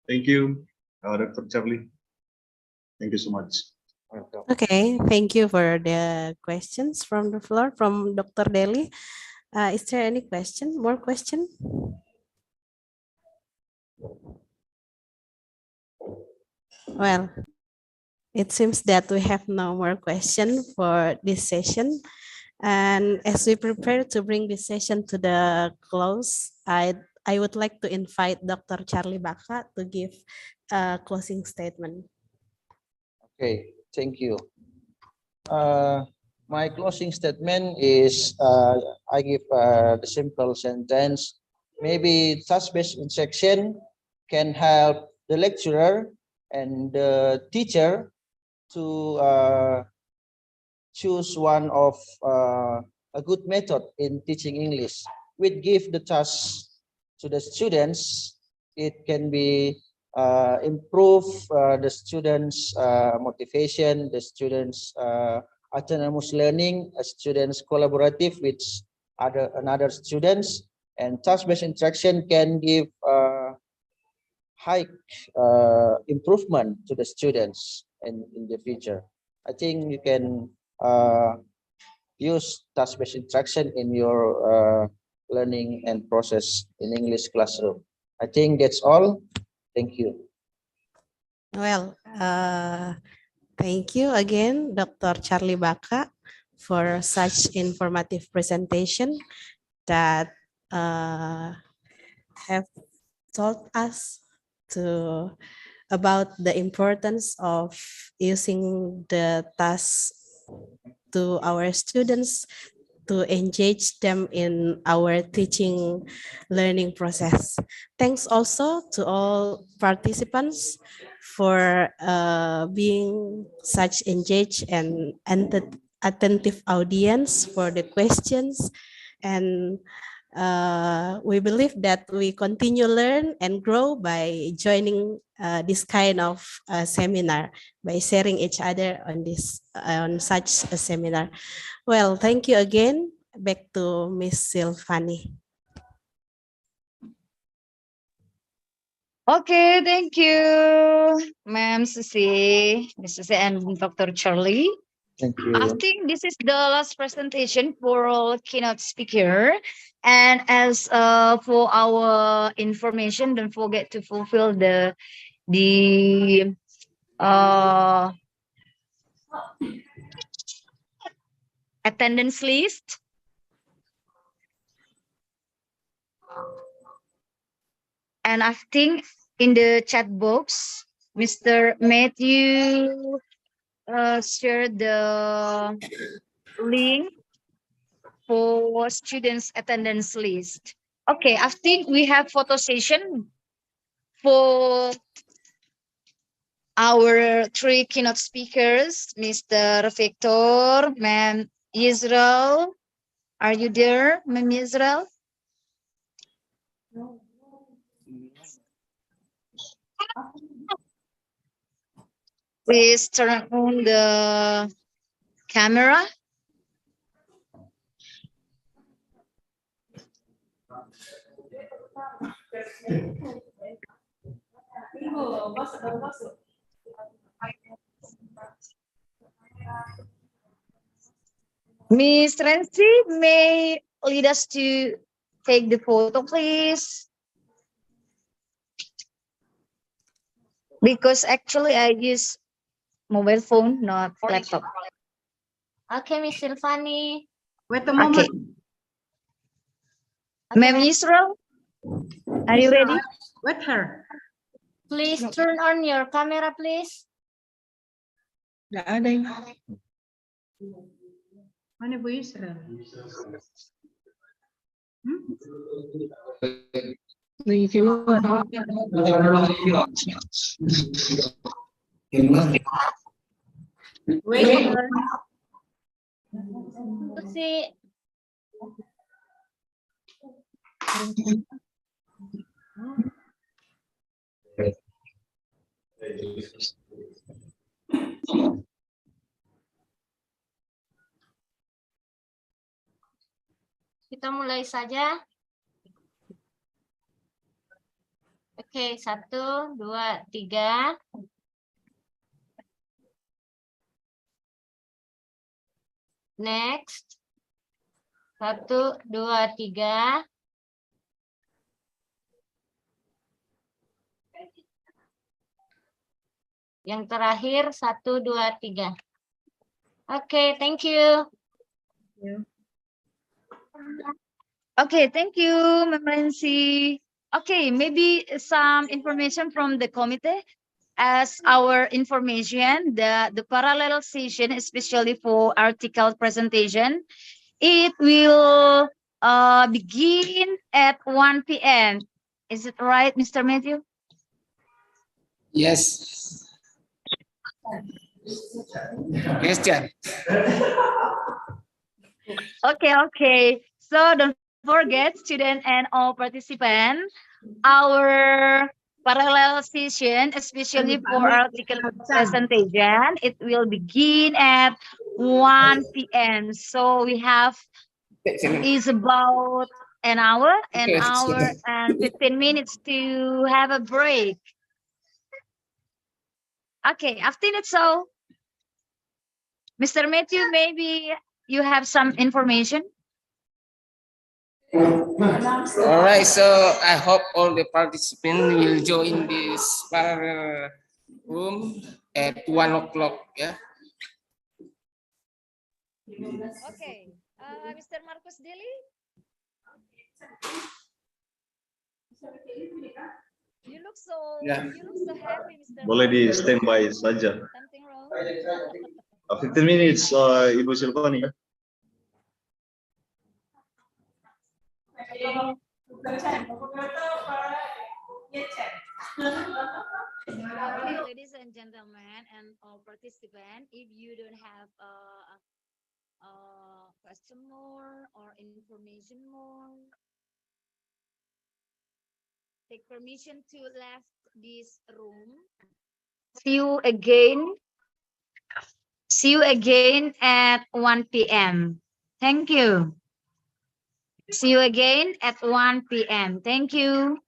Thank you, Dr. Charlie. Thank you so much. Okay, thank you for the questions from the floor from Dr. Deli. Is there any question? More question? Well, it seems that we have no more question for this session. And as we prepare to bring this session to the close, I would like to invite Dr. Charlie Baka to give a closing statement. Okay, thank you. My closing statement is I give the simple sentence. Maybe task-based instruction can help the lecturer and the teacher to choose one of a good method in teaching English. We give the task to the students. It can be improve the students' motivation, the students' autonomous learning, students collaborative with another students, and task-based instruction can give high improvement to the students in the future. I think you can use task-based instruction in your learning and process in English classroom. I think that's all. Thank you. Well, thank you again, Dr. Charlie Baka, for such informative presentation that have taught us about the importance of using the task to our students to engage them in our teaching learning process. Thanks also to all participants for being such engaged and attentive audience for the questions, and we believe that we continue learn and grow by joining this kind of seminar, by sharing each other on such a seminar. Well, thank you again. Back to Miss Silvani. Okay, thank you, Ma'am Susi, Miss Susi, and Dr. Charlie. Thank you. I think this is the last presentation for all keynote speaker. And as for our information, don't forget to fulfill the attendance list. And I think in the chat box, Mr. Matthew shared the link for students attendance list. Okay, I think we have photo session for our three keynote speakers, Mr. Victor, Ma'am Israel. Are you there, Ma'am Israel? Please turn on the camera. Miss Renzi may lead us to take the photo, please. Because actually I use mobile phone, not laptop. Okay, Miss Silvani. Wait a moment. Okay. Ma'am Israel, are you ready? Wait her. Please turn on your camera, please. Nggak ada yang. Mana Bu Israel? Wait. See. Kita mulai saja. Oke, 1, 2, 3. Next. 1, 2, 3. Yang terakhir 1, 2, 3. Oke, thank you. Okay, thank you, Ma'am Renzi. Okay, maybe some information from the committee. As our information, the parallel session, especially for article presentation, it will begin at 1 p.m. Is it right, Mr. Matthew? Yes. Question. Okay. So don't forget, student and all participants, our parallel session, especially for article presentation, it will begin at 1 p.m. So we have is about an hour and 15 minutes to have a break. Okay, after that, so Mr. Matthew, maybe you have some information. All right, so I hope all the participants will join this parallel room at 1 o'clock. Yeah. Okay, Mr. Marcus Deli. Yeah. You look so happy, Mr. Boleh di Marcus. standby saja. Something wrong? 15 minutes, Ibu Silvani. Okay, ladies and gentlemen, and all participants, if you don't have question more or information more, take permission to left this room. See you again. See you again at 1 p.m. Thank you. See you again at 1 p.m. Thank you.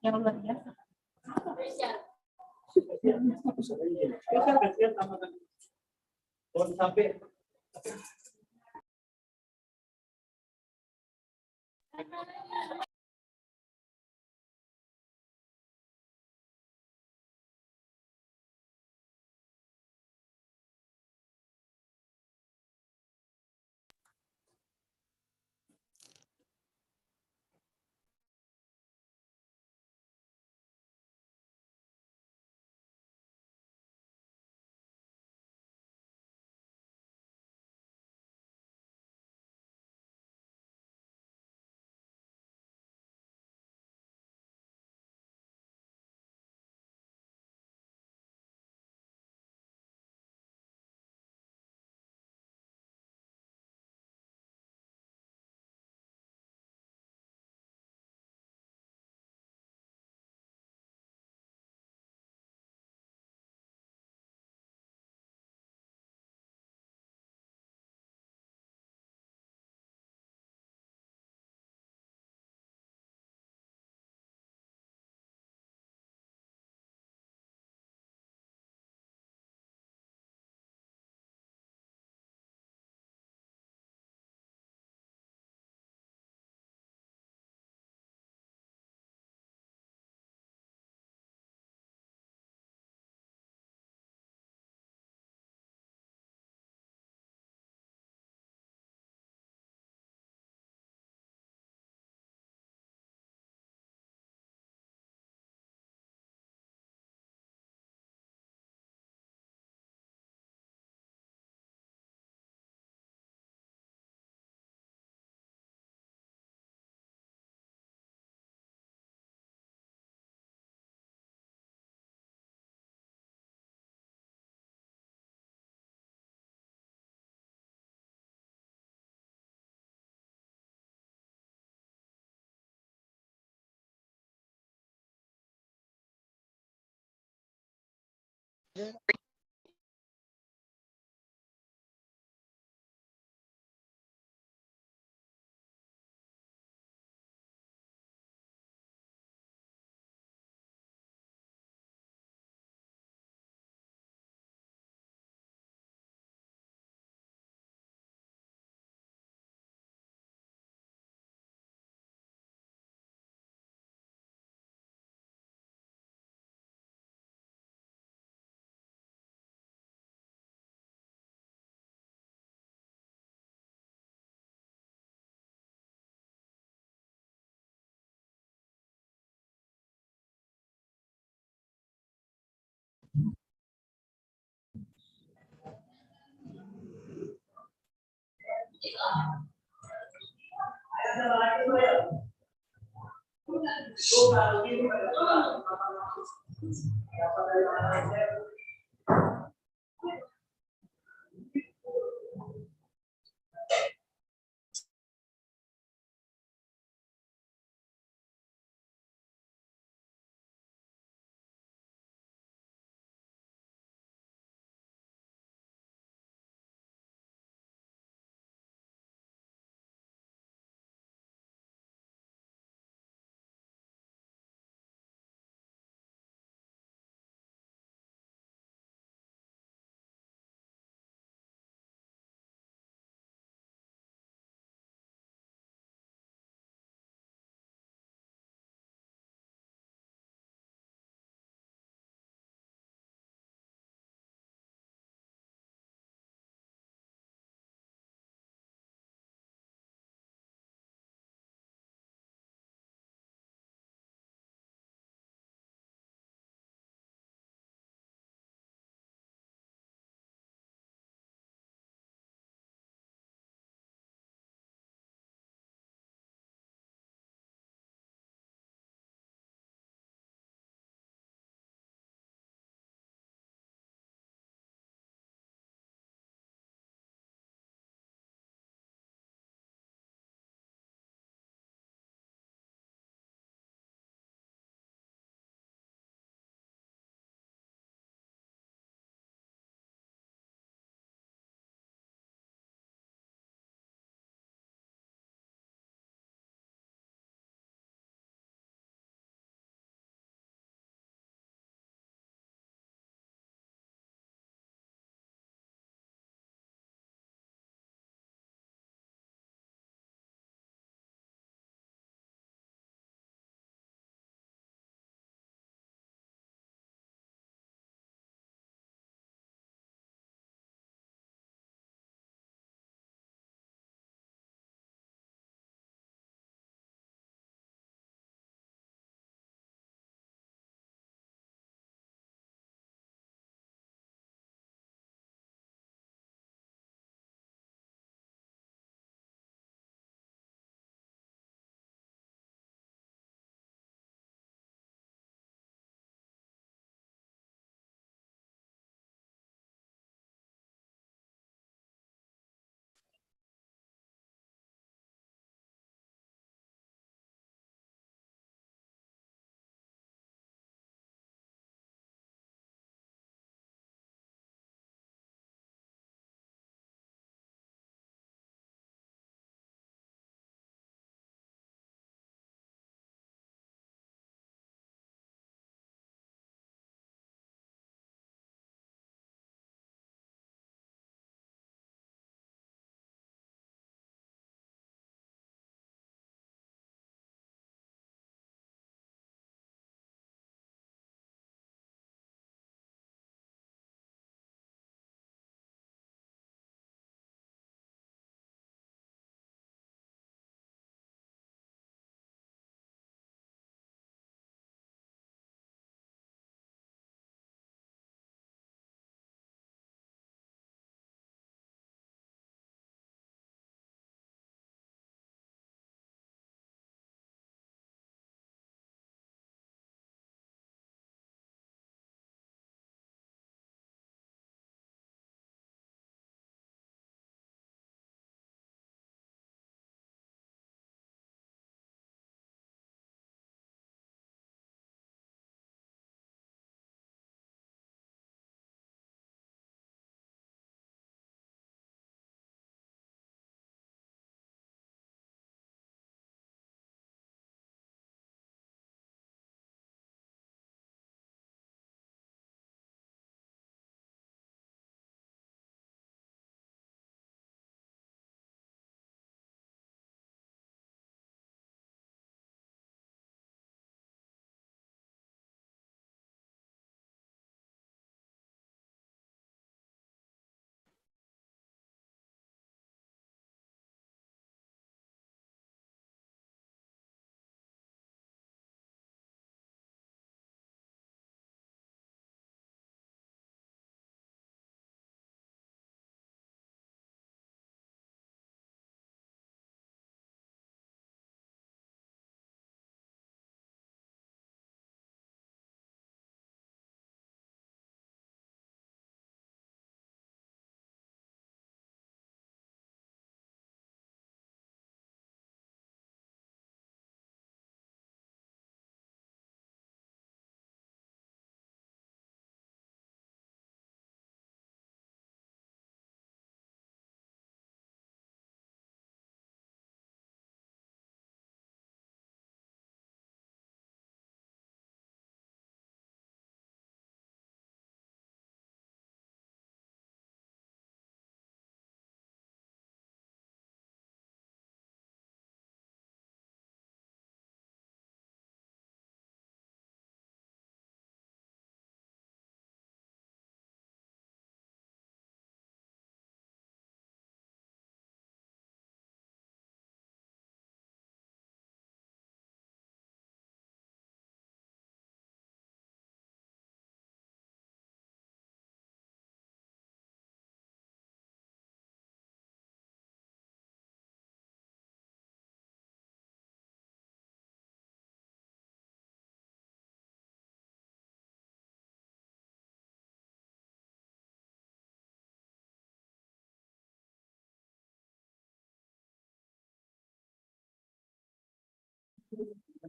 Yang luar biasa.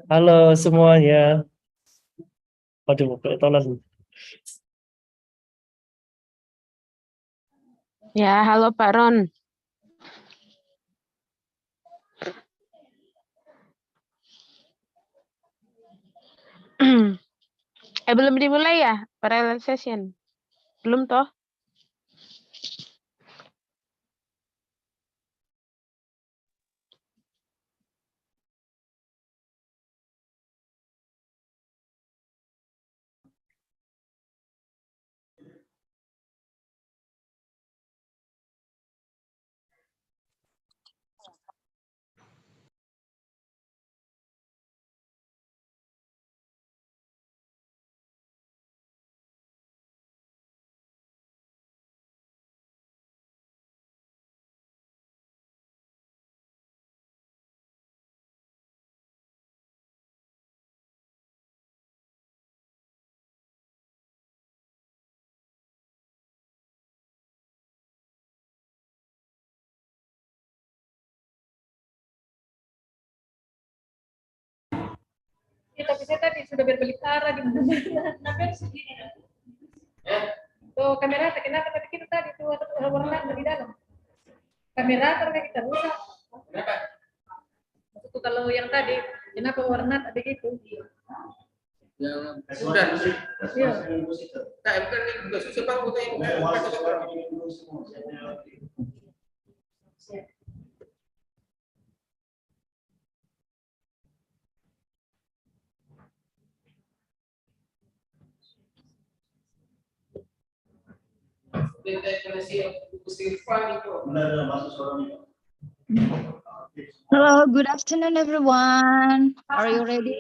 Halo semuanya. Waduh, kelihatan. Ya, halo Pak Ron. Belum dimulai ya parallel session? Belum toh? Ya, tapi saya tadi sudah berbalik arah di mana-mana. Kenapa harus begini? Tuh kamera, kenapa tadi kita tadi tuh warna di dalam? Kamera terus kita rusak. Kenapa? Maksudku kalau yang tadi, kenapa warna tadi gitu? Yang sudah. Iya. Nah, bukan juga susah Pak, bukan. Hello, good afternoon, everyone. Are you ready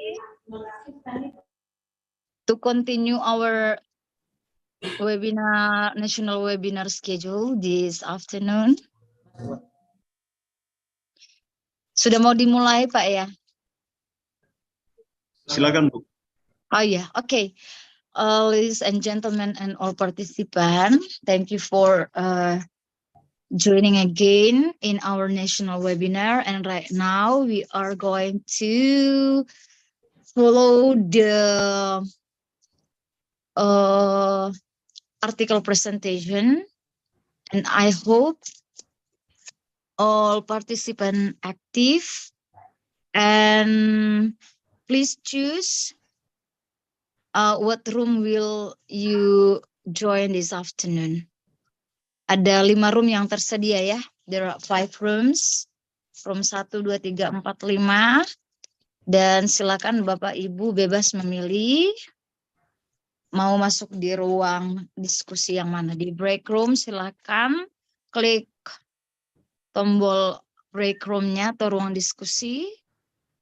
to continue our webinar, national webinar schedule this afternoon? Sudah mau dimulai, Pak ya? Silakan, Bu. Oh yeah, okay. Ladies and gentlemen and all participants, thank you for joining again in our national webinar. And right now we are going to follow the article presentation. And I hope all participants active and please choose what room will you join this afternoon? Ada 5 room yang tersedia ya. There are 5 rooms. Room 1, 2, 3, 4, 5. Dan silakan Bapak Ibu bebas memilih mau masuk di ruang diskusi yang mana. Di break room silakan klik tombol break room-nya atau ruang diskusi.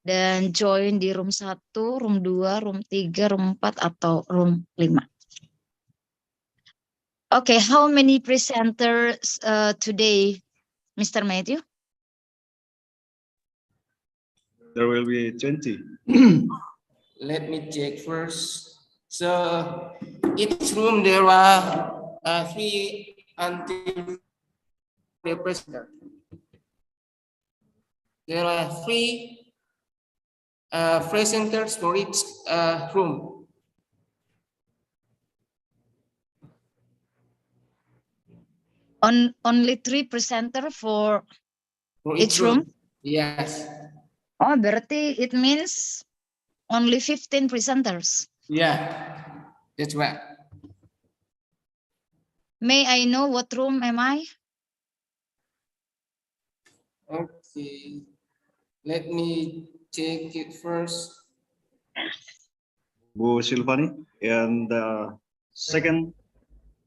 Dan join di room 1, room 2, room 3, room 4, atau room 5. Okay, how many presenters today, Mr. Matthew? There will be 20. Let me check first. So each room there are 3 until the presenter. There are 3 presenters for each room. Only 3 presenter for each room? Yes. Oh, berarti it means only 15 presenters. Yeah, that's right. May I know what room am I? Okay, let me check it first. Bu Silvani, and second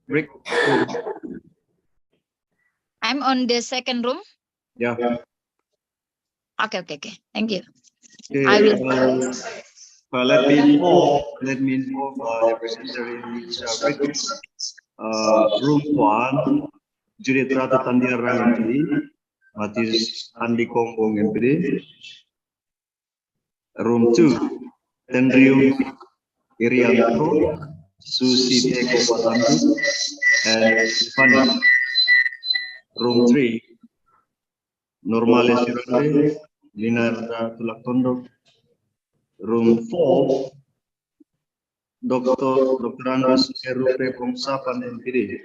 break. I'm on the second room. Yeah. Okay. Thank you. Okay, I will. let me inform the presenter in each break. Room 1, Judith Ratu Tandiara MPD, Matius Andi Kombong MPD. Room 2, Tendrium Irianto, Susi Teko Patandu, and Fanny. Room 3, Normale Sirande, Linarda Tulaktondo, Room 4, Dr. Andres Erupe Pongsapan MPD.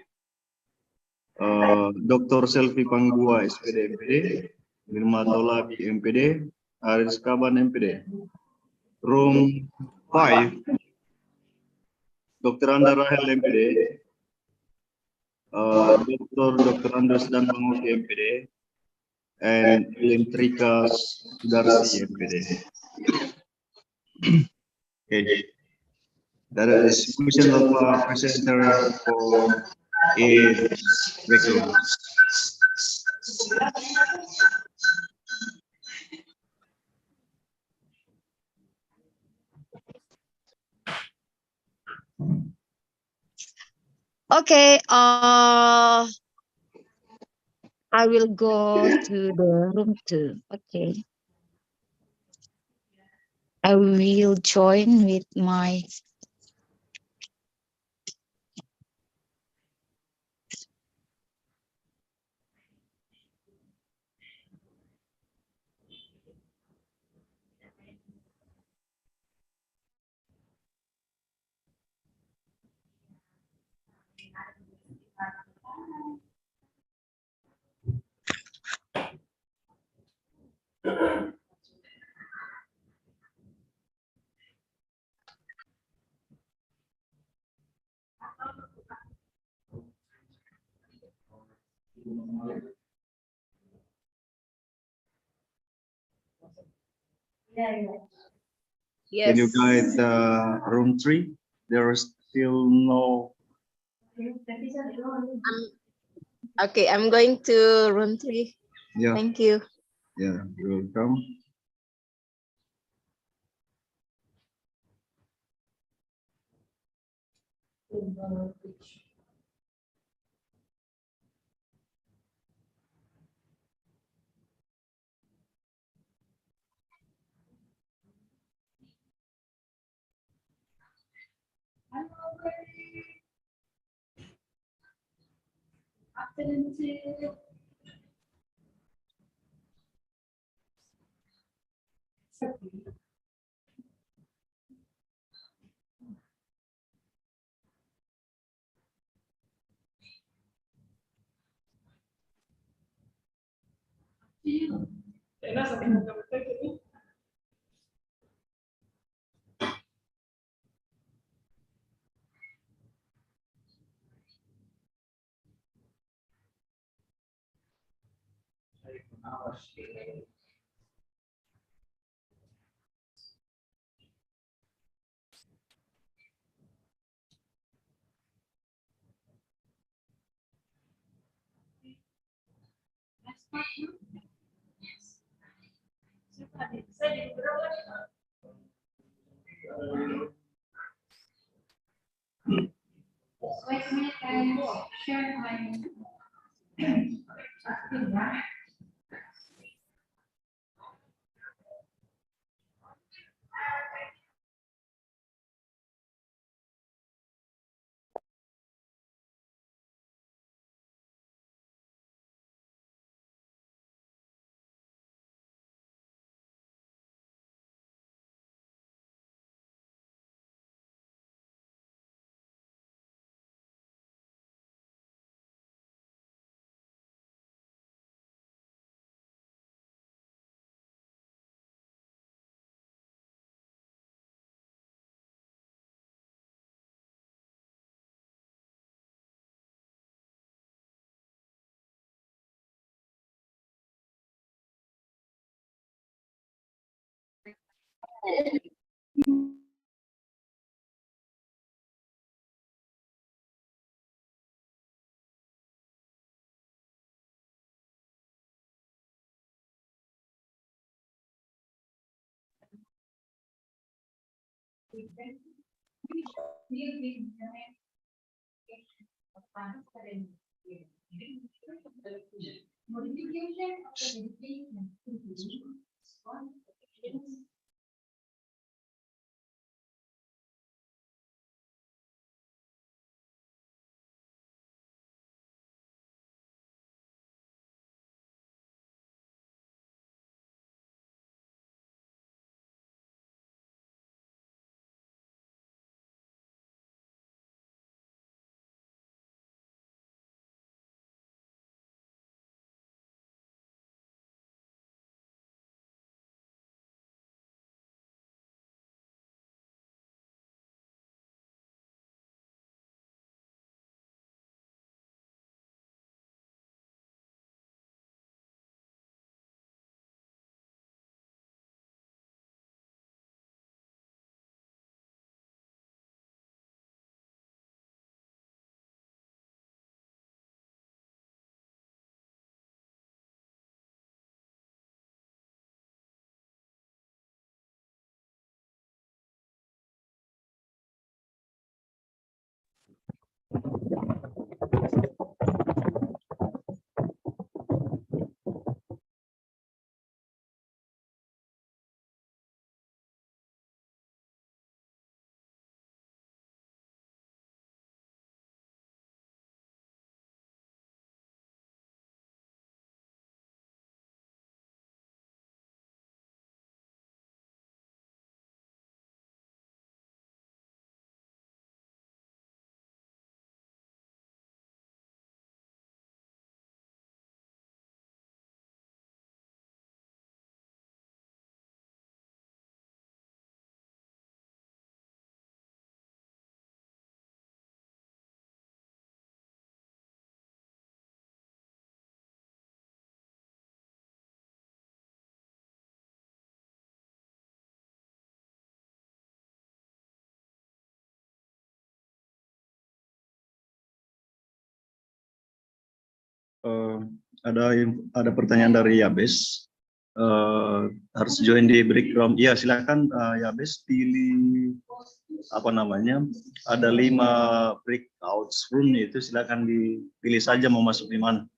Dr. Selvi Panggua SPD MPD. Nirma Tolak MPD. Aris Kaban MPD. Room 5, Dr. Anda Rahel MPD. Dr. Andres dan Manguki MPD. And Elentrika Sudarsi MPD. Okay. That is distribution of presenter for a background. Okay, I will go to the room 2. Okay. I will join with my Can you Yes. guide room 3? There is still no. Okay, I'm going to room 3. Yeah. Thank you. Yeah, you're welcome. Eh, ada pertanyaan dari Yabes. Harus join di break room. Iya, silakan Yabes pilih apa namanya? Ada 5 breakout room itu, silakan dipilih saja mau masuk di mana.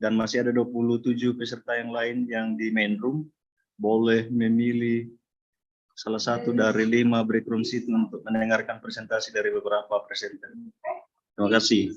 Dan masih ada 27 peserta yang lain yang di main room, boleh memilih salah satu dari 5 break room itu untuk mendengarkan presentasi dari beberapa presenter. Terima kasih.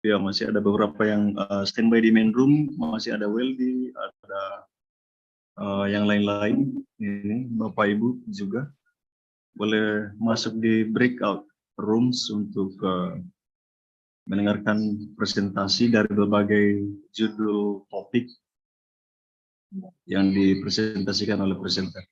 Ya, masih ada beberapa yang standby di main room, masih ada Weldy, ada yang lain-lain. Ini Bapak Ibu juga boleh masuk di breakout rooms untuk mendengarkan presentasi dari berbagai judul topik yang dipresentasikan oleh presenter.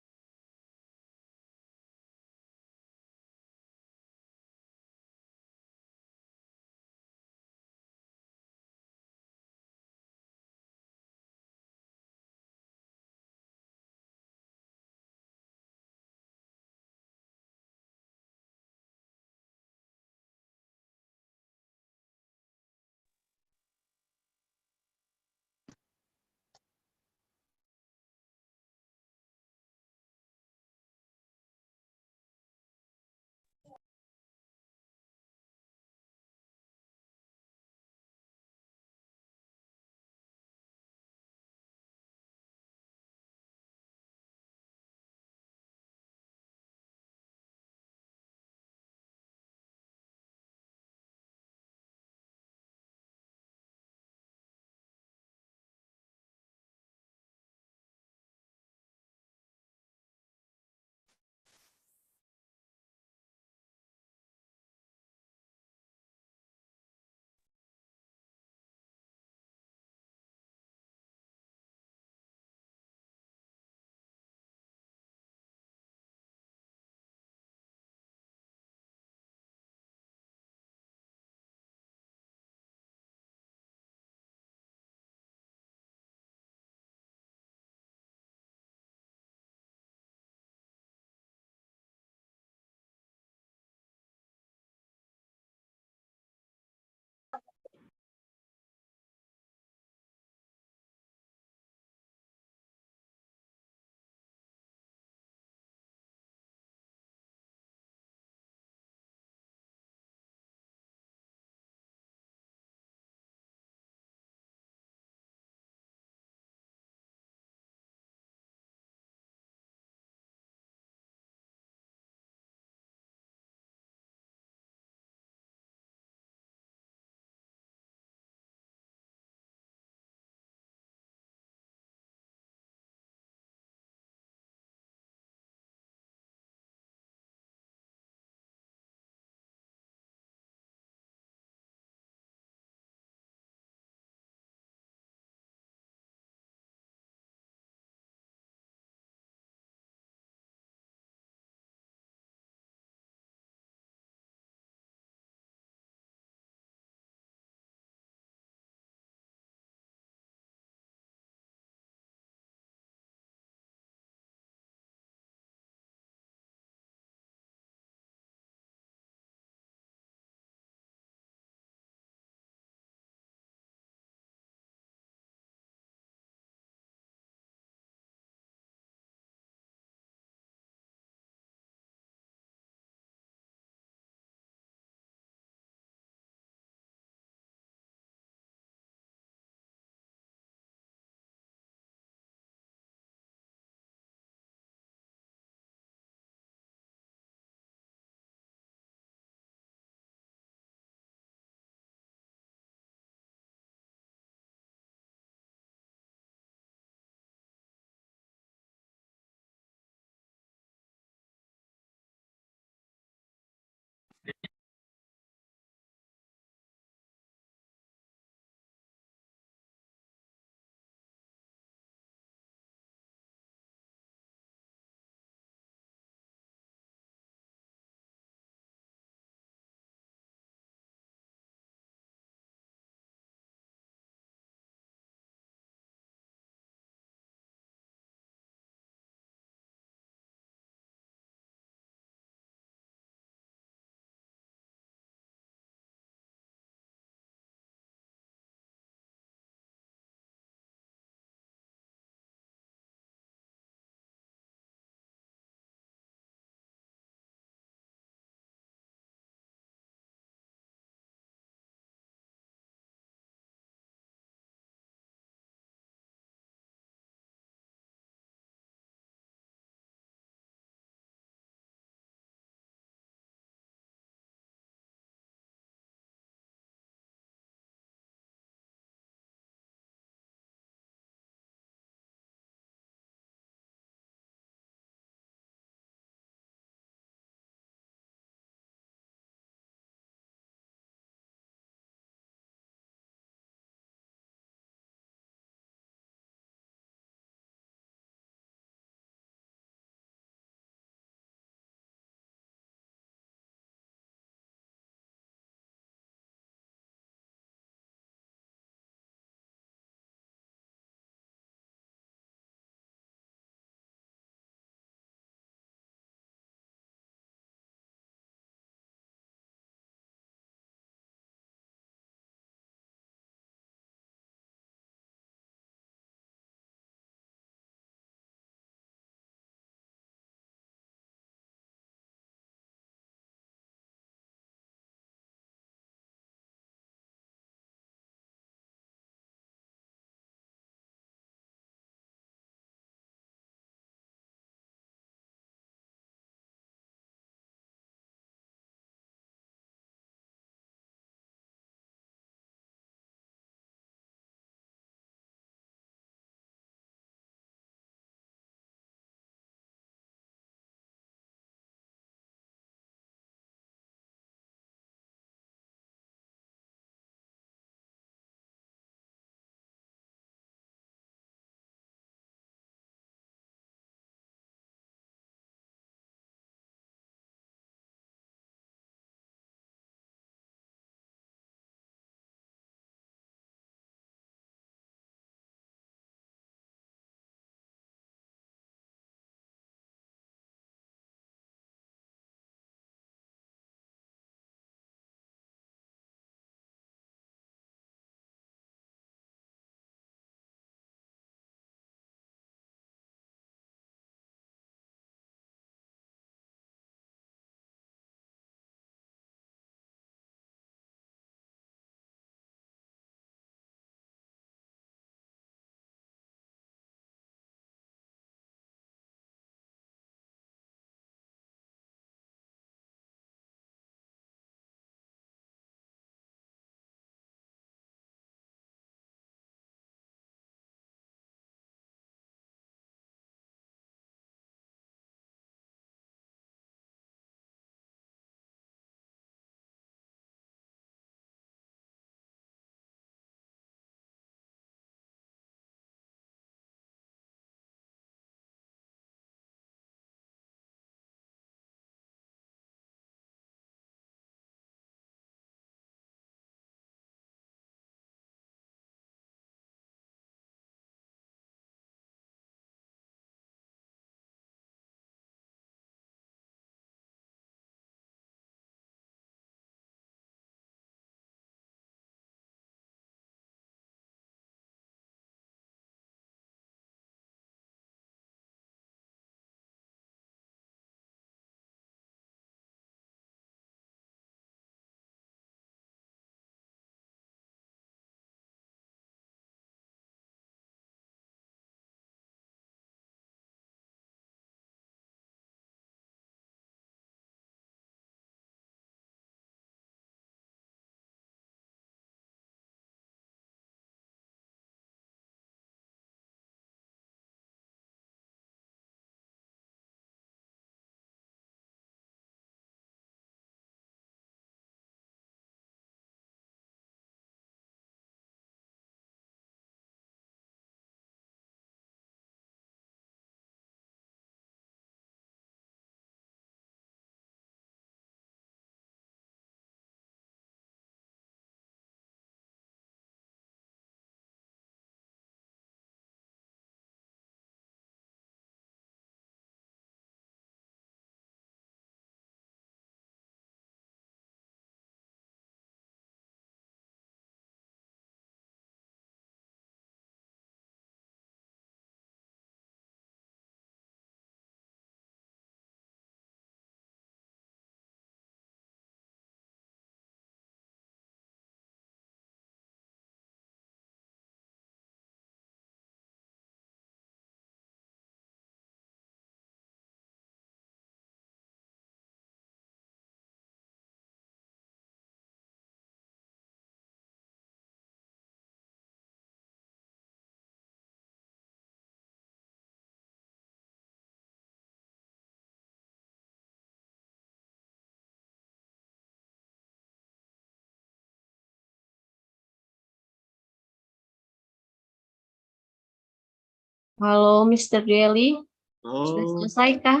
Halo, Mr. Deli. Sudah Oh, selesai kah?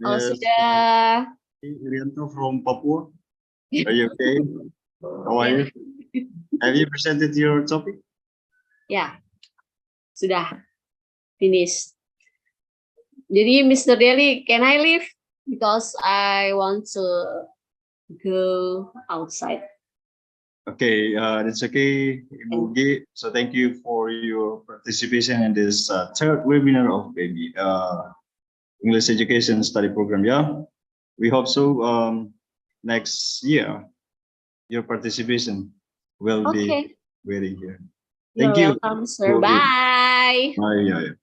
Oh, yes. sudah. Rianto from Papua. Are you okay? How are you? Have you presented your topic? Ya, sudah. Finish. Jadi, Mr. Deli, can I leave? Because I want to go outside. Okay, that's okay, Ibu G. So thank you for your participation in this third webinar of baby English Education Study Program. Yeah, we hope so. Next year, your participation will be Okay. very here. You're Thank you. welcome, sir. Ibu G. Bye. Bye. Yeah.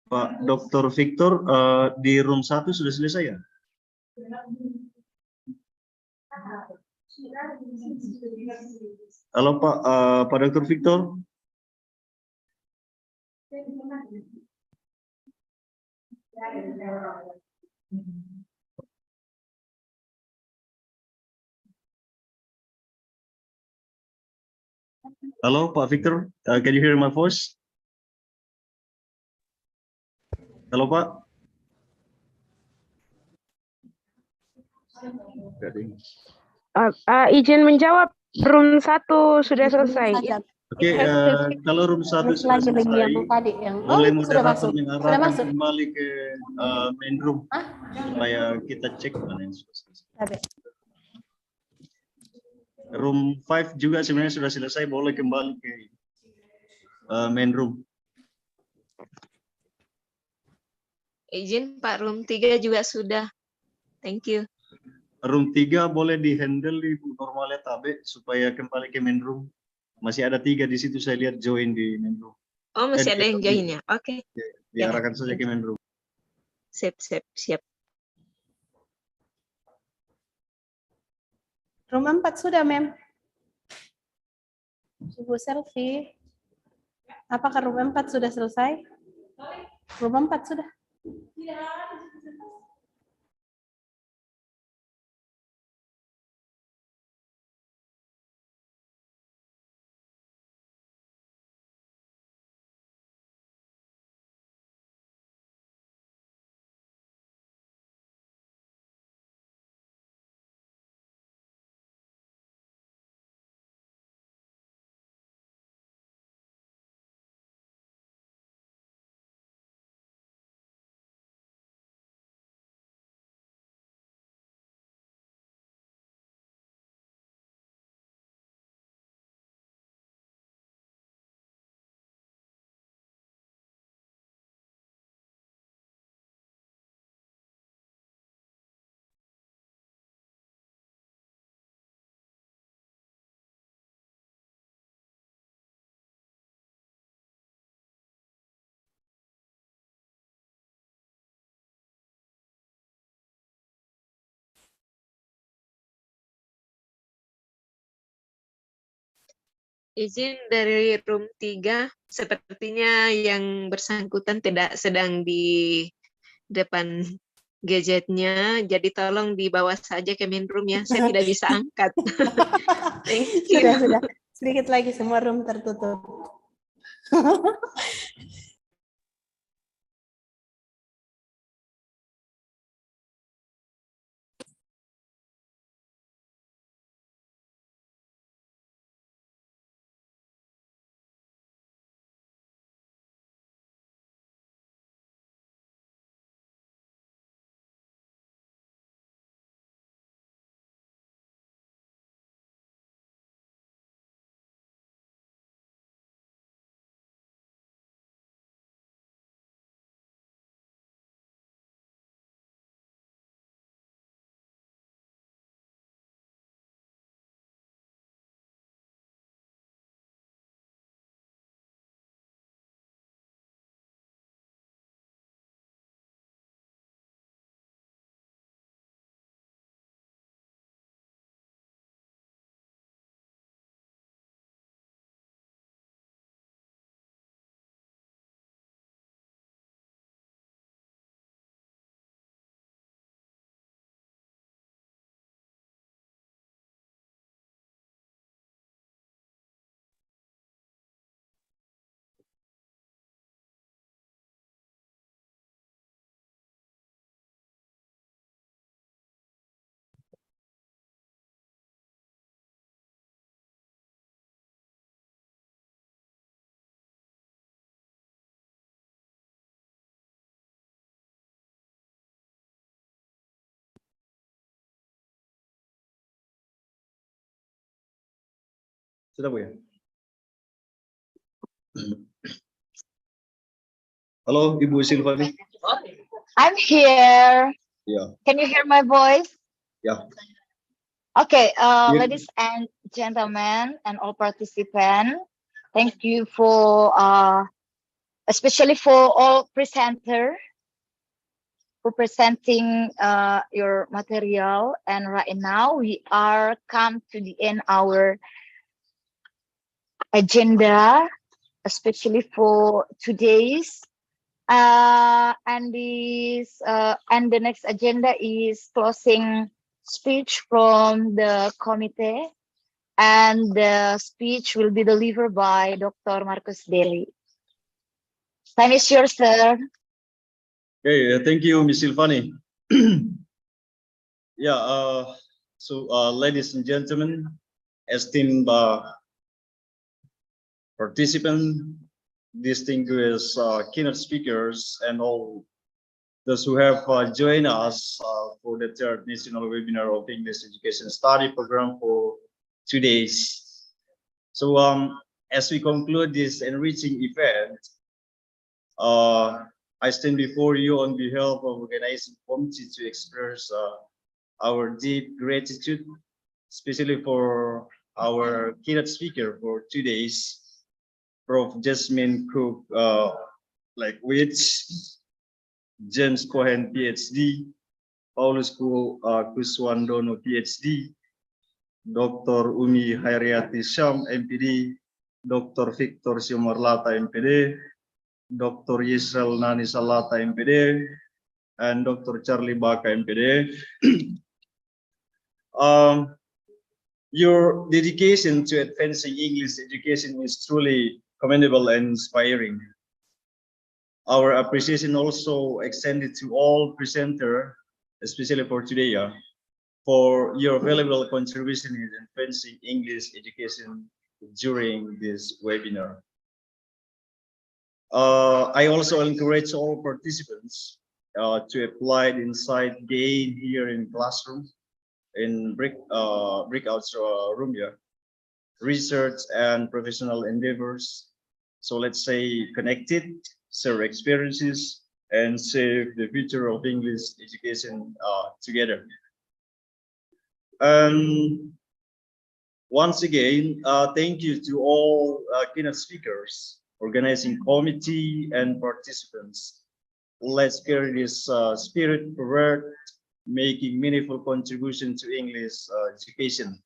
Pak Dr. Victor, di room 1 sudah selesai ya? Halo Pak Dr. Victor. Halo Pak Victor, can you hear my voice? Halo Pak. Izin menjawab, room 1 sudah selesai. Oke, kalau room 1 sudah selesai, boleh moderator mengarahkan kembali ke main room supaya kita cek mana yang sudah selesai. Room 5 juga sebenarnya sudah selesai, boleh kembali ke main room. Izin Pak, room 3 juga sudah. Thank you. Room 3 boleh di-handle di normalnya Tabe supaya kembali ke main room. Masih ada 3 di situ, saya lihat join di main room. Oh, masih ada yang join ya? Oke. Diarahkan saja ke main room. Siap. Room 4 sudah, Mem. Ibu Selfie. Apakah room 4 sudah selesai? Room 4 sudah. Izin dari room 3, sepertinya yang bersangkutan tidak sedang di depan gadgetnya, jadi tolong dibawa saja ke main room ya, saya tidak bisa angkat. Thank you. Sudah. Sedikit lagi semua room tertutup. Sudah Bu ya? Halo Ibu Silvani. I'm here. Yeah. Can you hear my voice? Yeah. Okay, Yeah. ladies and gentlemen and all participants, thank you for especially for all presenter for presenting your material. And right now we are come to the end our agenda, especially for today's. And the next agenda is closing speech from the committee, and the speech will be delivered by Dr. Marcus Deli. Time is yours, sir. Okay, thank you, Ms. Silvani. Yeah, ladies and gentlemen, esteemed participants, distinguished keynote speakers, and all those who have joined us for the third national webinar of English Education Study Program for 2 days. So as we conclude this enriching event, I stand before you on behalf of organizing committee to express our deep gratitude, especially for our keynote speaker for 2 days, Prof. Jasmine Cook, James Cohen, PhD, Paulus Kuswandono, PhD, Dr. Umi Hairiati Syam, MPD, Dr. Victor Siomarlata, MPD, Dr. Yisrael Nani Salata, MPD, and Dr. Charlie Baka, MPD. Your dedication to advancing English education is truly commendable and inspiring. Our appreciation also extended to all presenters, especially for today, for your valuable contribution in advancing English education during this webinar. I also encourage all participants to apply the insight gained here in classroom, in breakout room, research and professional endeavors. So let's say connected, share experiences, and save the future of English education together. Once again, thank you to all keynote speakers, organizing committee, and participants. Let's carry this spirit forward, making meaningful contribution to English education.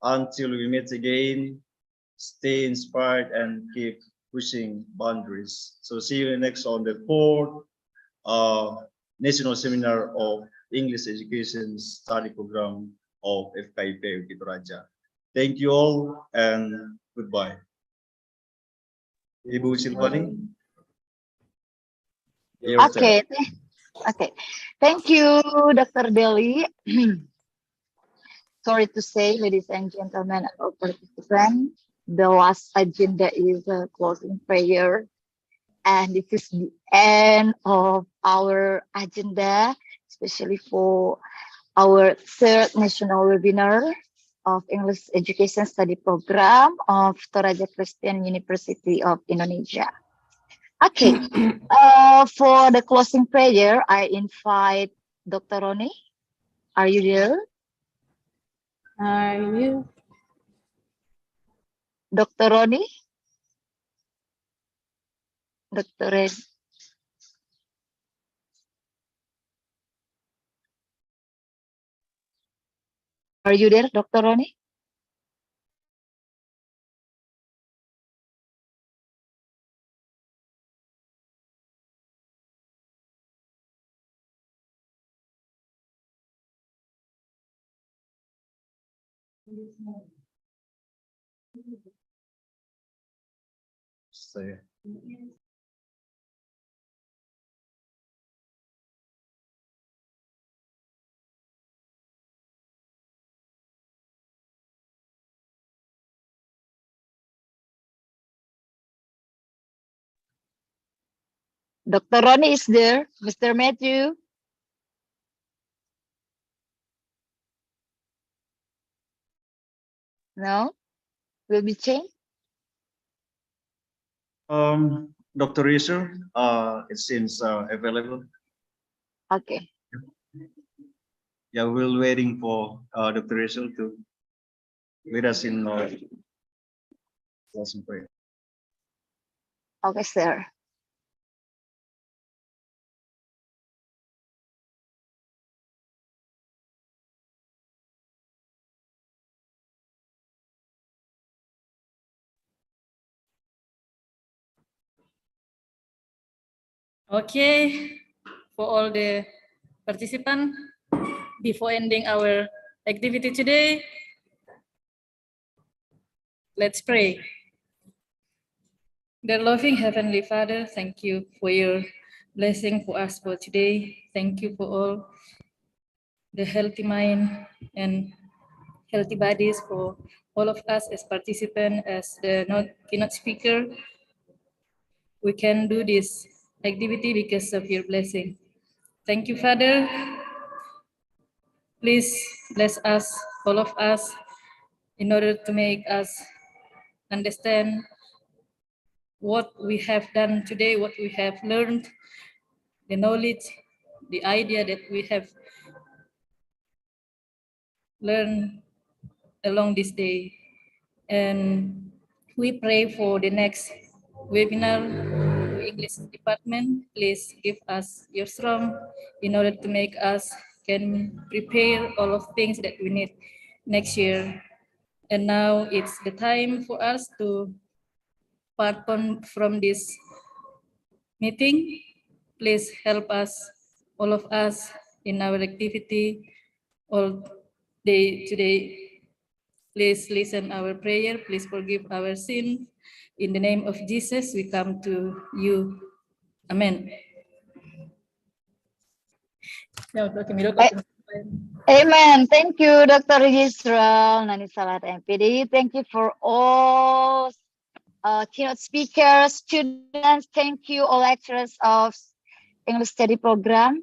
Until we meet again, stay inspired and keep pushing boundaries. So see you next on the 4th National Seminar of English Education Study Program of FKIP Bukit Raja. Thank you all and goodbye. Ibu Silvani. Okay. Okay. Thank you, Dr. Deli. Sorry to say, ladies and gentlemen, our participants, the last agenda is a closing prayer. And this is the end of our agenda, especially for our third national webinar of English Education Study Program of Toraja Christian University of Indonesia. Okay, for the closing prayer, I invite Dr. Roni. Are you there? Are you? Dr. Roni? Dr. Red. Are you there, Dr. Roni? Stay. Dr. Roni is there. Mr. Matthew. No? Will be changed? Dr. Reeser, it seems available. Okay. Yeah, we're waiting for Dr. Reeser to lead us in closing prayer. Okay, sir. Okay, for all the participants, before ending our activity today, let's pray. Dear loving Heavenly Father, thank you for your blessing for us for today. Thank you for all the healthy mind and healthy bodies for all of us as participants, as the keynote speaker. We can do this activity because of your blessing. Thank you, Father. Please bless us, all of us, in order to make us understand what we have done today, what we have learned, the knowledge, the idea that we have learned along this day. And we pray for the next webinar, English department. Please give us your strength in order to make us can prepare all of things that we need next year. And now it's the time for us to part from this meeting. Please help us, all of us, in our activity all day today. Please listen our prayer. Please forgive our sin. In the name of Jesus, we come to you. Amen. Amen. Thank you, Dr. Yisrael, Nani Salat MPD. Thank you for all keynote speakers, students. Thank you, all lecturers of English study program.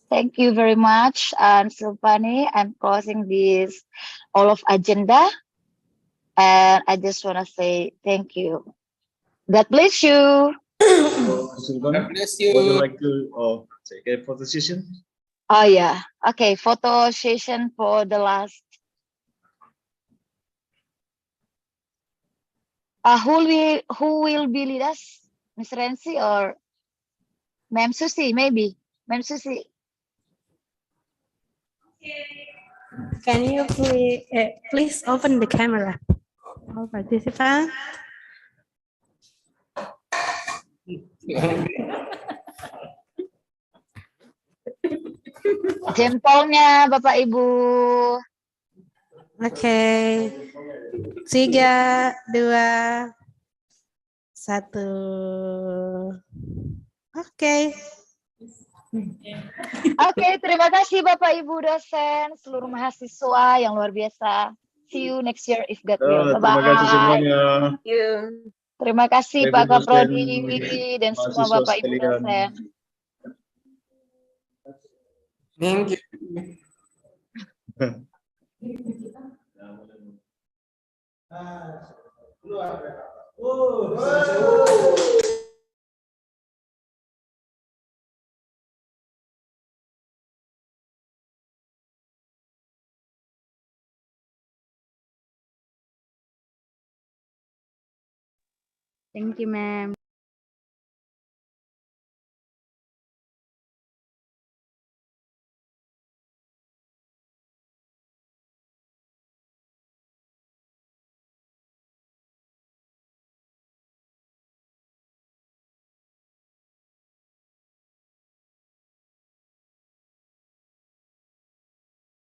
Thank you very much. And Silvani, I'm closing this all of agenda. And I just want to say thank you. God bless you. God bless Would you you. like to take a photo session? Oh yeah. Okay, photo session for the last. Who will be lead us? Miss Renzi or Ma'am Susie? Maybe Ma'am Susie. Can you please open the camera? All participants. Jempolnya Bapak Ibu. Oke. 3, 2, 1. Oke. Oke, terima kasih Bapak Ibu dosen, seluruh mahasiswa yang luar biasa. See you next year if God will. Bye-bye. Terima kasih semuanya. Terima kasih Ibu Pak dosen, Kaprodi dan semua mahasiswa Bapak Ibu sekalian. dosen. Thank you. Thank you, ma'am.